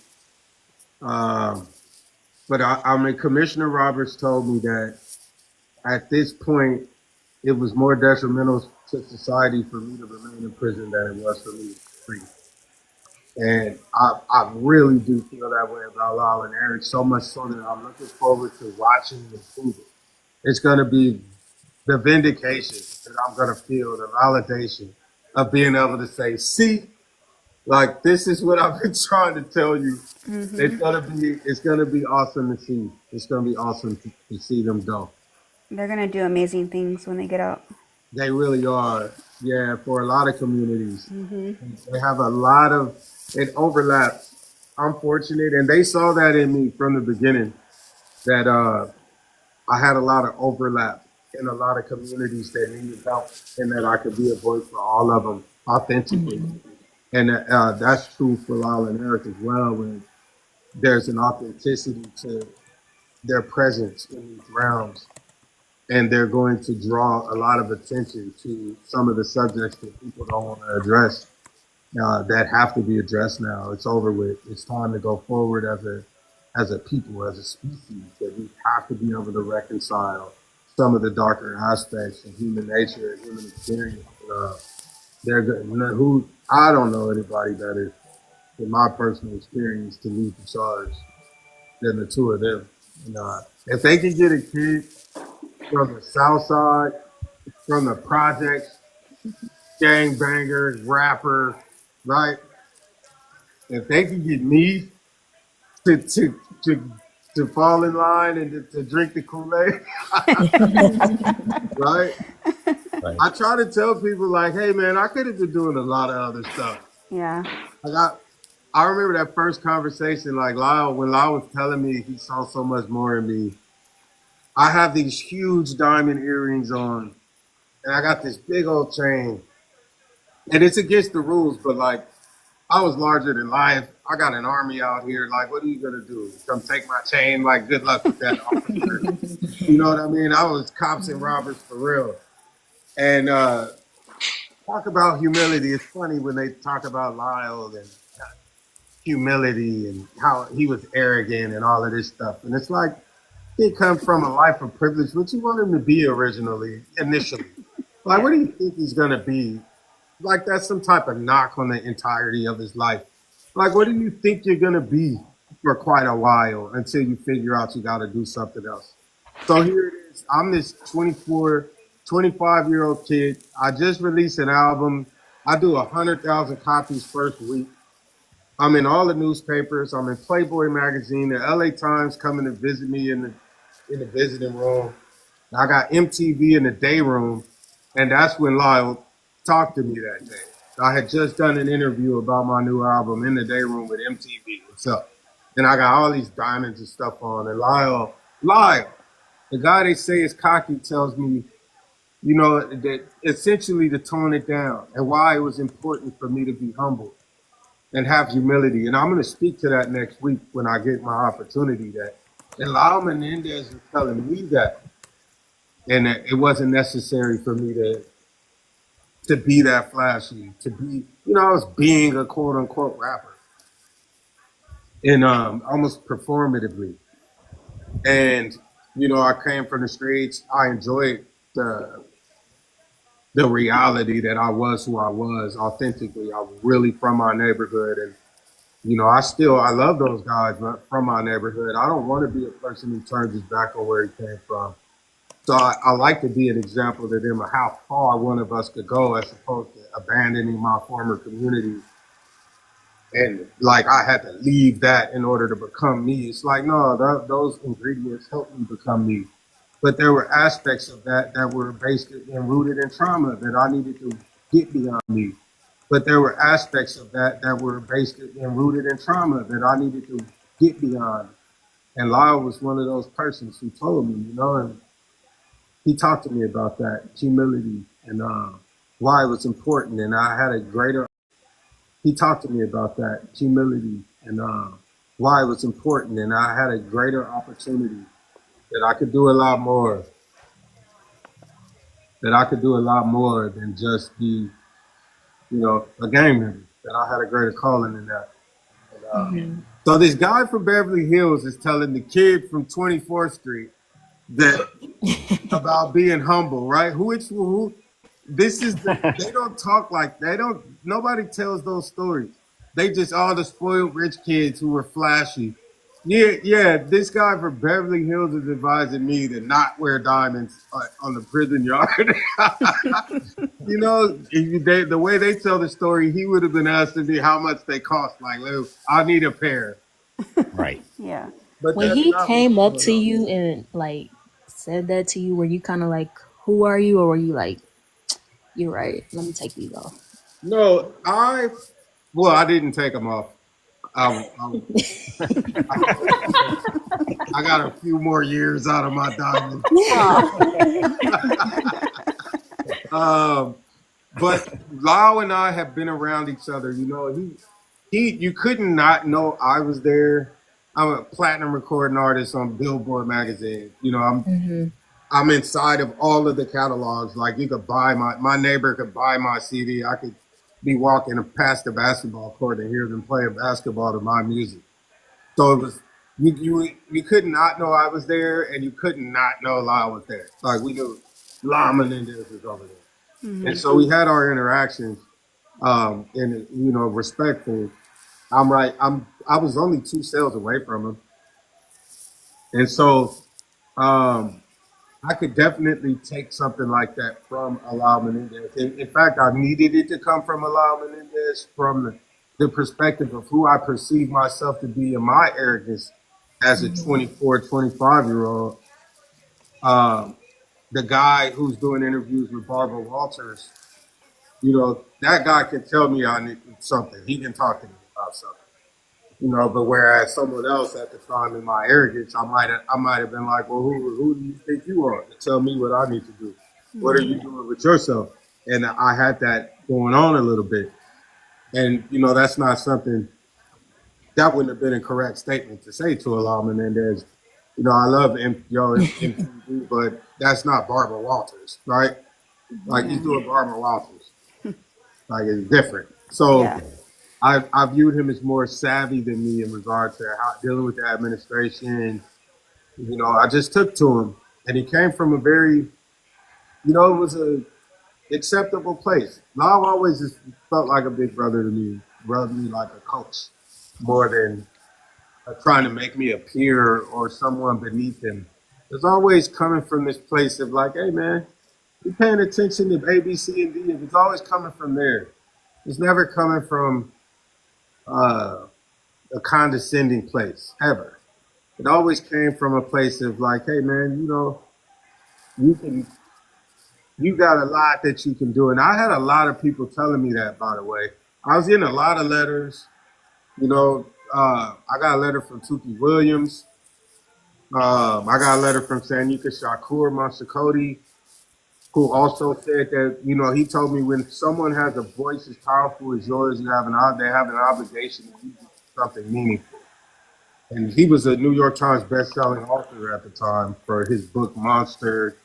But I mean, Commissioner Roberts told me that at this point, it was more detrimental to society for me to remain in prison than it was for me to be free. And I really do feel that way about Lyle and Eric, so much so that I'm looking forward to watching them prove it. It's going to be the vindication that I'm going to feel, the validation of being able to say, see, like this is what I've been trying to tell you. It's gonna be awesome to see. It's gonna be awesome to see them go. They're gonna do amazing things when they get out. They really are. Yeah, for a lot of communities. They have a lot of it overlaps. I'm fortunate, and they saw that in me from the beginning. That I had a lot of overlap in a lot of communities that needed help, and that I could be a voice for all of them authentically. And that's true for Lyle and Eric as well, when there's an authenticity to their presence in these realms. And they're going to draw a lot of attention to some of the subjects that people don't want to address that have to be addressed now. It's over with. It's time to go forward as a people, as a species, that we have to be able to reconcile some of the darker aspects of human nature and human experience. They're good. Who I don't know anybody that is, in my personal experience, to lead the charge than the two of them. And, if they can get a kid from the South Side, from the projects, gangbangers, rapper, right? If they can get me to fall in line and to drink the Kool-Aid, right? Right. I try to tell people like, hey man, I could have been doing a lot of other stuff. Yeah. I remember that first conversation, like when Lyle was telling me he saw so much more in me. I have these huge diamond earrings on, and I got this big old chain. And it's against the rules, but like, I was larger than life. I got an army out here. Like, what are you gonna do? Come take my chain? Like, good luck with that, officer. You know what I mean? I was cops and robbers for real. And talk about humility. It's funny when they talk about Lyle and humility and how he was arrogant and all of this stuff. And it's like, he comes from a life of privilege. What you want him to be initially? Like, what do you think he's gonna be? Like, that's some type of knock on the entirety of his life. Like, what do you think you're gonna be for quite a while until you figure out you gotta do something else? So here it is. I'm this 25-year-old kid. I just released an album. I do 100,000 copies first week. I'm in all the newspapers. I'm in Playboy magazine. The LA Times coming to visit me in the visiting room. I got MTV in the day room. And that's when Lyle talked to me that day. I had just done an interview about my new album in the day room with MTV. What's up? And I got all these diamonds and stuff on. And Lyle, the guy they say is cocky, tells me, you know, that essentially to tone it down and why it was important for me to be humble and have humility. And I'm going to speak to that next week when I get my opportunity. And Lyle Menendez was telling me that, and that it wasn't necessary for me to be that flashy, to be, you know, I was being a quote unquote rapper and almost performatively. And, you know, I came from the streets. I enjoyed the reality that I was who I was authentically. I was really from my neighborhood. And, you know, I love those guys from my neighborhood. I don't want to be a person who turns his back on where he came from. So I like to be an example to them of how far one of us could go as opposed to abandoning my former community. And like I had to leave that in order to become me. It's like, no, those ingredients helped me become me. But there were aspects of that that were based and rooted in trauma that I needed to get beyond me. But there were aspects of that that were based and rooted in trauma that I needed to get beyond. And Lyle was one of those persons who told me, you know, and he talked to me about that humility and why it was important. And I had a greater, he talked to me about that humility and why it was important. And I had a greater opportunity that I could do a lot more, than just be, you know, a gang member, that I had a greater calling than that. And, so this guy from Beverly Hills is telling the kid from 24th Street that about being humble, right? They don't talk like, nobody tells those stories. They just all the spoiled rich kids who were flashy. Yeah, this guy from Beverly Hills is advising me to not wear diamonds on the prison yard. You know, the way they tell the story, he would have been asking me how much they cost. Like, I need a pair. Right. Yeah. But When that's he not came up what's to going on. you and like said that to you, were you kind of like, "Who are you?" or were you like, "You're right. Let me take these off." No, I didn't take them off. I got a few more years out of my diamond. But Lau and I have been around each other. You know, you couldn't not know I was there. I'm a platinum recording artist on Billboard magazine. You know, I'm inside of all of the catalogs. Like you could buy my neighbor could buy my CD. I could be walking past the basketball court and hear them playing basketball to my music. So it was you could not know I was there, and you could not know Lyle was there. Like we knew Lyle Menendez was over there, and so we had our interactions, and you know, respectful. I was only 2 sales away from him, and so I could definitely take something like that from Alao Menendez. In fact, I needed it to come from Alao Menendez from the perspective of who I perceive myself to be in my arrogance as a 24, 25-year-old. The guy who's doing interviews with Barbara Walters, you know, that guy can tell me I need something. He can talk to me about something. You know, but whereas someone else at the time in my arrogance, I might have been like, well, who do you think you are to tell me what I need to do? What are you doing with yourself? And I had that going on a little bit. And, you know, that's not something that wouldn't have been a correct statement to say to Alao Menendez. You know, I love MTV, but that's not Barbara Walters, right? Like he's doing Barbara Walters. Like it's different. So Yeah. I viewed him as more savvy than me in regard to dealing with the administration. You know, I just took to him, and he came from a very, you know, it was a acceptable place. Lyle always just felt like a big brother to me, rubbed me like a coach, more than trying to make me a peer or someone beneath him. It's always coming from this place of like, hey man, you paying attention to A, B, C, and D. It's always coming from there. It's never coming from a condescending place ever. It always came from a place of like, hey man, you know, you got a lot that you can do. And I had a lot of people telling me that, by the way. I was getting a lot of letters. You know, I got a letter from Tuki Williams. I got a letter from Sanika Shakur Masakoti, who also said that, you know, he told me when someone has a voice as powerful as yours, they have an obligation to use it for something meaningful. And he was a New York Times best-selling author at the time for his book Monster,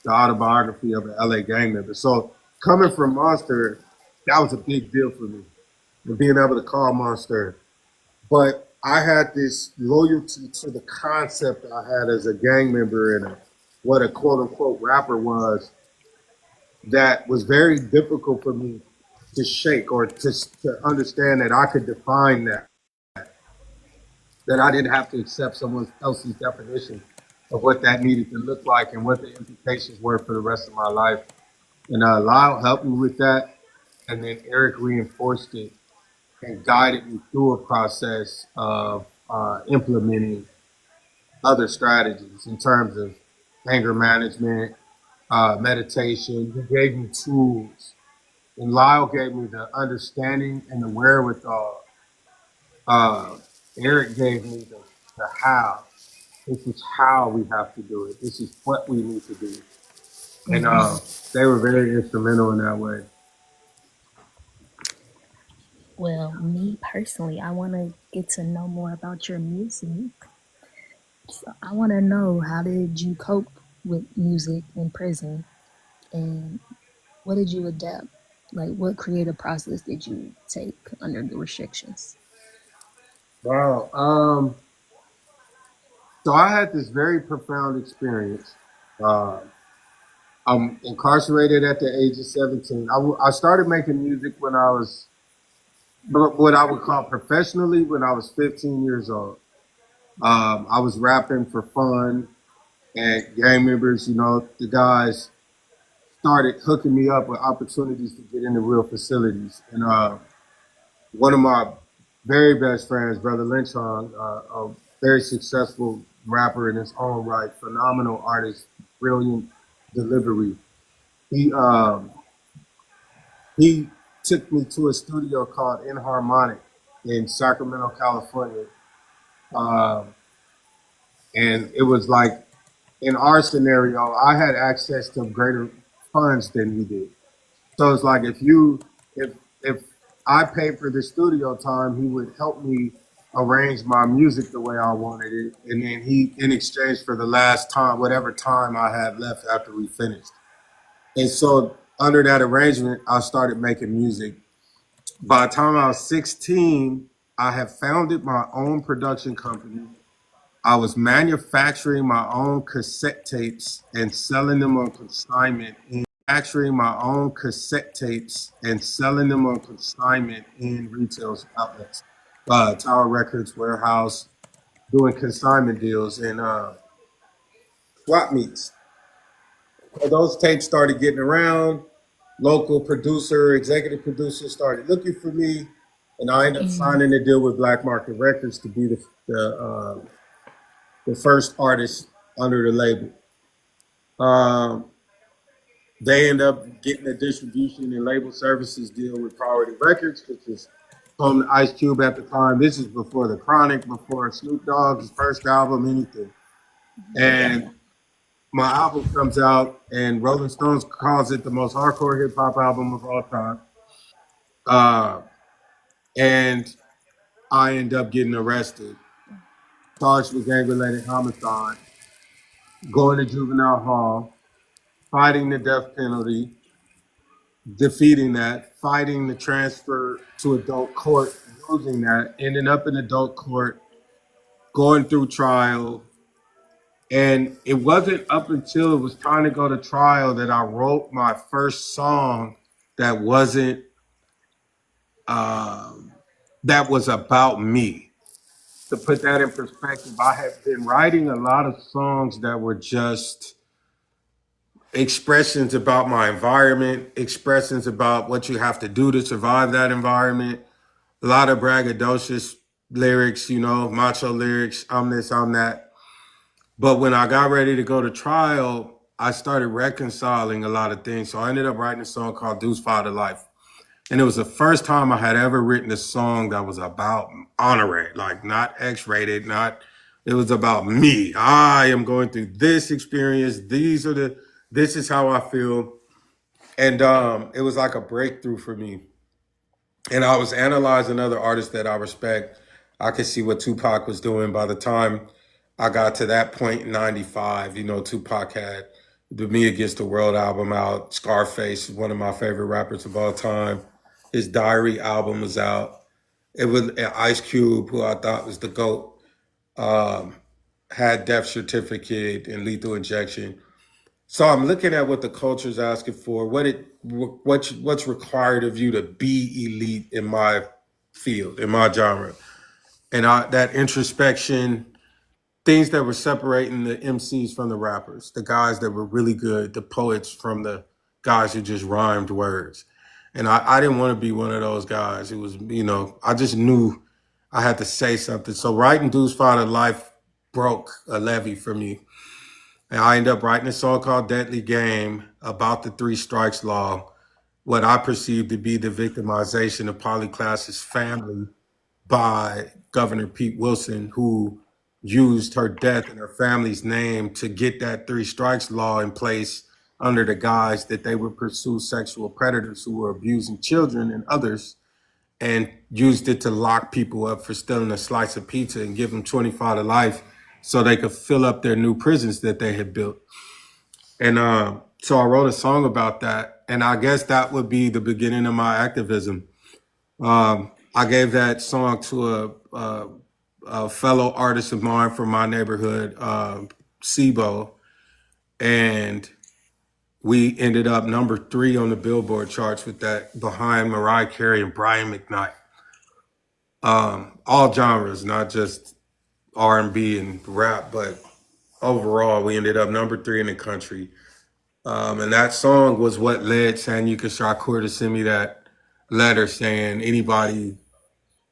the autobiography of an LA gang member. So coming from Monster, that was a big deal for me, and being able to call Monster. But I had this loyalty to the concept I had as a gang member and what a quote unquote rapper was, that was very difficult for me to shake or to understand that I could define that I didn't have to accept someone else's definition of what that needed to look like and what the implications were for the rest of my life. And Lyle helped me with that. And then Eric reinforced it and guided me through a process of implementing other strategies in terms of anger management, meditation. He gave me tools. And Lyle gave me the understanding and the wherewithal. Eric gave me the how. This is how we have to do it. This is what we need to do. And they were very instrumental in that way. Well, me personally, I want to get to know more about your music. So I want to know, how did you cope with music in prison, and what did you adapt? Like, what creative process did you take under the restrictions? Wow. So I had this very profound experience. Uh, I'm incarcerated at the age of 17. I started making music when I was what I would call professionally when I was 15 years old. I was rapping for fun, and gang members, you know, the guys started hooking me up with opportunities to get into real facilities. And one of my very best friends, Brother Lynchon, a very successful rapper in his own right, phenomenal artist, brilliant delivery. He he took me to a studio called Inharmonic in Sacramento, California. Um, and it was like, in our scenario, I had access to greater funds than he did. So it's like if I paid for the studio time, he would help me arrange my music the way I wanted it, and then he, in exchange for the last time, whatever time I had left after we finished. And so under that arrangement, I started making music. By the time I was 16, I had founded my own production company. I was manufacturing my own cassette tapes and selling them on consignment in retail outlets, Tower Records, Warehouse, doing consignment deals and swap meets. So those tapes started getting around. Local producer, executive producer started looking for me, and I ended up signing a deal with Black Market Records to be the first artist under the label. Um, they end up getting a distribution and label services deal with Priority Records, which is home to Ice Cube at the time. This is before The Chronic, before Snoop Dogg's first album, anything. And my album comes out, and Rolling Stones calls it the most hardcore hip hop album of all time. Uh, and I end up getting arrested, charged with gang-related homicide, going to juvenile hall, fighting the death penalty, defeating that, fighting the transfer to adult court, losing that, ending up in adult court, going through trial. And it wasn't up until it was time to go to trial that I wrote my first song that wasn't, that was about me. To put that in perspective, I had been writing a lot of songs that were just expressions about my environment, expressions about what you have to do to survive that environment. A lot of braggadocious lyrics, you know, macho lyrics, I'm this, I'm that. But when I got ready to go to trial, I started reconciling a lot of things. So I ended up writing a song called Deuce Father Life. And it was the first time I had ever written a song that was about honorary, like not X-rated, it was about me. I am going through this experience. This is how I feel. And it was like a breakthrough for me. And I was analyzing other artists that I respect. I could see what Tupac was doing by the time I got to that point in 95. You know, Tupac had the Me Against the World album out. Scarface is one of my favorite rappers of all time. His Diary album was out. It was Ice Cube, who I thought was the GOAT, had Death Certificate and Lethal Injection. So I'm looking at what the culture's asking for, what's required of you to be elite in my field, in my genre. And that introspection, things that were separating the MCs from the rappers, the guys that were really good, the poets from the guys who just rhymed words. And I didn't want to be one of those guys. It was, I just knew I had to say something. So writing Deuce Father Life broke a levee for me. And I ended up writing a song called Deadly Game about the three strikes law, what I perceived to be the victimization of Polly Klaas's family by Governor Pete Wilson, who used her death and her family's name to get that three strikes law in place under the guise that they would pursue sexual predators who were abusing children and others, and used it to lock people up for stealing a slice of pizza and give them 25 to life so they could fill up their new prisons that they had built. And so I wrote a song about that. And I guess that would be the beginning of my activism. I gave that song to a fellow artist of mine from my neighborhood, Sibo, and we ended up number 3 on the Billboard charts with that, behind Mariah Carey and Brian McKnight. All genres, not just R&B and rap, but overall, we ended up number 3 in the country. And that song was what led Sanyuka Shakur to send me that letter saying anybody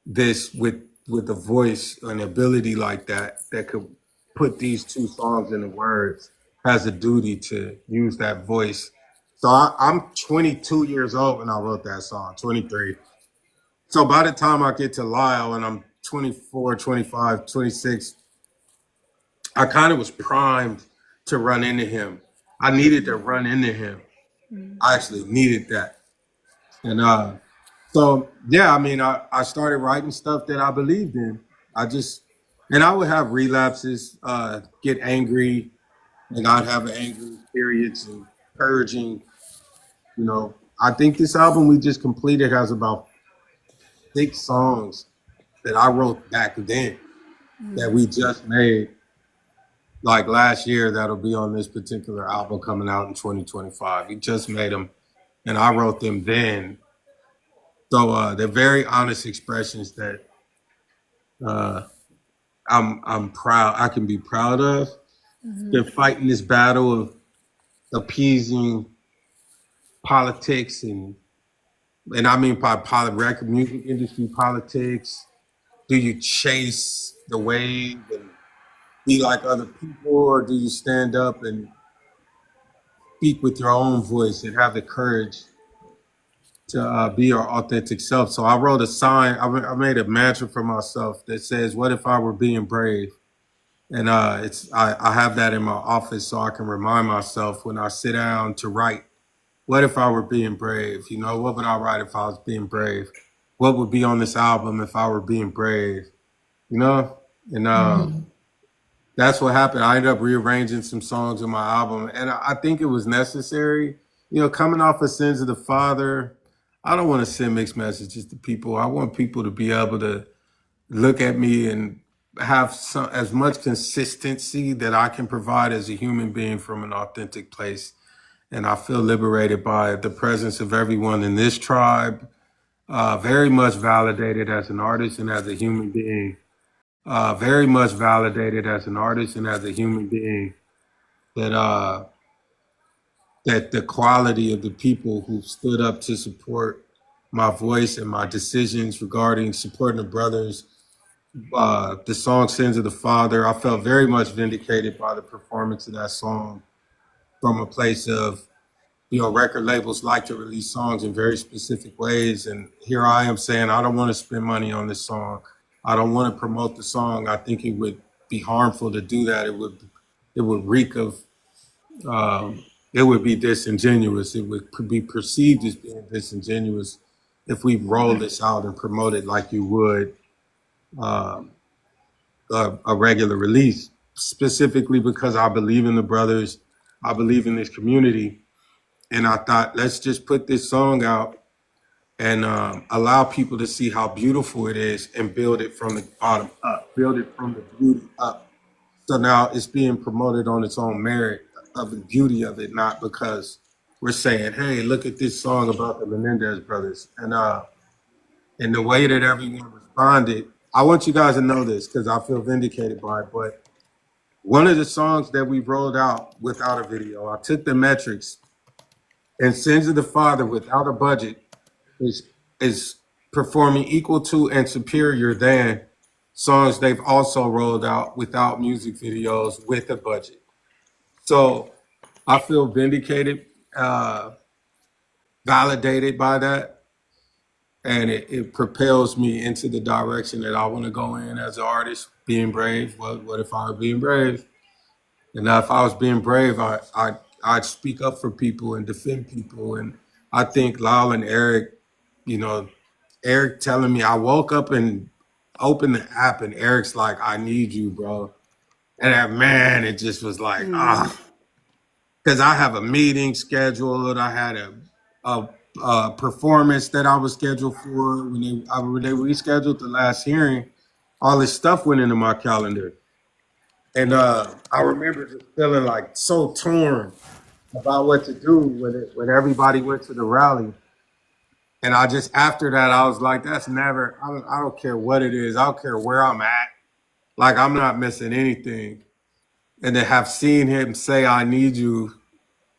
with a voice, an ability like that could put these 2 songs into words has a duty to use that voice. So I'm 22 years old when I wrote that song, 23. So by the time I get to Lyle and I'm 24, 25, 26, I kind of was primed to run into him. I needed to run into him. I actually needed that. And so, yeah, I mean, I started writing stuff that I believed in. And I would have relapses, get angry, and I'd have angry periods and purging. I think this album we just completed has about 6 songs that I wrote back then that we just made like last year that'll be on this particular album coming out in 2025. We just made them and I wrote them then. So they're very honest expressions that I'm proud, I can be proud of. They're fighting this battle of appeasing politics and I mean by record music industry politics. Do you chase the wave and be like other people, or do you stand up and speak with your own voice and have the courage to be your authentic self? So I wrote a sign, I made a mantra for myself that says, what if I were being brave? And I have that in my office so I can remind myself when I sit down to write, what if I were being brave? What would I write if I was being brave? What would be on this album if I were being brave? And that's what happened. I ended up rearranging some songs in my album, and I think it was necessary. Coming off of Sins of the Father, I don't want to send mixed messages to people. I want people to be able to look at me and have as much consistency that I can provide as a human being from an authentic place. And I feel liberated by the presence of everyone in this tribe, very much validated as an artist and as a human being. Very much validated as an artist and as a human being, that the quality of the people who stood up to support my voice and my decisions regarding supporting the brothers, the song Sins of the Father, I felt very much vindicated by the performance of that song. from a place of, record labels like to release songs in very specific ways. And here I am saying, I don't want to spend money on this song. I don't want to promote the song. I think it would be harmful to do that. It would reek of, it would be disingenuous. It would be perceived as being disingenuous if we roll this out and promote it like you would a regular release, specifically because I believe in the brothers. I believe in this community. And I thought, let's just put this song out and allow people to see how beautiful it is and build it from the bottom up, build it from the beauty up. So now it's being promoted on its own merit of the beauty of it, not because we're saying, hey, look at this song about the Menendez brothers. And the way that everyone responded, I want you guys to know this because I feel vindicated by it. But one of the songs that we rolled out without a video, I took the metrics, and Sins of the Father without a budget is performing equal to and superior than songs they've also rolled out without music videos with a budget. So I feel vindicated, validated by that. And it propels me into the direction that I want to go in as an artist, being brave. What if I were being brave? And if I was being brave, I'd speak up for people and defend people. And I think Lyle and Eric, Eric telling me, I woke up and opened the app and Eric's like, I need you, bro. And it just was like, because I have a meeting scheduled. I had a performance that I was scheduled for. When they rescheduled the last hearing, all this stuff went into my calendar. And I remember just feeling like so torn about what to do when everybody went to the rally. And after that, I was like, I don't care what it is. I don't care where I'm at. Like, I'm not missing anything. And to have seen him say, I need you,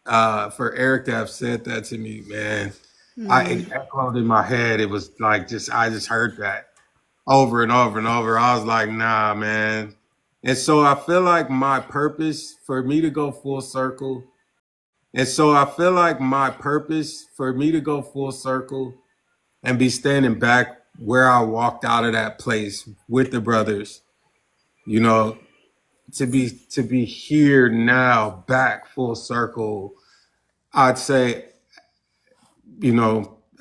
for Eric to have said that to me, man, it echoed in my head. It was like, I just heard that over and over and over. I was like, nah, man. And so I feel like my purpose for me to go full circle and be standing back where I walked out of that place with the brothers, to be here now, back full circle, I'd say,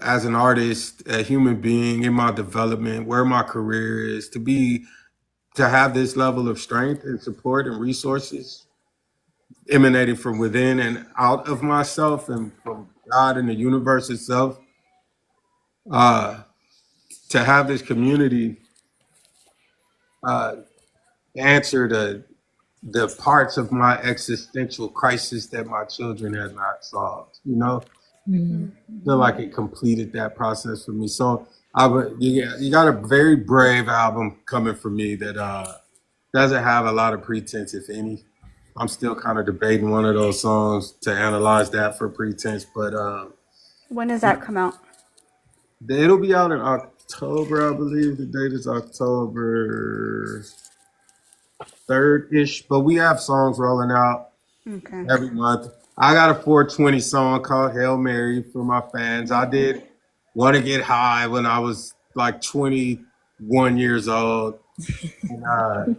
as an artist, a human being in my development, where my career is, to have this level of strength and support and resources emanating from within and out of myself and from God and the universe itself, to have this community answer the parts of my existential crisis that my children have not solved, feel like it completed that process for me. So you got a very brave album coming from me that doesn't have a lot of pretense, if any. I'm still kind of debating one of those songs to analyze that for pretense, but When does that come out? it'll be out in October, I believe. The date is October 3rd-ish, but we have songs rolling out Okay. every month. I got a 420 song called Hail Mary for my fans. I did Want to Get High when I was like 21 years old. And,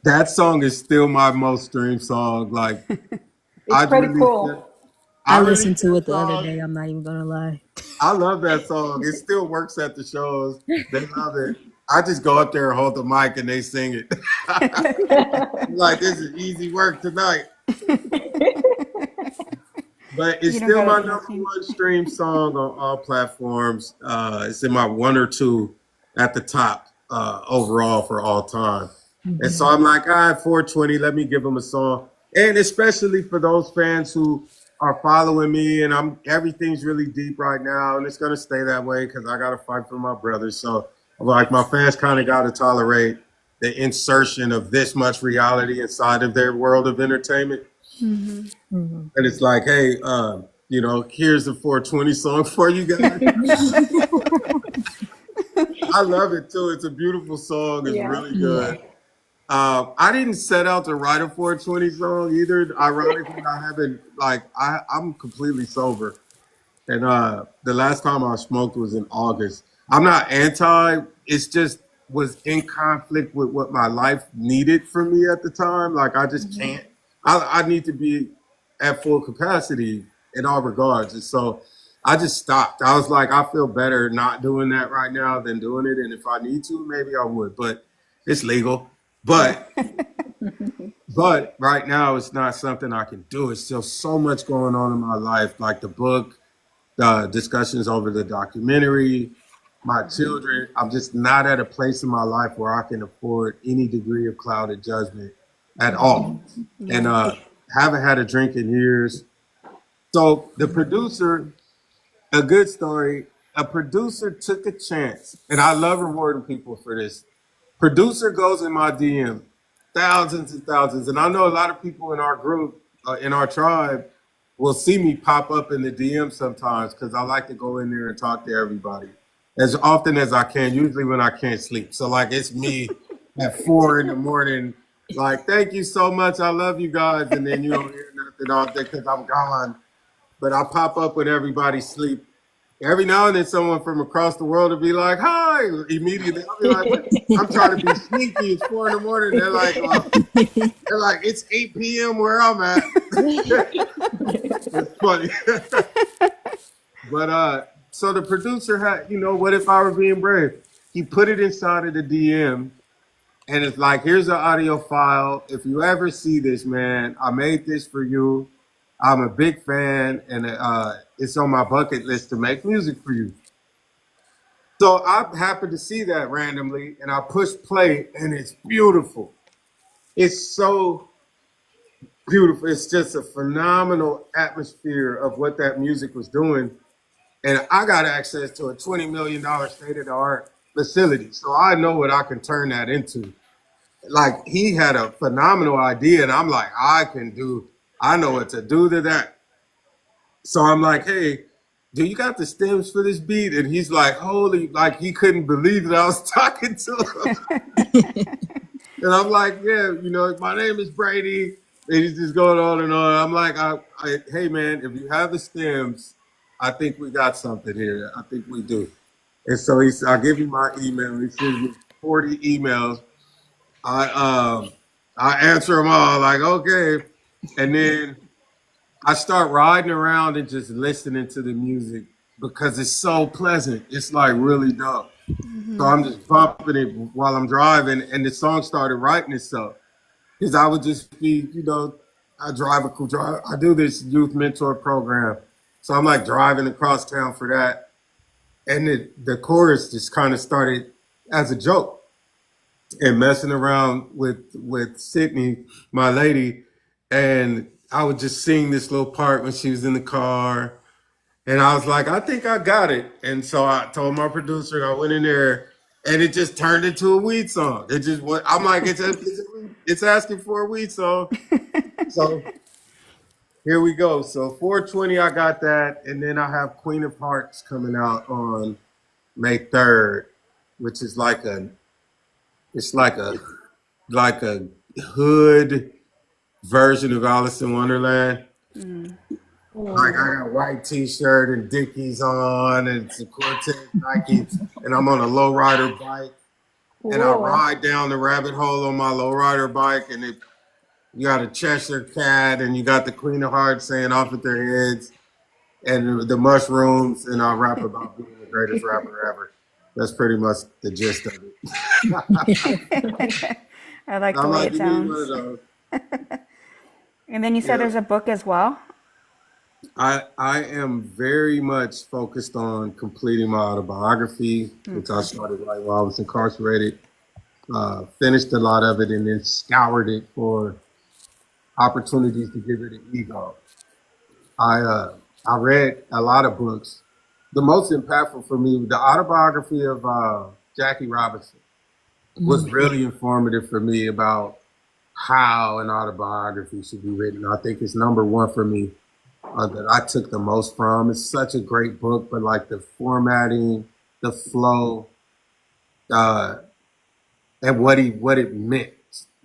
that song is still my most streamed song. Like, It's pretty cool. I listened to it the other day. I'm not even gonna lie. I love that song. It still works at the shows. They love it. I just go up there and hold the mic and they sing it. I'm like, this is easy work tonight. But it's You don't still my gotta number one stream song on all platforms. It's in my one or two at the top overall for all time. And so I'm like, all right, 420, let me give them a song. And especially for those fans who are following me, and everything's really deep right now, and it's gonna stay that way because I gotta fight for my brothers. So like my fans kind of gotta tolerate the insertion of this much reality inside of their world of entertainment. And it's like, hey, here's the 420 song for you guys. I love it too. It's a beautiful song. It's Yeah. really good. I didn't set out to write a 420 song either. Ironically, I haven't like I'm completely sober. And the last time I smoked was in August. I'm not anti, it's just was in conflict with what my life needed from me at the time. Like I just can't. I need to be at full capacity in all regards. And so I just stopped. I was like, I feel better not doing that right now than doing it. And if I need to, maybe I would, but it's legal. But but right now it's not something I can do. It's still so much going on in my life, like the book, the discussions over the documentary, my children. I'm just not at a place in my life where I can afford any degree of clouded judgment at all. And haven't had a drink in years. So the producer, a good story, a producer took a chance, and I love rewarding people for this. Producer goes in my DM, thousands and thousands, and I know a lot of people in our group, in our tribe, will see me pop up in the DM sometimes because I like to go in there and talk to everybody as often as I can, usually when I can't sleep. So like it's me at 4 in the morning, like, thank you so much. I love you guys. And then you don't hear nothing all day because I'm gone. But I pop up when everybody sleep. Every now and then someone from across the world will be like, hi, immediately. I'll be like, "What?" I'm trying to be sneaky. It's 4 in the morning. They're like, it's 8 p.m. where I'm at. It's funny. But so the producer had, what if I were being brave? He put it inside of the DM and it's like, here's an audio file. If you ever see this, man, I made this for you. I'm a big fan and it's on my bucket list to make music for you. So I happened to see that randomly and I pushed play and it's beautiful. It's so beautiful. It's just a phenomenal atmosphere of what that music was doing. And I got access to a $20 million state-of-the-art facility. So I know what I can turn that into. Like he had a phenomenal idea and I'm like, I know what to do to that. So I'm like, hey, do you got the stems for this beat? And he's like, holy, like he couldn't believe that I was talking to him. And I'm like, yeah, my name is Brady. And he's just going on and on. I'm like, hey man, if you have the stems, I think we got something here. I think we do. And so I'll give you my email. He sends me 40 emails. I answer them all like, okay. And then I start riding around and just listening to the music because it's so pleasant. It's like really dope. So I'm just bumping it while I'm driving and the song started writing itself. Because I would just be, I do this youth mentor program. So I'm like driving across town for that. And the chorus just kind of started as a joke and messing around with Sydney, my lady. And I would just sing this little part when she was in the car. And I was like, I think I got it. And so I told my producer, and I went in there and it just turned into a weed song. It just went, I'm like, it's asking for a weed song. So here we go. So 420, I got that. And then I have Queen of Hearts coming out on May 3rd, which is like a hood version of Alice in Wonderland. Like I got a white t-shirt and Dickies on and some Cortez Nikes and I'm on a lowrider bike and I ride down the rabbit hole on my lowrider bike and you got a Cheshire cat and you got the Queen of Hearts saying off at their heads and the mushrooms and I rap about being the greatest rapper ever. That's pretty much the gist of it. I like the way it sounds. And then you said there's a book as well? I am very much focused on completing my autobiography, which I started right while I was incarcerated. Finished a lot of it and then scoured it for opportunities to give it an ego. I read a lot of books. The most impactful for me, the autobiography of Jackie Robinson was really informative for me about how an autobiography should be written. I think it's number one for me. That I took the most from. It's such a great book, but like the formatting, the flow, and what it meant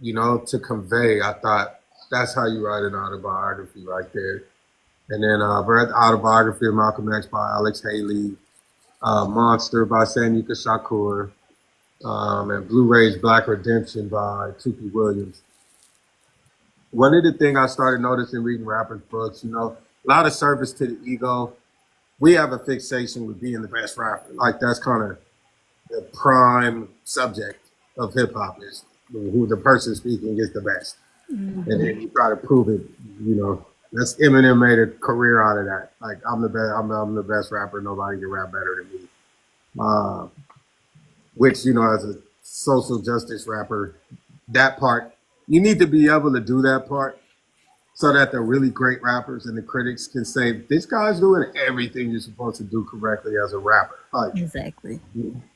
to convey. I thought that's how you write an autobiography right there. And then I read the autobiography of Malcolm X by Alex Haley, Monster by Samuel Shakur, and Blu-ray's Black Redemption by Tookie Williams. One of the things I started noticing reading rappers' books, a lot of service to the ego. We have a fixation with being the best rapper. Like that's kind of the prime subject of hip hop is who the person speaking is the best. And then you try to prove it, That's Eminem made a career out of that. Like I'm the best, I'm the best rapper. Nobody can rap better than me. Which as a social justice rapper, that part you need to be able to do that part so that the really great rappers and the critics can say this guy's doing everything you're supposed to do correctly as a rapper. Like Exactly.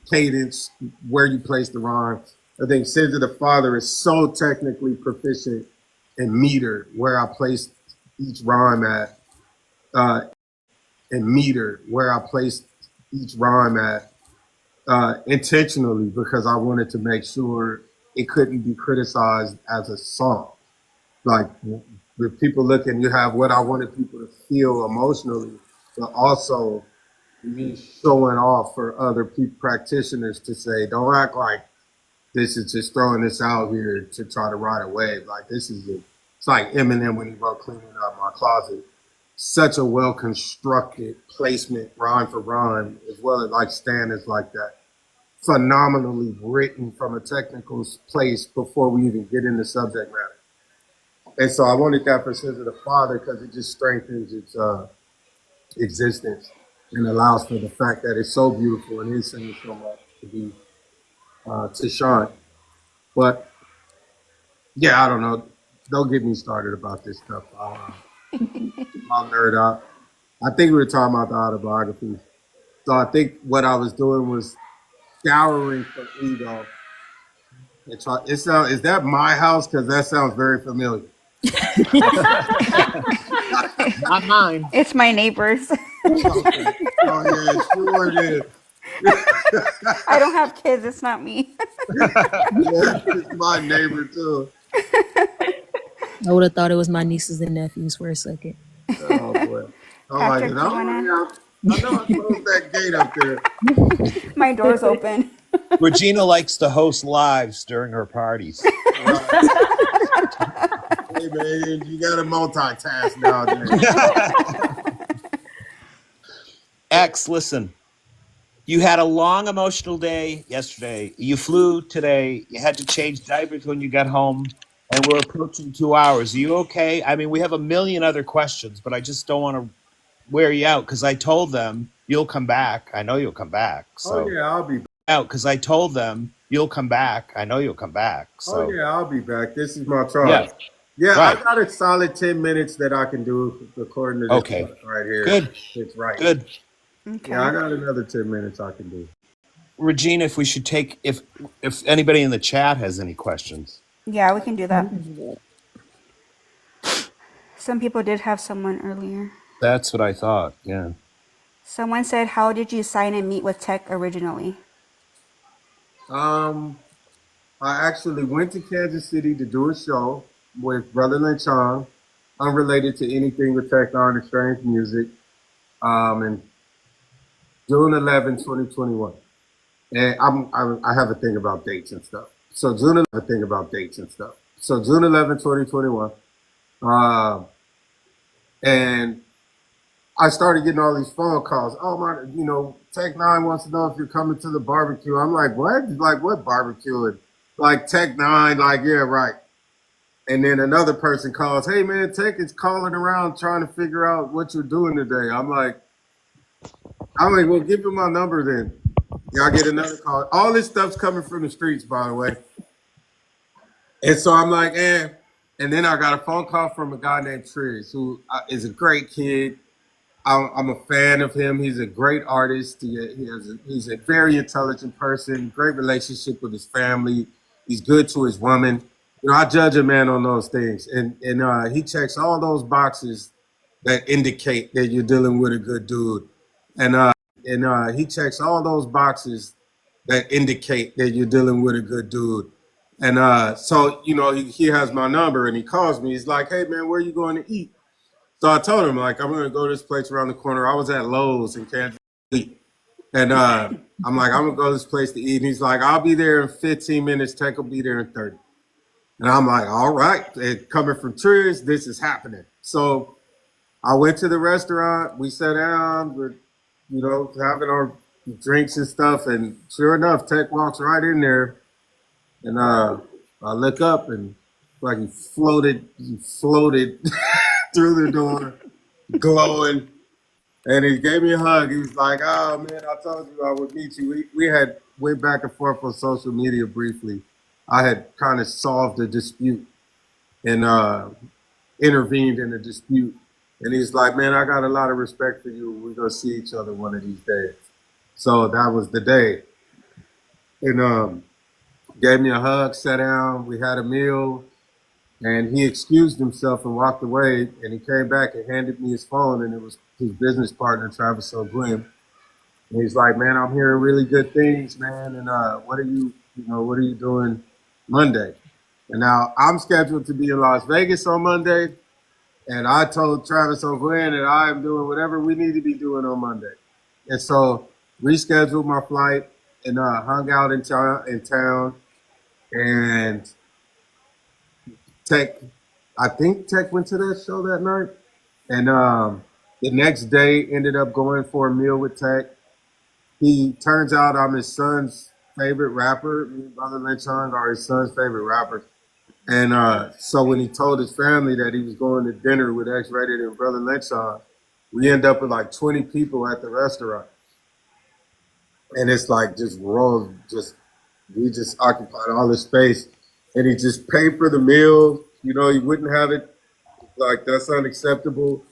cadence, where you place the rhyme. I think SZA the Father is so technically proficient in meter, where I placed each rhyme at, intentionally because I wanted to make sure it couldn't be criticized as a song. Like with people looking, you have what I wanted people to feel emotionally, but also me showing off for other practitioners to say, don't act like this is just throwing this out here to try to ride a wave. Like it's like Eminem when he wrote Cleaning Out My Closet. Such a well-constructed placement, rhyme for rhyme, as well as like Stan is like that. Phenomenally written from a technical place before we even get into subject matter. And so I wanted that for SZA the Father because it just strengthens its existence and allows for the fact that it's so beautiful and is singing so much to shine. But yeah, I don't know. Don't get me started about this stuff. I'll nerd out. I think we were talking about the autobiography. So I think what I was doing was scouring for ego. Is that my house? Because that sounds very familiar. Not mine. It's my neighbor's. Okay. Oh yeah, sure it is. I don't have kids. It's not me. Yeah, it's my neighbor too. I would have thought it was my nieces and nephews for a second. Oh boy. I'm like, Patrick, do you wanna- I know I closed that gate up there. My door's open. Regina likes to host lives during her parties. Hey man, you gotta multitask nowadays. X, listen. You had a long emotional day yesterday. You flew today. You had to change diapers when you got home. And we're approaching 2 hours. Are you okay? I mean, we have a million other questions, but I just don't want to wear you out because I told them you'll come back. I know you'll come back. So Oh yeah, I'll be out because I told them you'll come back. I know you'll come back. So Oh yeah, I'll be back. This is my charge. Yeah. Yeah, Right. I got a solid 10 minutes that I can do according to this Okay. book right here. Good. It's right. Good. Okay. Yeah, I got another 10 minutes I can do. Regina, if we should take if anybody in the chat has any questions. Yeah, we can do that. Some people did have someone earlier. That's what I thought. Yeah. Someone said, how did you sign and meet with Tech originally? I actually went to Kansas City to do a show with Brother Lynn Chong, unrelated to anything with Tech Nine or Strange Music, in June 11, 2021. And I have a thing about dates and stuff. So June 11, 2021. And I started getting all these phone calls. Oh my, Tech Nine wants to know if you're coming to the barbecue. I'm like, what? Like what barbecue? And like Tech Nine, like, yeah, right. And then another person calls, hey man, Tech is calling around trying to figure out what you're doing today. I'm like, well, give him my number then. Yeah, I get another call. All this stuff's coming from the streets, by the way. And so I'm like, And then I got a phone call from a guy named Triz, who is a great kid. I'm a fan of him. He's a great artist. He's a very intelligent person, great relationship with his family. He's good to his woman. I judge a man on those things. And he checks all those boxes that indicate that you're dealing with a good dude. And he checks all those boxes that indicate that you're dealing with a good dude. And so, he has my number and he calls me. He's like, hey, man, where are you going to eat? So I told him, like, I'm going to go to this place around the corner. I was at Lowe's in Kansas City. And I'm like, I'm going to go to this place to eat. And he's like, I'll be there in 15 minutes. Tech will be there in 30. And I'm like, all right. And coming from Trish, this is happening. So I went to the restaurant. We sat down. We're, having our drinks and stuff. And sure enough, Tech walks right in there. And I look up and like he floated through the door, glowing. And he gave me a hug. He was like, oh, man, I told you I would meet you. We had went back and forth on social media briefly. I had kind of solved a dispute and intervened in a dispute. And he's like, man, I got a lot of respect for you. We're going to see each other one of these days. So that was the day. And gave me a hug, sat down, we had a meal, and he excused himself and walked away. And he came back and handed me his phone, and it was his business partner, Travis O'Gwen. And he's like, man, I'm hearing really good things, man. And what are you doing Monday? And now I'm scheduled to be in Las Vegas on Monday. And I told Travis O'Gwen that I am doing whatever we need to be doing on Monday. And so rescheduled my flight and hung out in town. And I think Tech went to that show that night. And the next day ended up going for a meal with Tech. He turns out I'm his son's favorite rapper. Me and Brother Lynchung are his son's favorite rappers. And so when he told his family that he was going to dinner with X-Rated and Brother Lynchung, we end up with like 20 people at the restaurant. And it's like we just occupied all the space. And he just paid for the meal. He wouldn't have it. Like, that's unacceptable.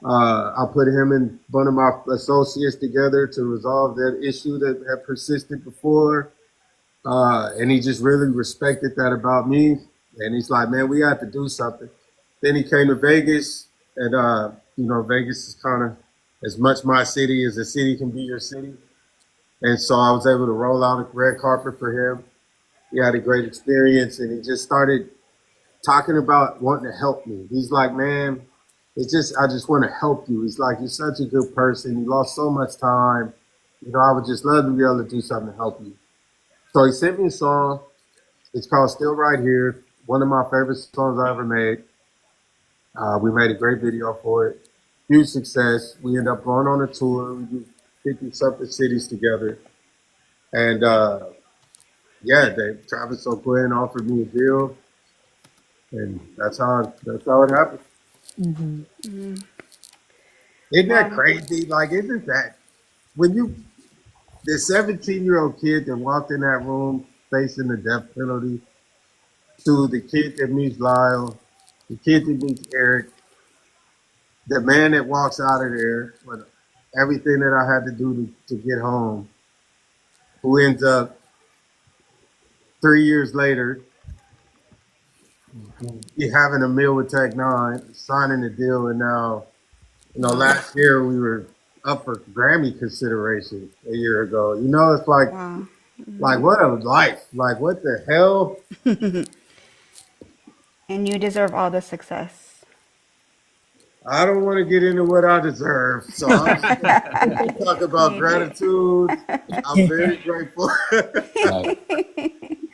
I put him and one of my associates together to resolve that issue that had persisted before. And he just really respected that about me. And he's like, man, we have to do something. Then he came to Vegas. And, Vegas is kind of as much my city as a city can be your city. And so I was able to roll out a red carpet for him. He had a great experience. And he just started talking about wanting to help me. He's like, man, I just want to help you. He's like, you're such a good person. You lost so much time. I would just love to be able to do something to help you. So he sent me a song. It's called Still Right Here. One of my favorite songs I ever made. We made a great video for it. Huge success. We ended up going on a tour. We did 50-something cities together. And Travis O'Gwen offered me a deal. And that's how it happened. Mm-hmm. Mm-hmm. Isn't that crazy? Like, isn't that when the 17-year-old kid that walked in that room facing the death penalty, to the kid that meets Lyle, the kid that meets Eric, the man that walks out of there with everything that I had to do to get home, who ends up 3 years later having a meal with Tech Nine, signing the deal, and now, last year we were up for Grammy consideration a year ago. It's like, Wow. like what a life! Like, what the hell? And you deserve all the success. I don't want to get into what I deserve, so I'm just gonna talk about You do. gratitude. I'm very grateful.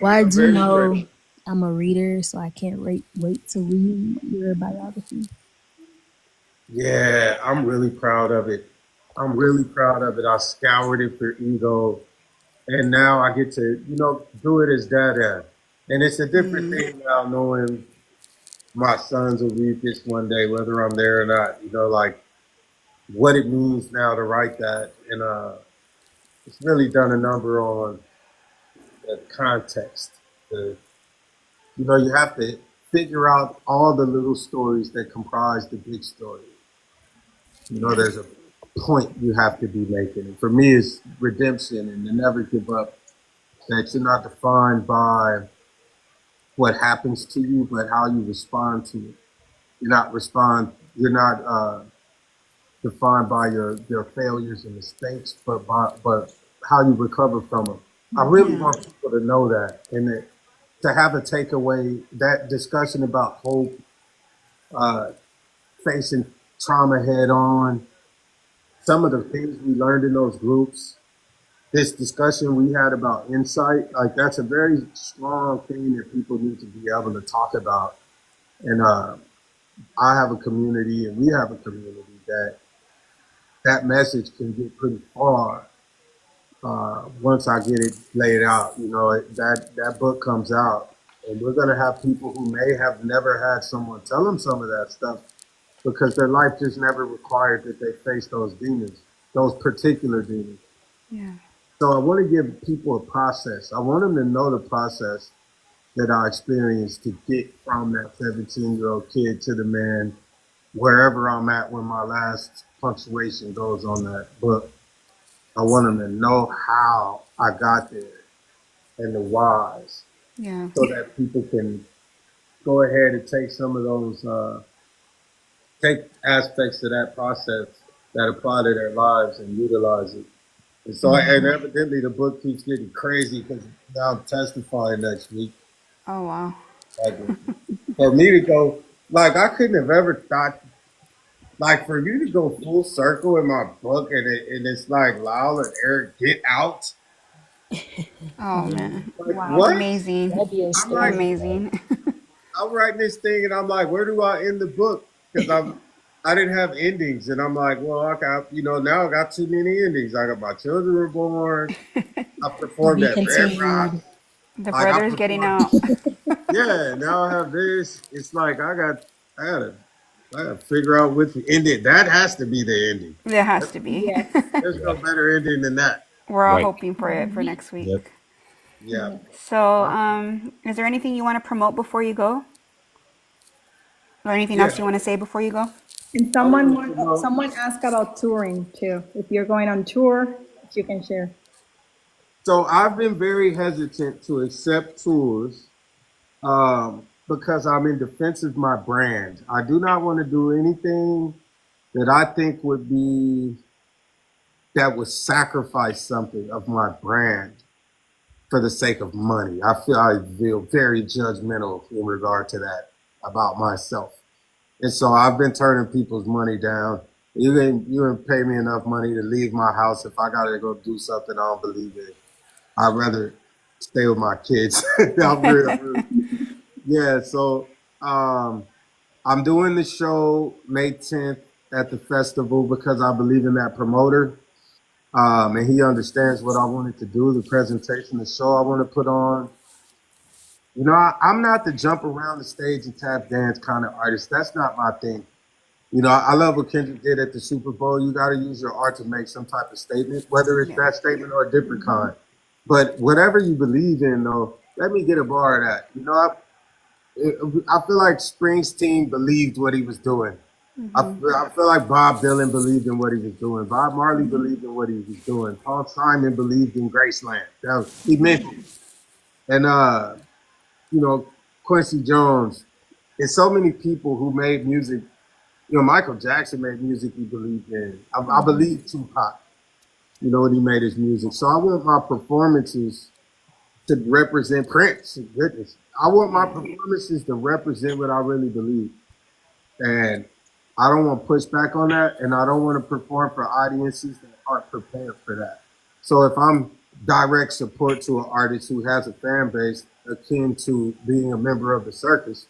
Well, I do Very know grateful. I'm a reader, so I can't wait to read your biography. Yeah, I'm really proud of it. I scoured it for ego, and now I get to, do it as dad. And it's a different thing now knowing my sons will read this one day, whether I'm there or not. Like what it means now to write that, and it's really done a number on the context. You have to figure out all the little stories that comprise the big story. There's a point you have to be making. And for me, it's redemption and to never give up. That you're not defined by what happens to you, but how you respond to it. You're not defined by your failures and mistakes, but how you recover from them. I really want people to know that, and that to have a takeaway, that discussion about hope, uh, facing trauma head on, some of the things we learned in those groups, this discussion we had about insight, like that's a very strong thing that people need to be able to talk about. And I have a community, and we have a community that message can get pretty far once I get it laid out. You know, that book comes out, and we're gonna have people who may have never had someone tell them some of that stuff because their life just never required that they face those demons, those particular demons. Yeah. So I want to give people a process. I want them to know the process that I experienced to get from that 17-year-old kid to the man wherever I'm at when my last punctuation goes on that book. I want them to know how I got there and the whys Yeah. so that people can go ahead and take some of those, take aspects of that process that apply to their lives and utilize it. And so, and evidently the book keeps getting crazy because now I'm testifying next week. Oh, wow. Like, for me to go, like, I couldn't have ever thought, like, for you to go full circle in my book and it's like, Lyle and Eric, get out. Oh, man. Like, Wow. what? Amazing. That'd be a I'm like, Amazing. I'm writing this thing and I'm like, where do I end the book? Because I didn't have endings, and I'm like, well, I got, now I got too many endings. I got my children were born. I performed We at Red Rock. continued. The Like, I brother's getting out. performed, yeah. Now I have this. It's like I had to figure out which ending. That has to be the ending. There has to be. Yes. There's no better ending than that. We're all Right. hoping for it for next week. Yep. Yeah. So, is there anything you want to promote before you go? Or anything Yeah. else you want to say before you go? And someone asked about touring too. If you're going on tour, if you can share. So I've been very hesitant to accept tours because I'm in defense of my brand. I do not want to do anything that I think that would sacrifice something of my brand for the sake of money. I feel very judgmental in regard to that about myself. And so I've been turning people's money down. You didn't pay me enough money to leave my house if I gotta go do something I don't believe in. I'd rather stay with my kids. Yeah, so I'm doing the show May 10th at the festival because I believe in that promoter. And he understands what I wanted to do, the presentation, the show I want to put on. I'm not the jump around the stage and tap dance kind of artist. That's not my thing. I love what Kendrick did at the Super Bowl. You got to use your art to make some type of statement, whether it's that statement or a different kind. But whatever you believe in, though, let me get a bar of that. I feel like Springsteen believed what he was doing. I feel like Bob Dylan believed in what he was doing. Bob Marley believed in what he was doing. Paul Simon believed in Graceland. He meant it. And, Quincy Jones. There's so many people who made music. Michael Jackson made music he believed in. I believe Tupac, when he made his music. So I want my performances to represent Prince. Goodness. I want my performances to represent what I really believe. And I don't want to push back on that, and I don't want to perform for audiences that aren't prepared for that. So if I'm direct support to an artist who has a fan base akin to being a member of the circus,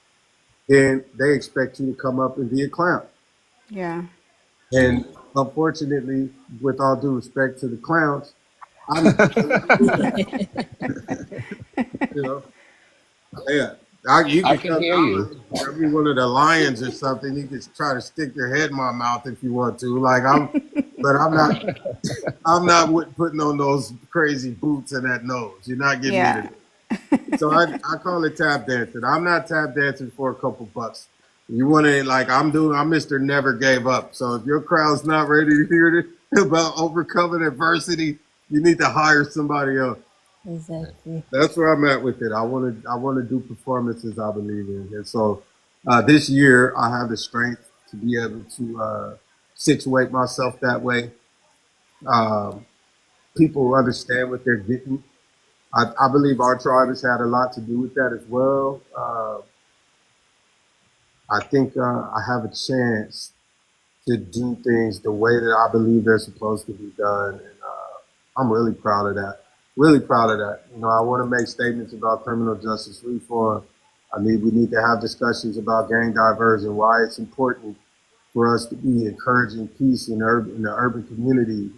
then they expect you to come up and be a clown. Yeah. And unfortunately, with all due respect to the clowns, I'm, yeah. You I can hear you. Be one of the lions or something. You can try to stick your head in my mouth if you want to. But I'm not. I'm not putting on those crazy boots and that nose. You're not getting me to. So I call it tap dancing. I'm not tap dancing for a couple bucks. You want to I'm Mr. Never Gave Up. So if your crowd's not ready to hear about overcoming adversity, you need to hire somebody else. Exactly. That's where I'm at with it. I want to do performances I believe in, and so this year I have the strength to be able to situate myself that way. People understand what they're getting. I believe our tribe has had a lot to do with that as well. I think I have a chance to do things the way that I believe they're supposed to be done, and I'm really proud of that. Really proud of that. You know, I want to make statements about criminal justice reform. We need to have discussions about gang diversion, why it's important for us to be encouraging peace in the urban community.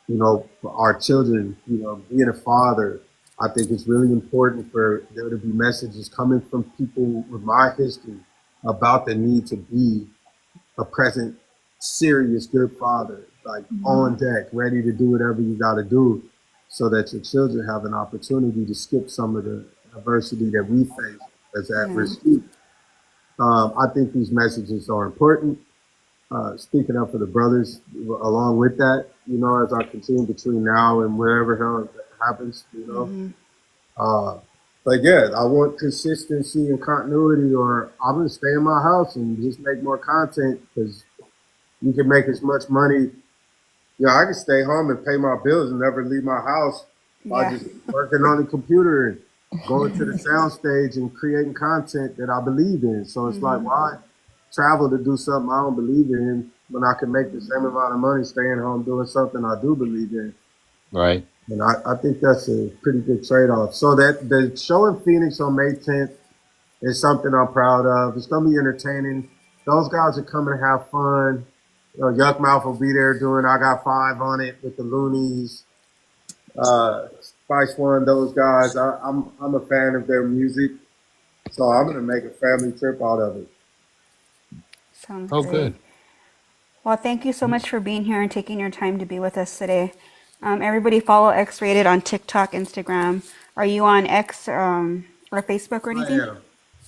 You know, for our children, you know, being a father, I think it's really important for there to be messages coming from people with my history about the need to be a present, serious, good father, like on deck, ready to do whatever you got to do so that your children have an opportunity to skip some of the adversity that we face as at-risk youth. I think these messages are important. Speaking up for the brothers, along with that, you know, as I continue between now and wherever hell happens, you know. But yeah, I want consistency and continuity, or I'm gonna stay in my house and just make more content because you can make as much money. You know, I can stay home and pay my bills and never leave my house by just working on the computer and going to the sound stage and creating content that I believe in. So it's like, why travel to do something I don't believe in when I can make the same amount of money staying home doing something I do believe in? Right. And I think that's a pretty good trade-off. So that the show in Phoenix on May 10th is something I'm proud of. It's going to be entertaining. Those guys are coming to have fun. You know, Yuck Mouth will be there doing I Got Five on it with the Loonies. Spice One, those guys. I'm a fan of their music. So I'm going to make a family trip out of it. Sounds Oh, great. good. Well, thank you so much for being here and taking your time to be with us today. Everybody follow X Rated on TikTok, Instagram. Are you on X or Facebook or I anything? am.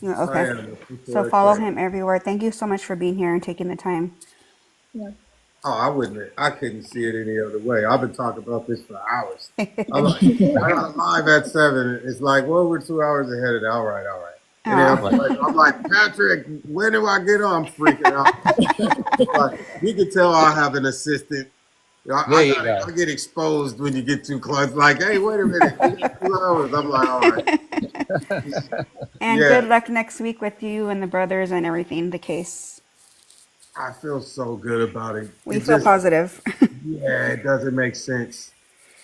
Yeah, I okay. am. So follow him everywhere. Thank you so much for being here and taking the time. Yeah. Oh, I couldn't see it any other way. I've been talking about this for hours. I'm like, I got live at 7. It's like, well, we're 2 hours ahead of that. All right. And then I'm like, Patrick, when do I get on? I'm freaking out. But you can tell I have an assistant. I get exposed when you get too close. Like, hey, wait a minute. You got 2 hours. I'm like, all right. And good luck next week with you and the brothers and everything, the case. I feel so good about it. We feel positive. Yeah, it doesn't make sense.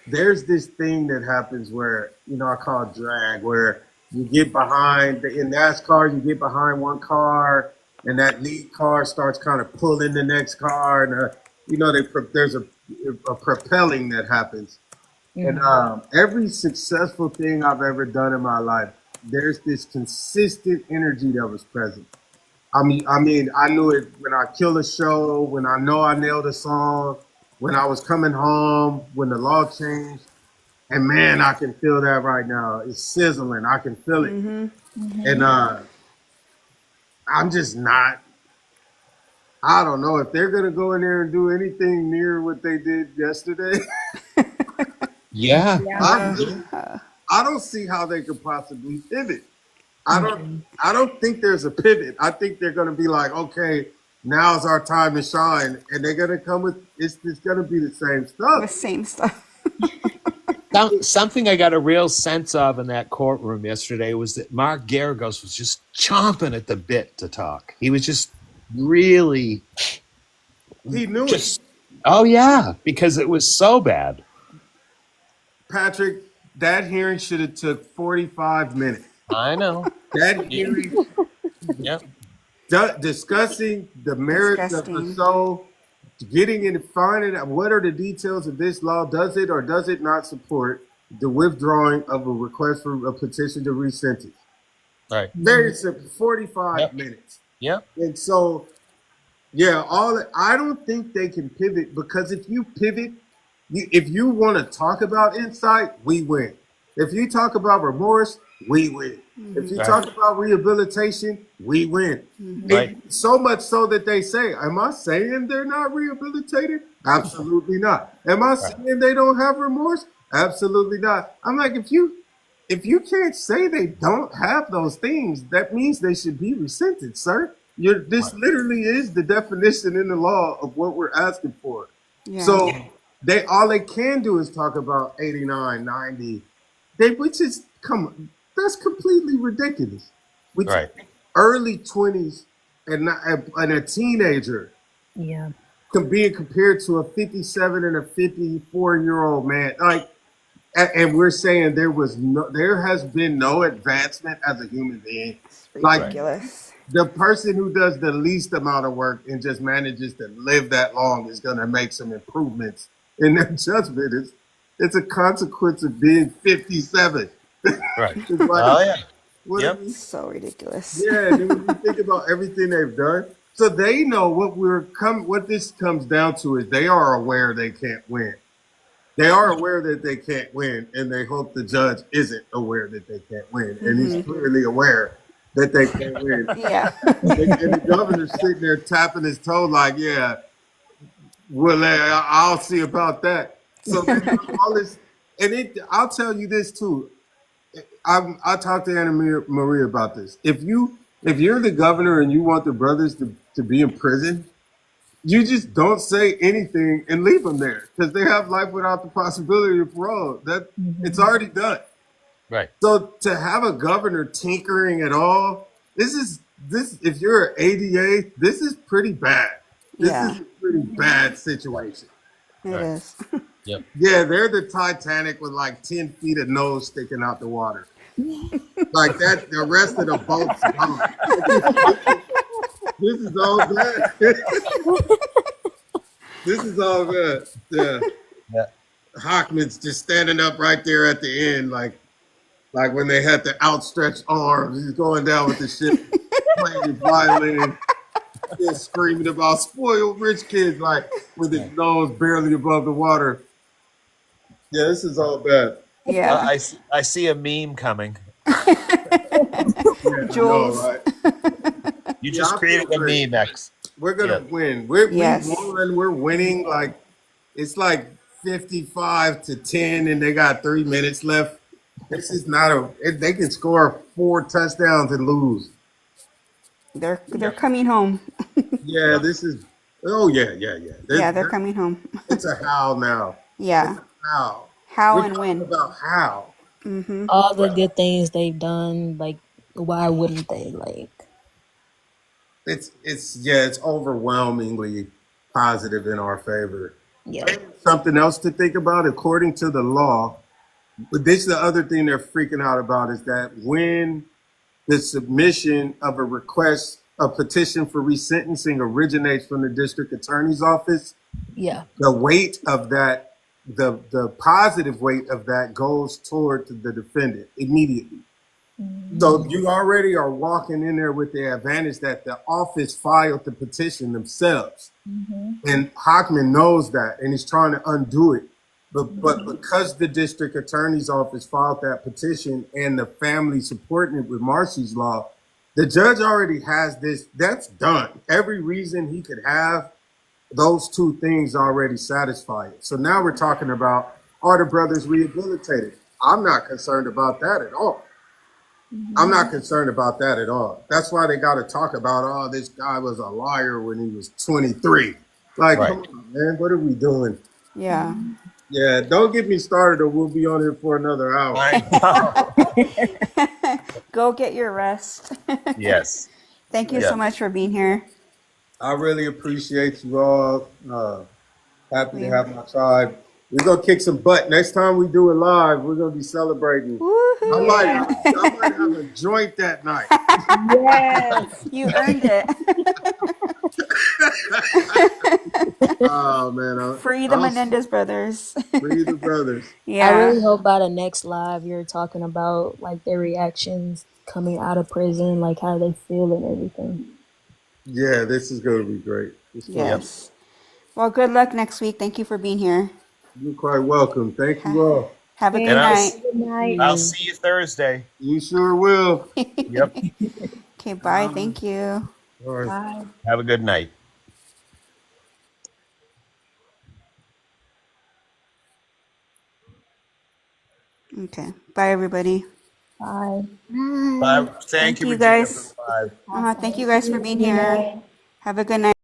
There's this thing that happens where, you know, I call it drag, where you get behind, in NASCAR, you get behind one car and that lead car starts kind of pulling the next car. And, you know, there's a propelling that happens. And every successful thing I've ever done in my life, there's this consistent energy that was present. I mean, I knew it when I killed a show, when I know I nailed a song, when I was coming home, when the law changed. And man, I can feel that right now. It's sizzling. I can feel it. And I'm just not, I don't know if they're going to go in there and do anything near what they did yesterday. Yeah. I don't see how they could possibly pivot. I don't think there's a pivot. I think they're going to be like, okay, now's our time to shine, and they're going to come with it's going to be the same stuff. The same stuff. Something I got a real sense of in that courtroom yesterday was that Mark Garagos was just chomping at the bit to talk. He was just really. He knew it. Oh yeah, because it was so bad. Patrick, that hearing should have took 45 minutes. I know. That hearing, discussing the merits of the soul, getting in, finding out what are the details of this law. Does it or does it not support the withdrawing of a request for a petition to resentence? Right. Very simple. 45 minutes. Yeah. And so, yeah, I don't think they can pivot, because if you pivot, if you want to talk about insight, we win. If you talk about remorse, we win. If you talk about rehabilitation, we win. Right. So much so that they say, am I saying they're not rehabilitated? Absolutely not. Am I saying they don't have remorse? Absolutely not. I'm like, if you can't say they don't have those things, that means they should be resented, sir. This literally is the definition in the law of what we're asking for. Yeah. So They all they can do is talk about 89, 90. Which is that's completely ridiculous. Which Right. early 20s and a teenager Yeah. being compared to a 57 and a 54-year-old man. Like, and we're saying there has been no advancement as a human being. It's Like ridiculous. the person who does the least amount of work and just manages to live that long is going to make some improvements in their judgment. It's a consequence of being 57. Right. It's like, Oh yeah. what Yep. are we So ridiculous. Yeah, and then when you think about everything they've done, so they know what this comes down to is they are aware they can't win. They are aware that they can't win, and they hope the judge isn't aware that they can't win. And he's clearly aware that they can't win. Yeah. And the governor's sitting there tapping his toe like, yeah, well, I'll see about that. So they have all this, and I'll tell you this too. I talked to Anna Maria about this. If you're the governor and you want the brothers to be in prison, you just don't say anything and leave them there because they have life without the possibility of parole. It's already done. Right. So to have a governor tinkering at all, this if you're an ADA, this is pretty bad. This Yeah. is a pretty bad situation. It Right. is. Yep. Yeah, they're the Titanic with like 10 feet of nose sticking out the water. Like that, the rest of the boat's gone. This is all bad. This is all good. Yeah. Yeah. Hockman's just standing up right there at the end, like when they had the outstretched arms. He's going down with the ship, playing his violin, just screaming about spoiled rich kids, like with his nose barely above the water. Yeah, this is all bad. Yeah. I see a meme coming. Yeah, Jules. I know, right? You Yeah, just I created feel a great. meme, X. We're gonna Yeah. win. Yes. We won. We're winning. Like it's like 55-10, and they got 3 minutes left. This is not they can score 4 touchdowns and lose. They're coming home. Yeah, this is. Oh yeah. Yeah, they're coming home. It's a how now. Yeah. How? How We're and talking when. about how. All the good things they've done, like, why wouldn't they? Like, It's overwhelmingly positive in our favor. yeah. Something else to think about, according to the law, but this is the other thing they're freaking out about is that when the submission of a petition for resentencing originates from the district attorney's office, Yeah. the weight of that, the positive weight of that goes toward the defendant immediately. So you already are walking in there with the advantage that the office filed the petition themselves. And Hockman knows that and he's trying to undo it. But because the district attorney's office filed that petition and the family supporting it with Marcy's law, the judge already has this. That's done. Every reason he could have, those two things already satisfy it. So now we're talking about, are the brothers rehabilitated? I'm not concerned about that at all. I'm not concerned about that at all. That's why they got to talk about, oh, this guy was a liar when he was 23. Like, Right. come on, man, what are we doing? Yeah. Yeah, don't get me started or we'll be on here for another hour. I know. Go get your rest. Yes. Thank you Yeah. so much for being here. I really appreciate you all. Happy to have my tribe. We're going to kick some butt. Next time we do it live, we're going to be celebrating. Woohoo. I might have a joint that night. Yes. You earned it. Oh, man. Free the Menendez brothers. Free the brothers. I Yeah. really hope by the next live you're talking about like their reactions coming out of prison, like how they feel and everything. Yeah, this is going to be great. Yes. Well, good luck next week. Thank you for being here. You're quite welcome. Thank you all. Have a good And night. Good night. I'll see you Thursday. You sure will. Yep. Okay, bye. Thank you. All right. Bye. Have a good night. Okay. Bye, everybody. Bye. Bye. Thank you, you, Regina, guys. for the live. Thank you guys for being here. Have a good night.